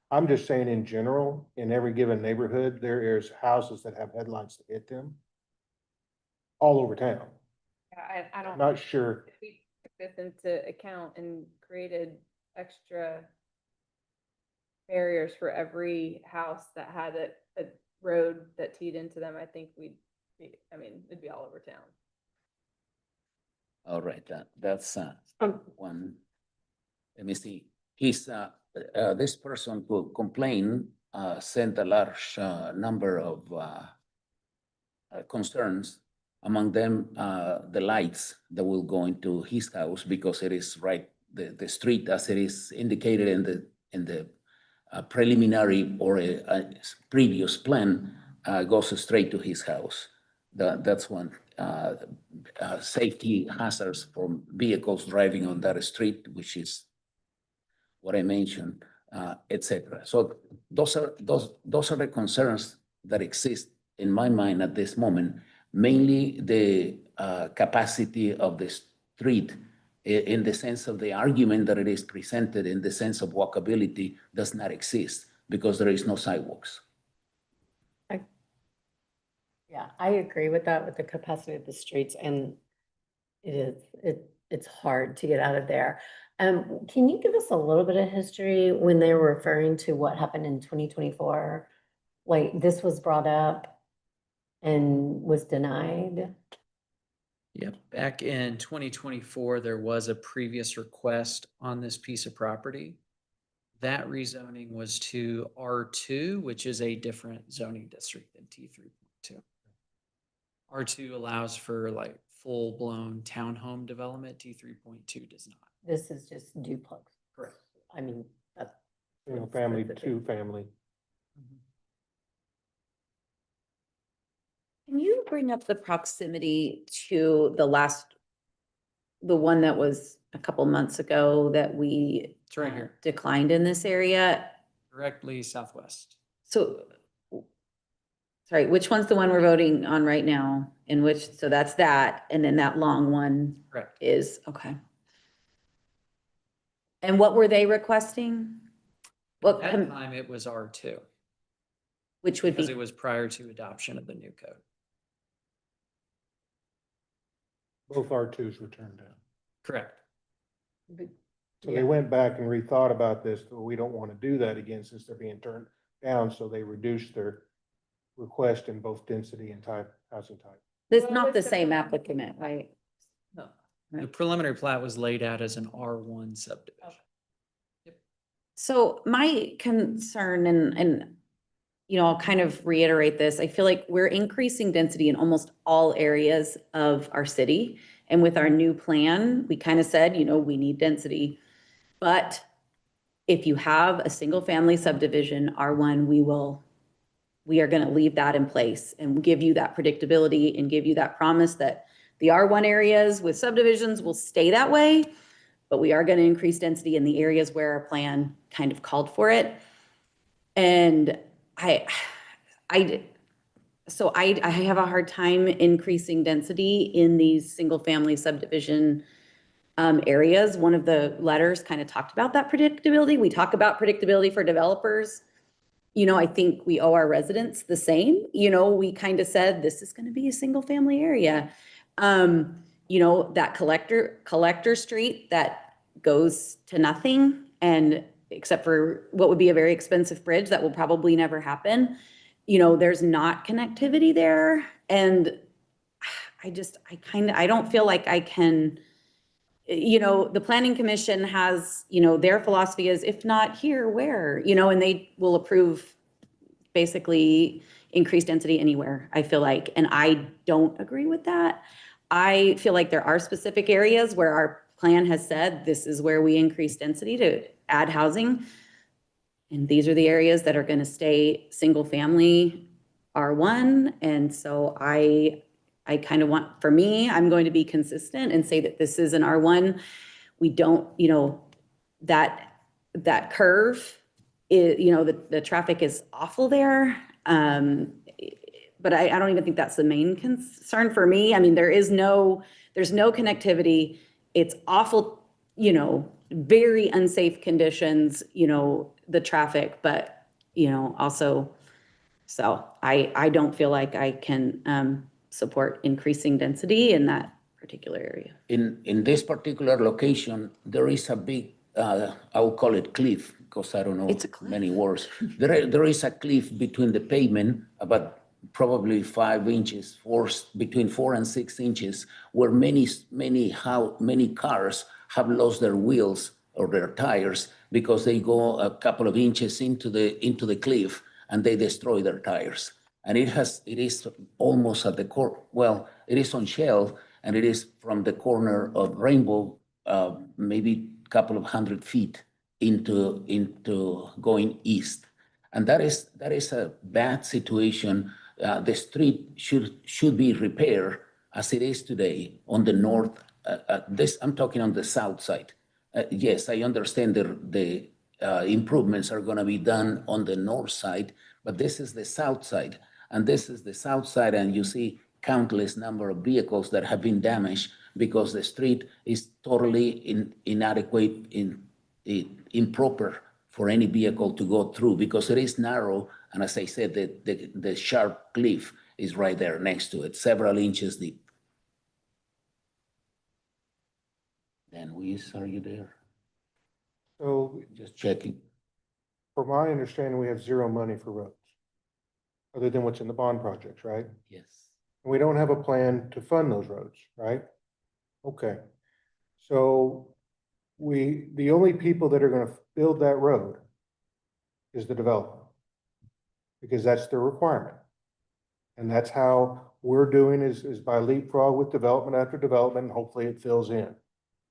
I'm just saying in general, in every given neighborhood, there is houses that have headlights that hit them all over town. Yeah, I don't. I'm not sure. If we took this into account and created extra barriers for every house that had a road that teed into them, I think it'd be all over town. All right, that's one. let me see, this person who complained, sent a large, number of, concerns. Among them, the lights that will go into his house because it is right, the street as it is indicated in the preliminary or a previous plan, goes straight to his house. That's one, safety hazards for vehicles driving on that street, which is what I mentioned, etc. So those are the concerns that exist in my mind at this moment. Mainly the capacity of the street in the sense of the argument that it is presented in the sense of walkability does not exist because there is no sidewalks. Yeah, I agree with that, with the capacity of the streets, and it's hard to get out of there. Can you give us a little bit of history when they were referring to what happened in 2024? Like, this was brought up and was denied? Yep, back in 2024, there was a previous request on this piece of property. That rezoning was to R2, which is a different zoning district than T3.2. R2 allows for like full-blown townhome development. T3.2 does not. This is just duplex. Correct. I mean, that's. Single family, two family. Can you bring up the proximity to the one that was a couple months ago that we It's right here, declined in this area? directly southwest. So, sorry, which one's the one we're voting on right now? In which, so that's that, and then that long one Correct. is, okay. And what were they requesting? At that time, it was R2, Which would because be, it was prior to adoption of the new code. Both R2s were turned down. Correct. So they went back and rethought about this, but we don't want to do that again since they're being turned down, so they reduced their request in both density and housing type. it's not the same applicant, right? No. The preliminary plat was laid out as an R1 subdivision. So my concern, and, you know, I'll kind of reiterate this, I feel like we're increasing density in almost all areas of our city. And with our new plan, we kind of said, you know, we need density. But if you have a single family subdivision, R1, we are going to leave that in place and give you that predictability and give you that promise that the R1 areas with subdivisions will stay that way, but we are going to increase density in the areas where our plan kind of called for it. And I have a hard time increasing density in these single family subdivision areas. One of the letters kind of talked about that predictability. We talk about predictability for developers. You know, I think we owe our residents the same. You know, we kind of said, this is going to be a single family area. You know, that collector street that goes to nothing, and except for what would be a very expensive bridge that will probably never happen. You know, there's not connectivity there. And I don't feel like I can, you know, the planning commission has, you know, their philosophy is if not here, where, you know, and they will approve basically increased density anywhere, I feel like, and I don't agree with that. I feel like there are specific areas where our plan has said, this is where we increase density to add housing. And these are the areas that are going to stay single family R1. And so I kind of want, for me, I'm going to be consistent and say that this is an R1. We don't, you know, that curve is, you know, the traffic is awful there. But I don't even think that's the main concern for me. I mean, there's no connectivity. It's awful, you know, very unsafe conditions, you know, the traffic, but, you know, also, so I don't feel like I can support increasing density in that particular area. In this particular location, there is a big, I will call it cliff, because I don't know It's a cliff. many words. There is a cliff between the pavement, about probably 5 inches, between 4 and 6 inches, where many cars have lost their wheels or their tires because they go a couple of inches into the cliff and they destroy their tires. And it is almost at the core, well, it is on Shell and it is from the corner of Rainbow, maybe a couple of 100 feet into going east. And that is a bad situation. The street should be repaired as it is today on the north. I'm talking on the south side. Yes, I understand the improvements are going to be done on the north side, but this is the south side, and this is the south side, and you see countless number of vehicles that have been damaged because the street is totally inadequate, improper for any vehicle to go through because it is narrow, and as I said, the sharp cliff is right there next to it, several inches deep. Dan Weiss, are you there? So Just checking. from my understanding, we have zero money for roads, other than what's in the bond projects, right? Yes. And we don't have a plan to fund those roads, right? Okay. So the only people that are gonna build that road is the developer. Because that's their requirement. And that's how we're doing is by leapfrog with development after development, and hopefully it fills in.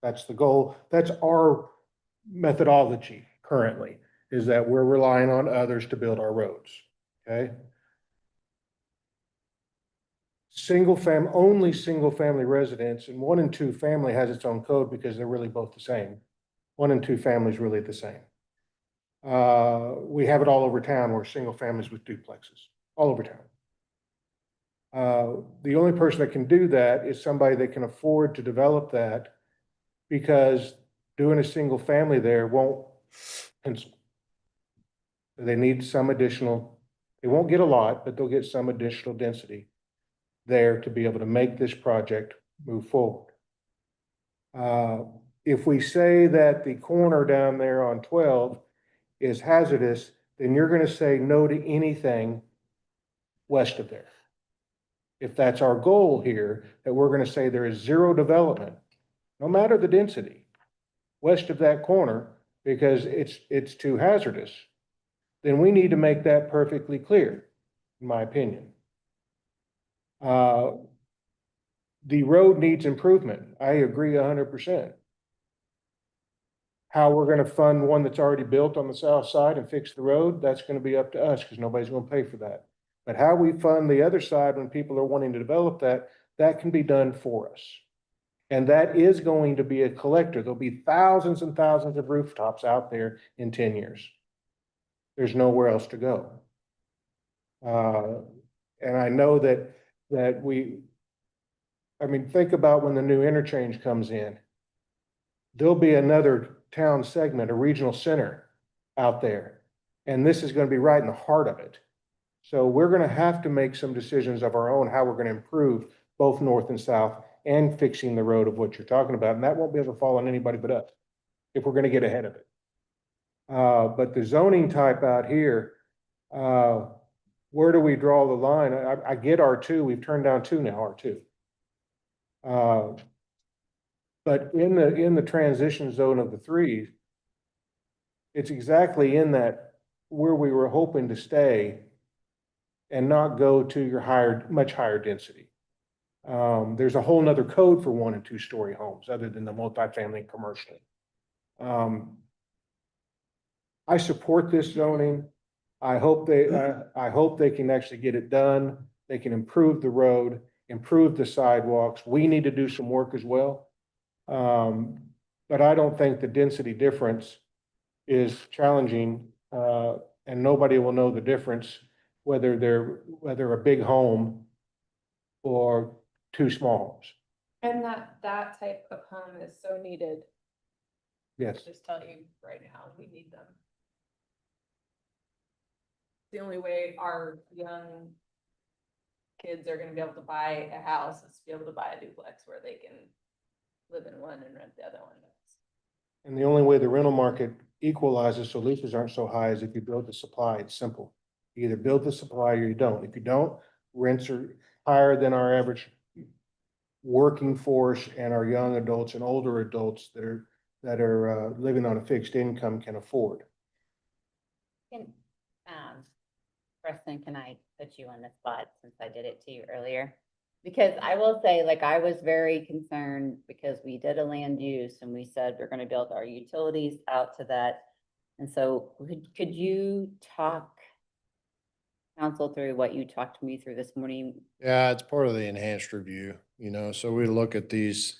That's the goal. That's our methodology currently, is that we're relying on others to build our roads, okay? Only single family residents, and 1 and 2 family has its own code because they're really both the same. 1 and 2 families really the same. We have it all over town where single families with duplexes, all over town. The only person that can do that is somebody that can afford to develop that, because doing a single family there won't pencil. They need some additional, they won't get a lot, but they'll get some additional density there to be able to make this project move forward. If we say that the corner down there on 12 is hazardous, then you're going to say no to anything west of there. If that's our goal here, that we're going to say there is zero development, no matter the density, west of that corner, because it's too hazardous, then we need to make that perfectly clear, in my opinion. The road needs improvement. I agree 100%. How we're going to fund one that's already built on the south side and fix the road, that's going to be up to us because nobody's going to pay for that. But how we fund the other side when people are wanting to develop that, that can be done for us. And that is going to be a collector. There'll be thousands and thousands of rooftops out there in 10 years. There's nowhere else to go. And I know that think about when the new interchange comes in. There'll be another town segment, a regional center out there. And this is going to be right in the heart of it. So we're going to have to make some decisions of our own, how we're going to improve both north and south and fixing the road of what you're talking about. And that won't be able to fall on anybody but us if we're going to get ahead of it. But the zoning type out here, where do we draw the line? I get R2. We've turned down 2 now, R2. But in the transition zone of the 3s, it's exactly in that where we were hoping to stay and not go to your much higher density. There's a whole nother code for 1 and 2 story homes other than the multifamily and commercial. I support this zoning. I hope they can actually get it done. They can improve the road, improve the sidewalks. We need to do some work as well. But I don't think the density difference is challenging, and nobody will know the difference whether a big home or 2 small homes. And that type of home is so needed. Yes. Just tell you right now, we need them. The only way our young kids are gonna be able to buy a house is to be able to buy a duplex where they can live in one and rent the other one. And the only way the rental market equalizes so leases aren't so high is if you build the supply. It's simple. You either build the supply or you don't. If you don't, rents are higher than our average working force and our young adults and older adults that are that are living on a fixed income can afford. Can, Preston, can I put you on the spot since I did it to you earlier? Because I will say, like, I was very concerned because we did a land use and we said we're gonna build our utilities out to that. And so could you talk council through what you talked to me through this morning? Yeah, it's part of the enhanced review, you know, so we look at these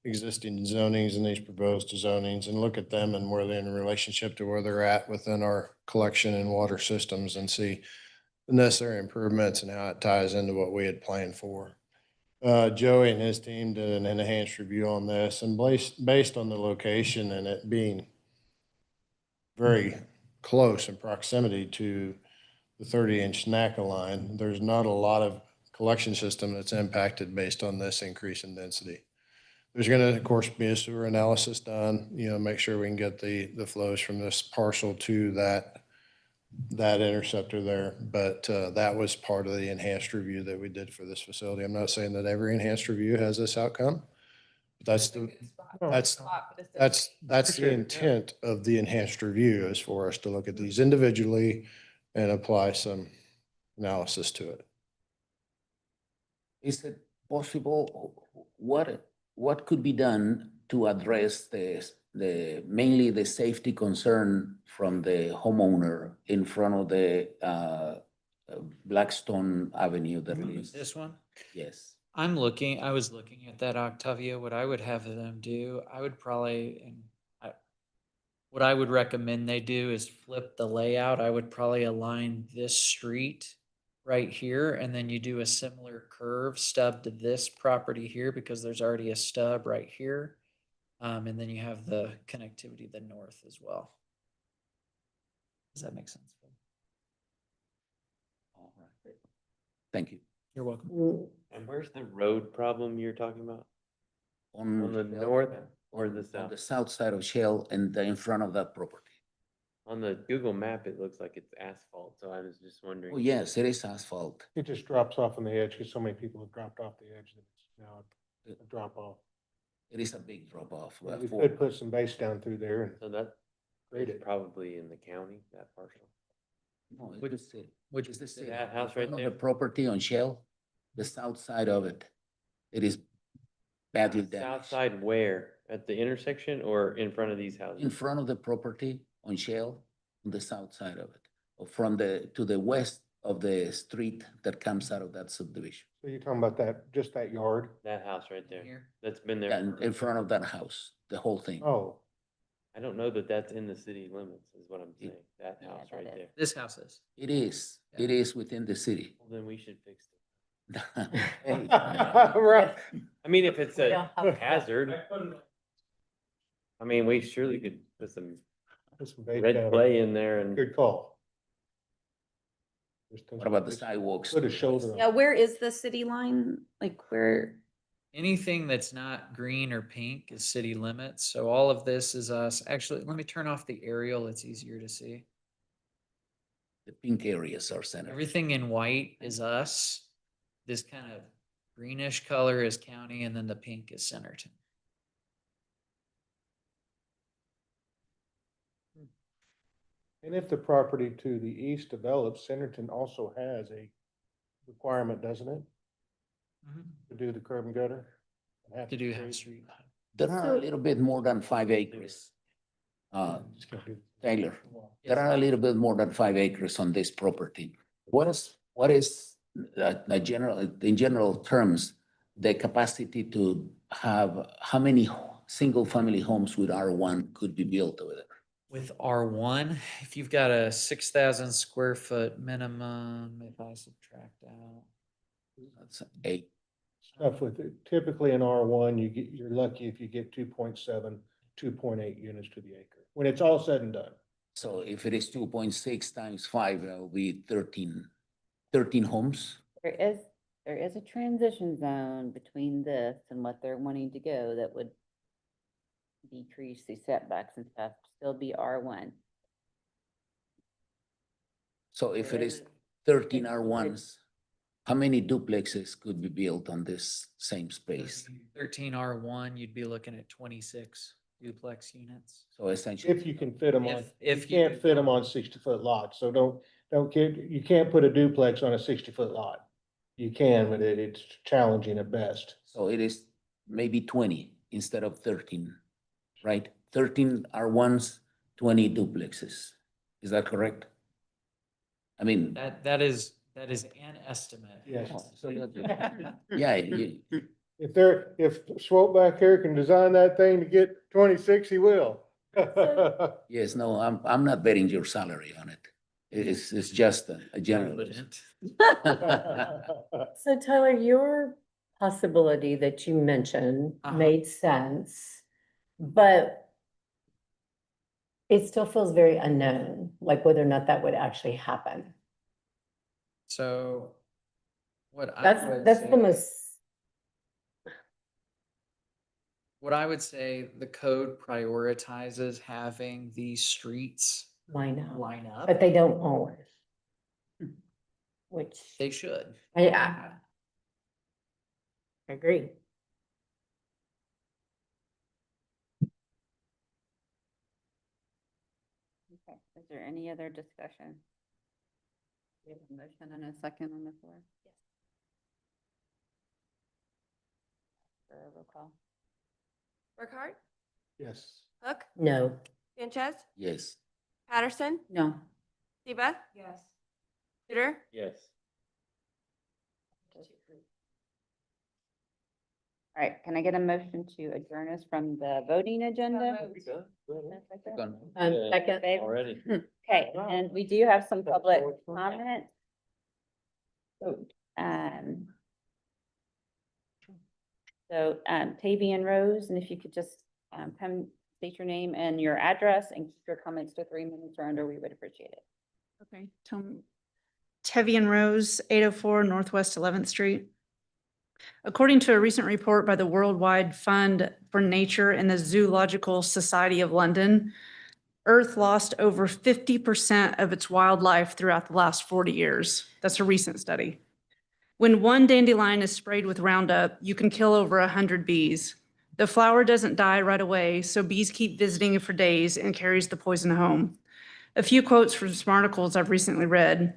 existing zonings and these proposed zonings and look at them and where they're in relationship to where they're at within our collection and water systems and see the necessary improvements and how it ties into what we had planned for. Joey and his team did an enhanced review on this and based on the location and it being very close in proximity to the 30-inch NACA line, there's not a lot of collection system that's impacted based on this increase in density. There's going to, of course, be a sewer analysis done, you know, make sure we can get the flows from this parcel to that interceptor there. But that was part of the enhanced review that we did for this facility. I'm not saying that every enhanced review has this outcome. But that's the intent of the enhanced review is for us to look at these individually and apply some analysis to it. Is it possible, what could be done to address mainly the safety concern from the homeowner in front of the Blackstone Avenue that is? This one? Yes. I was looking at that Octavia. What I would have them do, I would probably, what I would recommend they do is flip the layout. I would probably align this street right here, and then you do a similar curve stub to this property here because there's already a stub right here. And then you have the connectivity to the north as well. Does that make sense? All right. Thank you. You're welcome. And where's the road problem you're talking about? On the Shell- north or the on south? the south side of Shell and in front of that property. On the Google map, it looks like it's asphalt, so I was just wondering. Oh, yes, it is asphalt. It just drops off on the edge because so many people have dropped off the edge that it's now a drop off. It is a big drop off. We could put some base down through there and So that grade is it. probably in the county, that parcel. No, Which- it's the city. which- It's the city. that house In front right of there? The property on Shell, the south side of it, it is badly South damaged. side where? At the intersection or in front of these In houses? front of the property on Shell, on the south side of it, or from to the west of the street that comes out of that subdivision. So you're talking about that, just that yard? That house right there. Here. That's been there. And in front of that house, the whole thing. Oh, I don't know that that's in the city limits, is what I'm It- saying. That Yeah, house that right is. there. This house is. It is within the city. Well, then we should fix it. Hey, right. I mean, if it's We a don't have- hazard, I mean, we surely could put some Put some base red down. clay in there and. Good call. What about the sidewalks? Put a shoulder on. Yeah, where is the city line? Like where? Anything that's not green or pink is city limits. So all of this is us. Actually, let me turn off the aerial. It's easier to see. The pink areas are center. Everything in white is us. This kind of greenish color is county, and then the pink is Centerton. And if the property to the east develops, Centerton also has a requirement, doesn't it? To do the curb and gutter? and half To the do Half street? Street. There are a little bit more than 5 acres. It's gonna be- Taylor, there are a little bit more than 5 acres on this property. What is in general terms, the capacity to have, how many single-family homes with R1 could be built over there? With R1, if you've got a 6,000 square foot minimum, if I subtract out. That's 8. Stuff with it. Typically in R1, you're lucky if you get 2.7, 2.8 units to the acre, when it's all said and done. So if it is 2.6 times 5, that will be 13 homes. There is a transition zone between this and what they're wanting to go that would decrease the setbacks and stuff, still be R1. So if There it is is a- 13 R1s, how many duplexes could be built on this same space? 13 R1, you'd be looking at 26. duplex units. So essentially. If you can fit them on, If you you can't can fit them on 60-foot lots, so don't kid, you can't put a duplex on a 60-foot lot. You can, but it's challenging at best. So it is maybe 20 instead of 13, right? 13 R1s, 20 duplexes. Is that correct? I mean, That is an estimate. Yes. yeah, If Swope back here can design that thing to get 26, he will. yes, no, I'm not betting your salary on it. It's just a general. So Tyler, your possibility that you mentioned made sense, but it still feels very unknown, like whether or not that would actually happen. So what I would That's say, the most, what I would say, the code prioritizes having these streets line up, line up. but they don't always. Which They should. I agree. Okay, is there any other discussion? We have a motion and a second on the floor? Yes. For a roll call. Burkhart, Yes. Hook, No. Sanchez, Yes. Patterson, No. Seba, Yes. Shooter, Yes. All right, can I get a motion to adjourn us from the voting agenda? Second. Favor? Already. Okay, and we do have some public comment. So, Tavian Rose, and if you could just, come state your name and your address and keep your comments to 3 minutes or under, we would appreciate it. Okay, Tevian Rose, 804 Northwest 11th Street. According to a recent report by the Worldwide Fund for Nature and the Zoological Society of London, Earth lost over 50% of its wildlife throughout the last 40 years. That's a recent study. When one dandelion is sprayed with Roundup, you can kill over 100 bees. The flower doesn't die right away, so bees keep visiting it for days and carries the poison home. A few quotes from some articles I've recently read.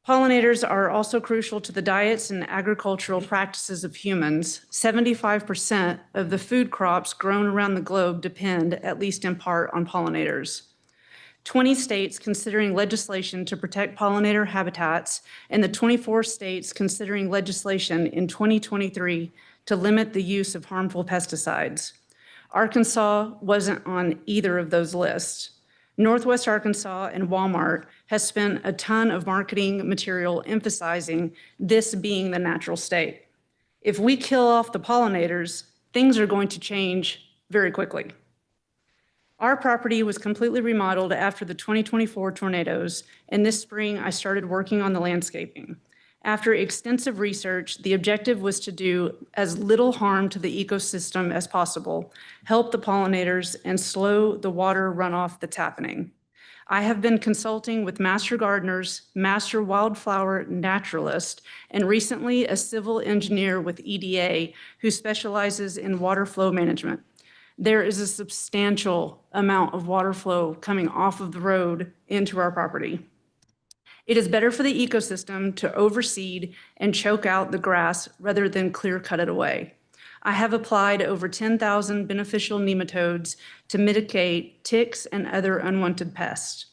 Pollinators are also crucial to the diets and agricultural practices of humans. 75% of the food crops grown around the globe depend, at least in part, on pollinators. 20 states considering legislation to protect pollinator habitats, and the 24 states considering legislation in 2023 to limit the use of harmful pesticides. Arkansas wasn't on either of those lists. Northwest Arkansas and Walmart has spent a ton of marketing material emphasizing this being the natural state. If we kill off the pollinators, things are going to change very quickly. Our property was completely remodeled after the 2024 tornadoes, and this spring I started working on the landscaping. After extensive research, the objective was to do as little harm to the ecosystem as possible, help the pollinators, and slow the water runoff that's happening. I have been consulting with master gardeners, master wildflower naturalist, and recently a civil engineer with EDA who specializes in water flow management. There is a substantial amount of water flow coming off of the road into our property. It is better for the ecosystem to overseed and choke out the grass rather than clear cut it away. I have applied over 10,000 beneficial nematodes to mitigate ticks and other unwanted pests.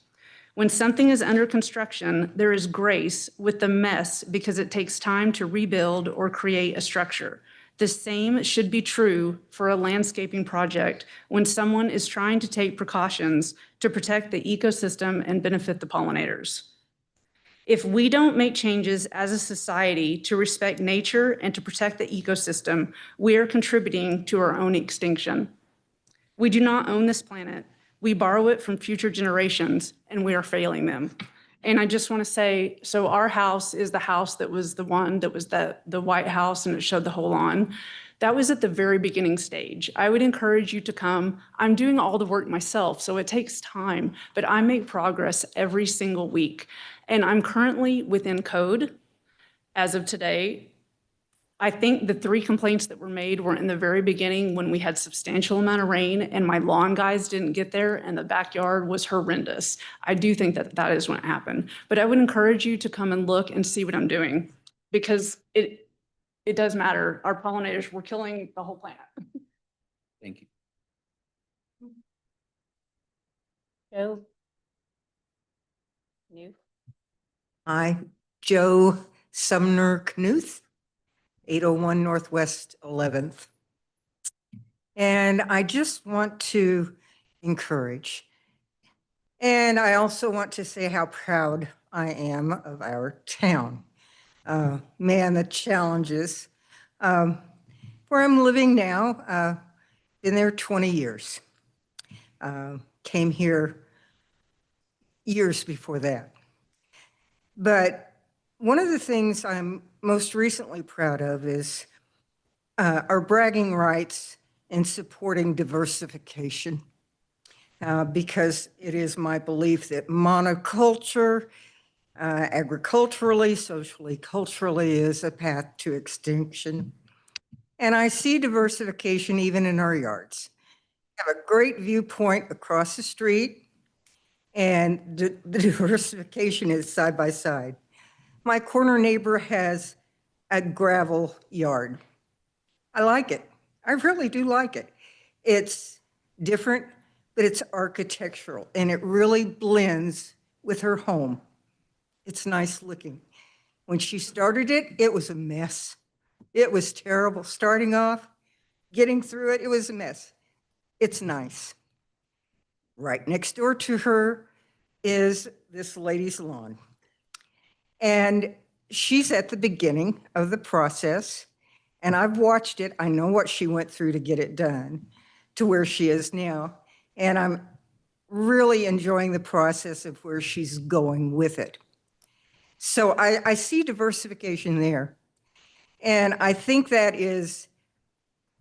When something is under construction, there is grace with the mess because it takes time to rebuild or create a structure. The same should be true for a landscaping project when someone is trying to take precautions to protect the ecosystem and benefit the pollinators. If we don't make changes as a society to respect nature and to protect the ecosystem, we are contributing to our own extinction. We do not own this planet. We borrow it from future generations, and we are failing them. And I just want to say, so our house is the house that was the one that was the White House, and it showed the whole lawn. That was at the very beginning stage. I would encourage you to come. I'm doing all the work myself, so it takes time, but I make progress every single week. And I'm currently within code as of today I think the 3 complaints that were made were in the very beginning when we had substantial amount of rain and my lawn guys didn't get there and the backyard was horrendous. I do think that that is when it happened. But I would encourage you to come and look and see what I'm doing because it does matter. Our pollinators, we're killing the whole planet. Thank you. Joe? New? Hi, Joe Sumner Knuth, 801 Northwest 11th. And I just want to encourage, and I also want to say how proud I am of our town. Man, the challenges. Where I'm living now, been there 20 years. Came here years before that. But one of the things I'm most recently proud of is our bragging rights in supporting diversification. Because it is my belief that monoculture, agriculturally, socially, culturally, is a path to extinction. And I see diversification even in our yards. We have a great viewpoint across the street, and the diversification is side by side. My corner neighbor has a gravel yard. I like it. I really do like it. It's different, but it's architectural, and it really blends with her home. It's nice looking. When she started it, it was a mess. It was terrible. Starting off, getting through it, it was a mess. It's nice. Right next door to her is this lady's lawn. And she's at the beginning of the process, and I've watched it. I know what she went through to get it done to where she is now. And I'm really enjoying the process of where she's going with it. So I see diversification there. And I think that is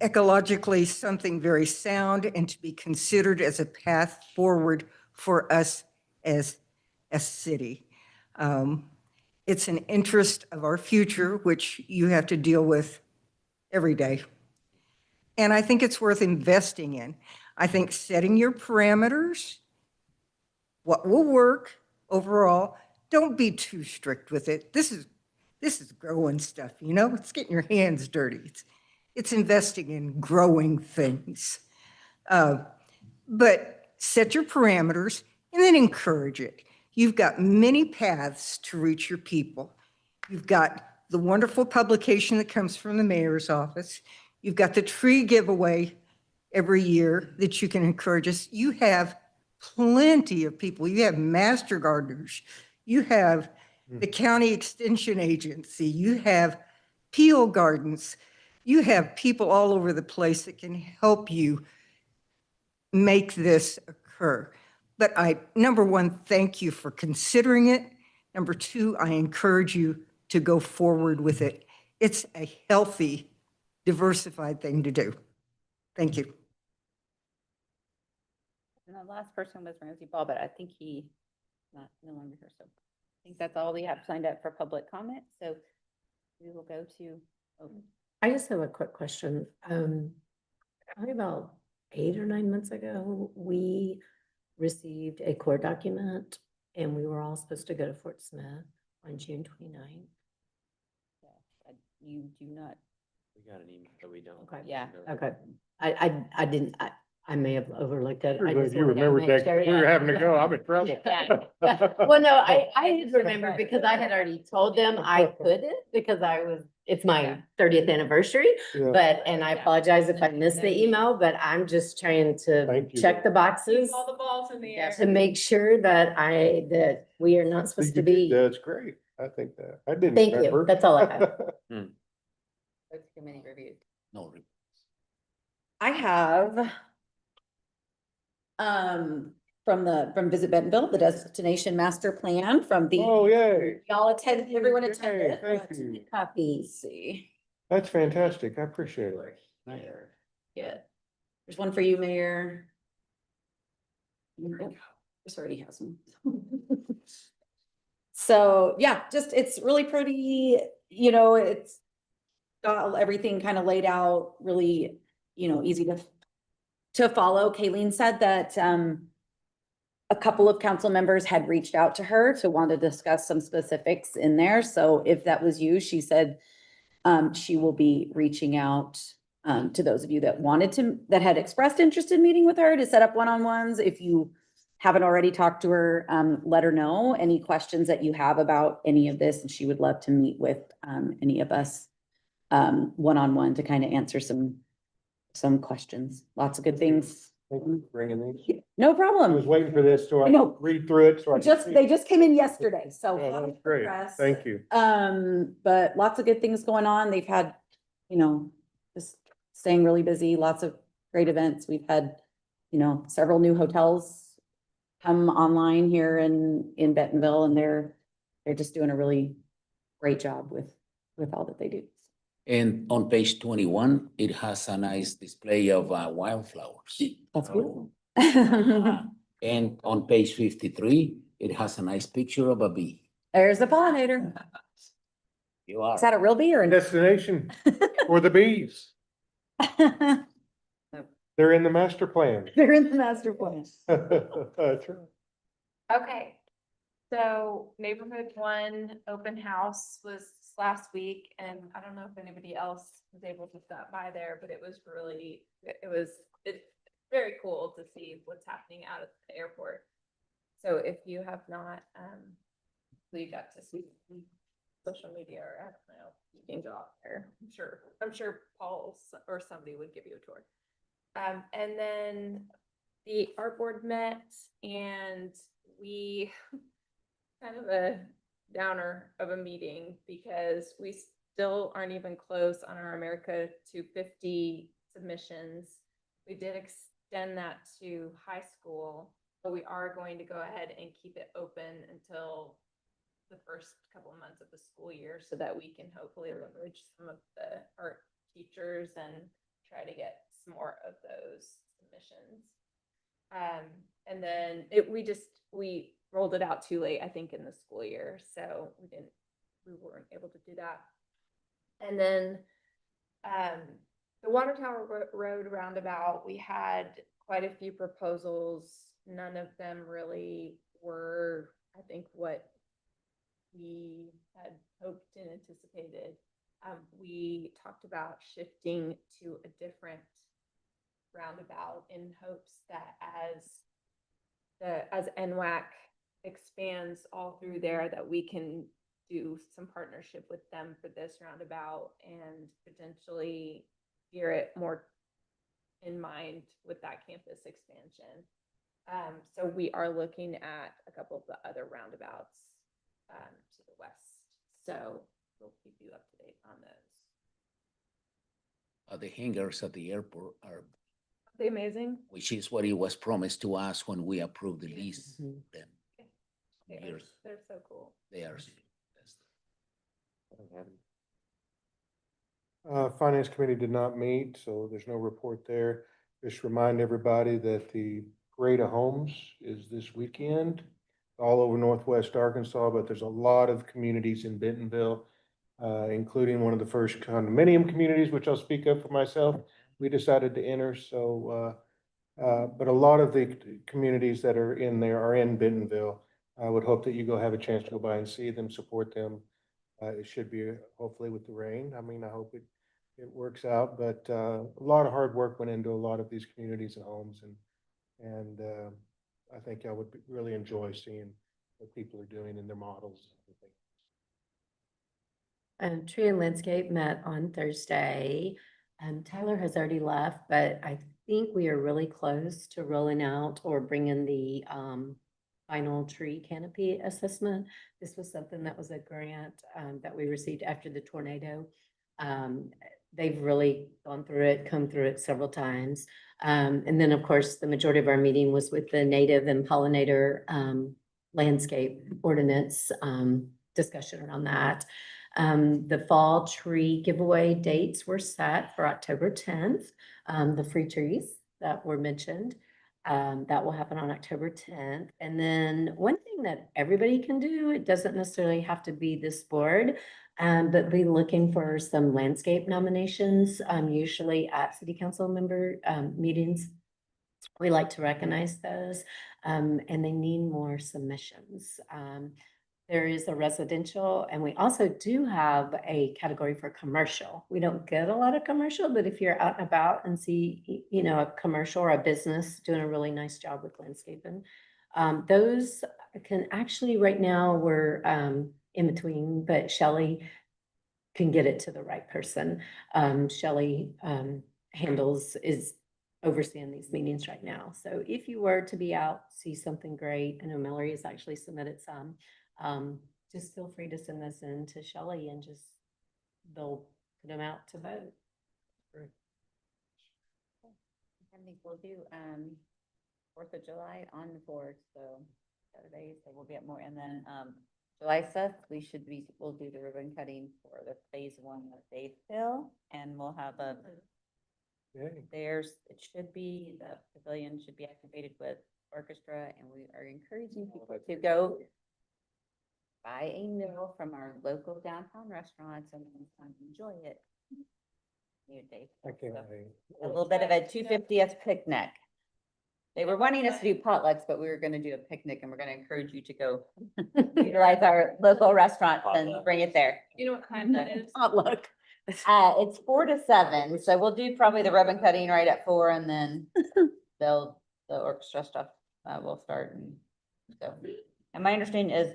ecologically something very sound and to be considered as a path forward for us as a city. It's an interest of our future, which you have to deal with every day. And I think it's worth investing in. I think setting your parameters, what will work overall, don't be too strict with it. This is growing stuff, you know? It's getting your hands dirty. It's investing in growing things. But set your parameters and then encourage it. You've got many paths to reach your people. You've got the wonderful publication that comes from the mayor's office. You've got the tree giveaway every year that you can encourage us. You have plenty of people. You have master gardeners. You have the county extension agency. You have Peel Gardens. You have people all over the place that can help you make this occur. But number one, thank you for considering it. Number two, I encourage you to go forward with it. It's a healthy, diversified thing to do. Thank you. And the last person was Ramsey Ball, but I think he no longer here. So I think that's all we have signed up for public comment. So we will go to. I just have a quick question. Probably about 8 or 9 months ago, we received a court document and we were all supposed to go to Fort Smith on June 29th. You do not. We got an email, but we don't. Okay. Yeah. Okay. I didn't, I may have overlooked it. I just You wanted to remembered make that sure, we were yeah. having to go. I'm in trouble. Yeah. Well, no, I had remembered because I had already told them I couldn't because it's my 30th anniversary. Yeah. But, and I apologize if I missed the email, but I'm just trying to Thank you. check the boxes All the balls in the air. to make sure that that we are not supposed to be. That's great. I think that. I didn't Thank you. remember. That's all I have. Committee review. No. I have from Visit Bentonville, the destination master plan from the, Oh, yay. y'all attended, everyone Yay, attended. thank you. Copies, see. That's fantastic. I appreciate it. Yeah. There's one for you, Mayor. Yep, this already has them. So, yeah, just, it's really pretty, you know, it's got everything kind of laid out, really, easy to follow. Kayleen said that, a couple of council members had reached out to her to want to discuss some specifics in there. So if that was you, she said, she will be reaching out, to those of you that had expressed interest in meeting with her to set up one-on-ones. If you haven't already talked to her, let her know any questions that you have about any of this, and she would love to meet with, any of us, one-on-one to kind of answer some questions. Lots of good things. Thank you for bringing these. No I problem. was waiting for this, so I I know. could read through it, so I could see. They just came in yesterday, so. Oh, that's great. Thank you. But lots of good things going on. They've had, just staying really busy, lots of great events. We've had, several new hotels come online here in Bentonville, and they're just doing a really great job with all that they do. And on page 21, it has a nice display of wildflowers. That's beautiful. And on page 53, it has a nice picture of a bee. There's a pollinator. You are. Is that a real bee or a Destination for the bees. They're in the master plan. They're in the master plan. That's right. Okay, so neighborhood one open house was last week, and I don't know if anybody else was able to stop by there, but it's very cool to see what's happening out at the airport. So if you have not, we got to see social media, or I don't know, you can go out there. I'm sure Paul or somebody would give you a tour. And then the art board met, and we kind of a downer of a meeting because we still aren't even close on our America 250 submissions. We did extend that to high school, but we are going to go ahead and keep it open until the first couple of months of the school year so that we can hopefully leverage some of the art teachers and try to get some more of those submissions. And then we rolled it out too late, I think, in the school year, so we weren't able to do that. And then the Water Tower Road roundabout, we had quite a few proposals. None of them really were, I think, what we had hoped and anticipated. We talked about shifting to a different roundabout in hopes that as NWAC expands all through there, that we can do some partnership with them for this roundabout and potentially gear it more in mind with that campus expansion. So we are looking at a couple of the other roundabouts to the west. So we'll keep you up to date on those. The hangars at the airport are, They amazing. which is what it was promised to us when we approved the lease. Them. They're so cool. They are. Finance Committee did not meet, so there's no report there. Just remind everybody that the Parade of Homes is this weekend, all over Northwest Arkansas, but there's a lot of communities in Bentonville, including one of the first condominium communities, which I'll speak up for myself. We decided to enter, so, but a lot of the communities that are in there are in Bentonville. I would hope that you go have a chance to go by and see them, support them. It should be hopefully with the rain. I mean, I hope it works out, but a lot of hard work went into a lot of these communities and homes, and I think I would really enjoy seeing what people are doing in their models. Tree and Landscape met on Thursday. Tyler has already left, but I think we are really close to rolling out or bringing the final tree canopy assessment. This was something that was a grant that we received after the tornado. They've really gone through it, come through it several times. And then, of course, the majority of our meeting was with the native and pollinator landscape ordinance discussion around that. The fall tree giveaway dates were set for October 10th. The free trees that were mentioned, that will happen on October 10th. And then one thing something that everybody can do. It doesn't necessarily have to be this board. But be looking for some landscape nominations, usually at city council member, meetings. We like to recognize those, and they need more submissions. There is a residential, and we also do have a category for commercial. We don't get a lot of commercial, but if you're out and about and see, you know, a commercial or a business doing a really nice job with landscaping, those can actually, right now, we're in between, but Shelley can get it to the right person. Shelley is overseeing these meetings right now. So if you were to be out, see something great, I know Mallory has actually submitted some, just feel free to send this in to Shelley and just, they'll put them out to vote. I think we'll do, 4th of July on the board, so Saturdays, there will be up more, and then, July 5th, we'll do the ribbon cutting for the phase 1 of Fayetteville, and we'll have it should be, the pavilion should be activated with orchestra, and we are encouraging people to go buy a meal from our local downtown restaurants and enjoy it. A little bit of a 250th picnic. They were wanting us to do potlucks, but we were gonna do a picnic, and we're gonna encourage you to go utilize our local restaurants and bring it there. You know what time that is? Potluck. It's 4 to 7, so we'll do probably the ribbon cutting right at 4, and then the orchestra stuff will start. And so, and my understanding is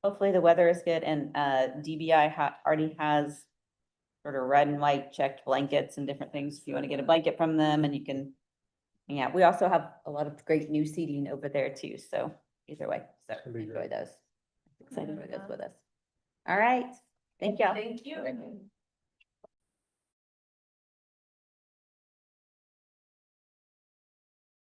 hopefully the weather is good, and DBI already has sort of red and white checked blankets and different things. If you want to get a blanket from them, and you can hang out. We also have a lot of great new seating over there too. So either way, so enjoy those. Excited to go with us. All right. Thank you. Thank you.